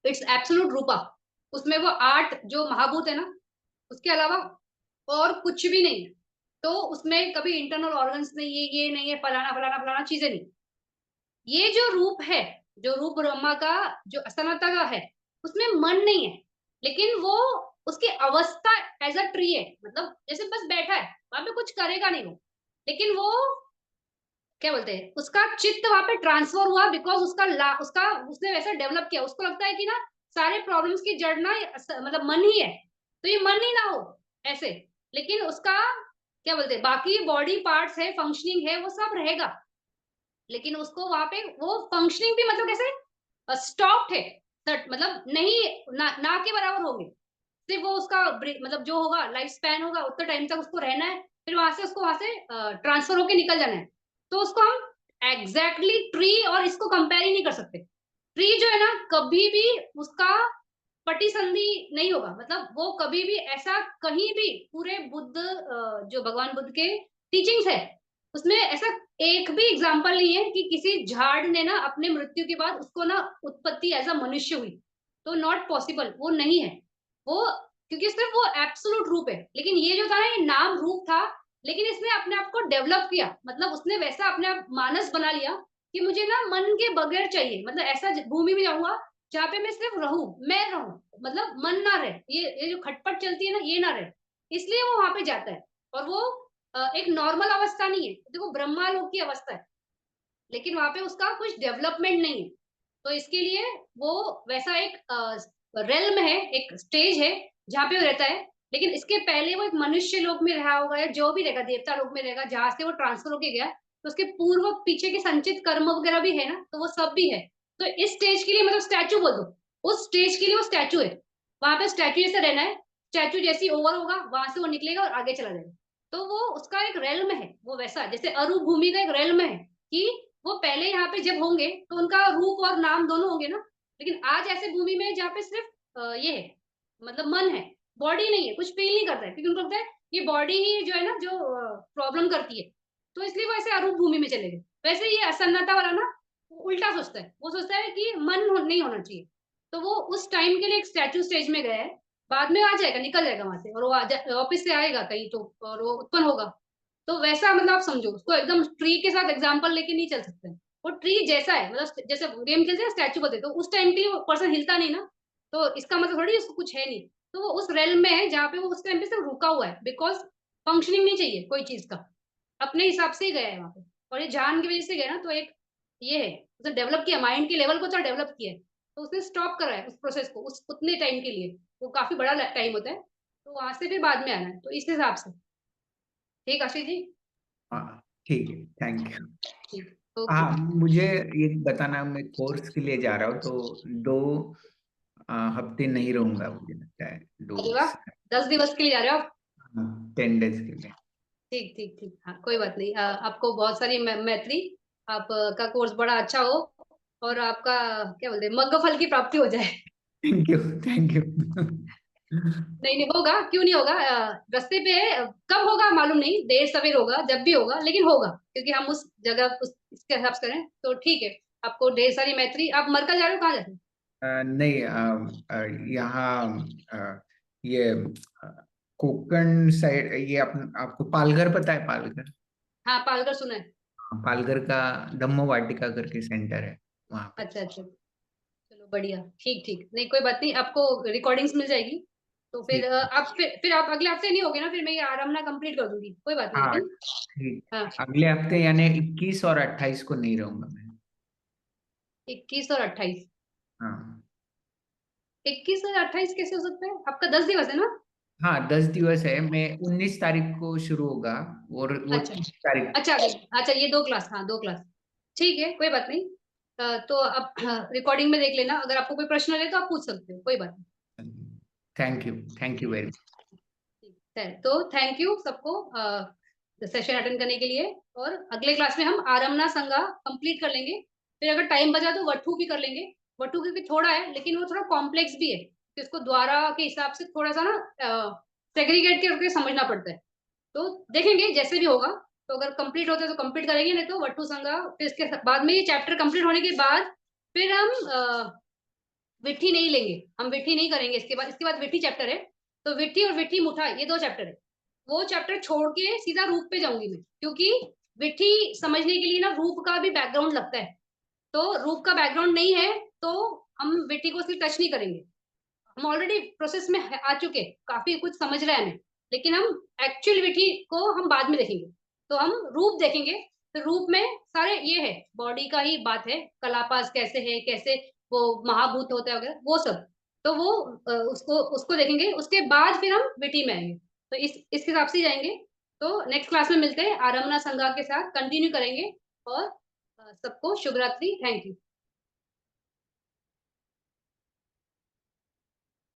A: इट्स एब्सोल्यूट रूपा। उसमें वो आठ जो महाभूत है ना, उसके अलावा और कुछ भी नहीं है। तो उसमें कभी इंटरनल ऑर्गन्स नहीं है, ये नहीं है, फलाना फलाना फलाना चीजें नहीं। ये जो रूप है, जो रूप ब्रह्मा का, जो असनता का है, उसमें मन नहीं है। लेकिन वो उसकी अवस्था एज अ ट्री है, मतलब जैसे बस बैठा है, वहां पे कुछ करेगा नहीं वो। लेकिन वो क्या बोलते हैं, उसका चित्त वहां पे ट्रांसफर हुआ, बिकॉज उसका उसने वैसा डेवलप किया, उसको लगता है कि ना सारे प्रॉब्लम्स की जड़ ना मतलब मन ही है। तो ये मन ही ना हो ऐसे, लेकिन उसका क्या बोलते हैं, बाकी बॉडी पार्ट्स है, फंक्शनिंग है, वो सब रहेगा। लेकिन उसको वहां पे वो फंक्शनिंग भी मतलब कैसे स्टॉप्ड है, मतलब नहीं, ना के बराबर होंगे। सिर्फ वो उसका मतलब जो होगा लाइफ स्पैन होगा उतना टाइम तक उसको रहना है, फिर वहां से ट्रांसफर होके निकल जाना है। तो उसको हम एग्जैक्टली ट्री और इसको कंपेयर ही नहीं कर सकते। ट्री जो है ना, कभी भी उसका पटी संधि नहीं होगा, मतलब वो कभी भी ऐसा कहीं भी पूरे बुद्ध जो भगवान बुद्ध के टीचिंग्स है उसमें ऐसा एक भी एग्जाम्पल नहीं है कि किसी झाड़ ने ना अपने मृत्यु के बाद उसको ना उत्पत्ति एज अ मनुष्य हुई। तो नॉट पॉसिबल, वो नहीं है वो, क्योंकि सिर्फ वो एब्सोल्यूट रूप है। लेकिन ये जो था ना, ये नाम रूप था, लेकिन इसने अपने आप को डेवलप किया, मतलब उसने वैसा अपने आप मानस बना लिया कि मुझे ना मन के बगैर चाहिए, मतलब ऐसा भूमि में जाऊंगा जहाँ पे मैं सिर्फ रहूं, मैं रहूं, मतलब मन ना रहे, ये जो खटपट चलती है ना ये ना रहे, इसलिए वो वहां पे जाता है। और वो एक नॉर्मल अवस्था नहीं है, देखो ब्रह्मालोक की अवस्था है, लेकिन वहां पे उसका कुछ डेवलपमेंट नहीं है। तो इसके लिए वो वैसा एक रेल्म है, एक स्टेज है जहाँ पे वो रहता है। लेकिन इसके पहले वो एक मनुष्य लोक में रहा होगा या जो भी रहेगा देवता लोक में रहेगा, जहां से वो ट्रांसफर होके गया, तो उसके पूर्व पीछे के संचित कर्म वगैरह भी है ना, तो वो सब भी है। तो इस स्टेज के लिए मतलब स्टैचू बोल दो, उस स्टेज के लिए वो स्टैचू है, वहां पे स्टैचू जैसे रहना है। स्टैचू जैसी ओवर होगा वहां से वो निकलेगा और आगे चला जाएगा। तो वो उसका एक रेल्म है, वो वैसा जैसे अरु भूमि का एक रेल्म है कि वो पहले यहाँ पे जब होंगे तो उनका रूप और नाम दोनों होंगे ना। लेकिन आज ऐसे भूमि में जहाँ पे सिर्फ ये है, मतलब मन है, बॉडी नहीं है, कुछ फील नहीं करता है, क्योंकि उनको लगता है ये बॉडी ही जो है ना जो प्रॉब्लम करती है। तो इसलिए वो ऐसे अरूप भूमि में चले गए। वैसे ये असन्नता वाला ना उल्टा सोचता है, वो सोचता है कि नहीं होना चाहिए। तो वो उस टाइम के लिए एक स्टैचू स्टेज में गया है, बाद में आ जाएगा, निकल जाएगा वहां से, और वो वापिस से आएगा कहीं तो, और वो उत्पन्न होगा। तो वैसा मतलब आप समझो उसको, एकदम ट्री के साथ एग्जांपल लेके नहीं चल सकते। वो ट्री जैसा है, मतलब जैसे गेम खेलते हैं स्टैचू बदले, तो उस टाइम के लिए वो पर्सन हिलता नहीं ना, तो इसका मतलब थोड़ी उसको कुछ है नहीं। तो वो उस रेल में है जहाँ पे वो उस टाइम पे सिर्फ रुका हुआ है, बिकॉज फंक्शनिंग नहीं चाहिए कोई चीज का, अपने हिसाब से ही गया है वहां पे। और ये जान की वजह से गया ना, तो एक ये है, उसने डेवलप किया, माइंड के लेवल को थोड़ा डेवलप किया है, तो उसने स्टॉप करा है उस प्रोसेस को उस उतने टाइम के लिए। वो काफी बड़ा टाइम होता है, तो वहां से फिर बाद में आना है, तो इस हिसाब से। ठीक आशीष जी।
B: हाँ ठीक है, थैंक यू।
A: ठीक, ओके।
B: हाँ, मुझे ये बताना, मैं कोर्स के लिए जा रहा हूँ तो 2 हफ्ते नहीं रहूंगा, मुझे लगता है दो।
A: अरे वाह, 10 दिवस के लिए जा रहे हो आप?
B: 10 डेज के लिए।
A: ठीक ठीक ठीक, हाँ कोई बात नहीं। आपको बहुत सारी मैत्री, आप का कोर्स बड़ा अच्छा हो, और आपका क्या बोलते हैं मग्ग फल की प्राप्ति हो जाए।
B: Thank you, thank you.
A: नहीं नहीं होगा, क्यों नहीं होगा, रास्ते पे है, कब होगा मालूम नहीं, देर सवेर होगा, जब भी होगा लेकिन होगा, क्योंकि हम उस जगह उस इसके हिसाब से करें तो ठीक है। आपको ढेर सारी मैत्री। आप मरकज जा रहे हो, कहाँ जा रहे हो?
B: नहीं, यहाँ ये अ, कोकण साइड, ये आपको पालघर पता है? पालघर,
A: हाँ पालघर सुना है।
B: पालघर का धम्म वाटिका करके सेंटर है, वहां पे।
A: अच्छा अच्छा, चलो बढ़िया, ठीक ठीक, नहीं कोई बात नहीं, आपको रिकॉर्डिंग्स मिल जाएगी। तो फिर
B: ठीक।
A: आप फिर आप अगले हफ्ते नहीं होगे ना, फिर मैं ये आराम ना कंप्लीट कर दूंगी, कोई बात नहीं,
B: हाँ
A: है
B: ठीक।
A: ना? हाँ,
B: अगले हफ्ते यानी 21 और 28 को नहीं रहूंगा मैं।
A: 21 और 28।
B: हाँ।
A: 21 और 28 कैसे हो सकता है, आपका 10 दिवस है ना?
B: हाँ, 10 दिवस है। मैं 19 तारीख को शुरू होगा, और वो
A: अच्छा
B: 30 तारीख।
A: अच्छा अच्छा, ये 2 क्लास, हाँ 2 क्लास, ठीक है कोई बात नहीं। तो आप रिकॉर्डिंग में देख लेना, अगर आपको कोई प्रश्न है तो आप पूछ सकते हो, कोई बात नहीं।
B: थैंक यू वेरी
A: ठीक है, तो थैंक यू सबको सेशन अटेंड करने के लिए। और अगले क्लास में हम आरमना संगा कंप्लीट कर लेंगे, फिर अगर टाइम बचा तो वट्ठू भी कर लेंगे। वट्ठू क्योंकि थोड़ा है, लेकिन वो थोड़ा कॉम्प्लेक्स भी है, तो इसको द्वारा के हिसाब से थोड़ा सा ना सेग्रीगेट करके समझना पड़ता है। तो देखेंगे जैसे भी होगा, तो अगर कंप्लीट होता है तो कंप्लीट करेंगे, नहीं तो वट्ठू संगा। फिर इसके बाद में ये चैप्टर कंप्लीट होने के बाद फिर हम विट्ठी नहीं लेंगे, हम विट्ठी नहीं करेंगे इसके बाद विट्ठी चैप्टर है। तो विट्ठी और विट्ठी मुठा ये 2 चैप्टर है, वो चैप्टर छोड़ के सीधा रूप पे जाऊंगी मैं, क्योंकि विट्ठी समझने के लिए ना रूप का भी बैकग्राउंड लगता है। तो रूप का बैकग्राउंड नहीं है, तो हम विट्ठी को सिर्फ टच नहीं करेंगे। हम ऑलरेडी प्रोसेस में आ चुके, काफी कुछ समझ रहे हैं हमें, लेकिन हम एक्चुअल विधि को हम बाद में देखेंगे। तो हम रूप देखेंगे, तो रूप में सारे ये है, बॉडी का ही बात है, कलापास कैसे है, कैसे वो महाभूत होता है वगैरह वो सब। तो वो उसको उसको देखेंगे, उसके बाद फिर हम विधि में आएंगे, तो इस हिसाब से ही जाएंगे। तो नेक्स्ट क्लास में मिलते हैं, आरमना संज्ञा के साथ कंटिन्यू करेंगे। और सबको शुभ रात्रि, थैंक यू।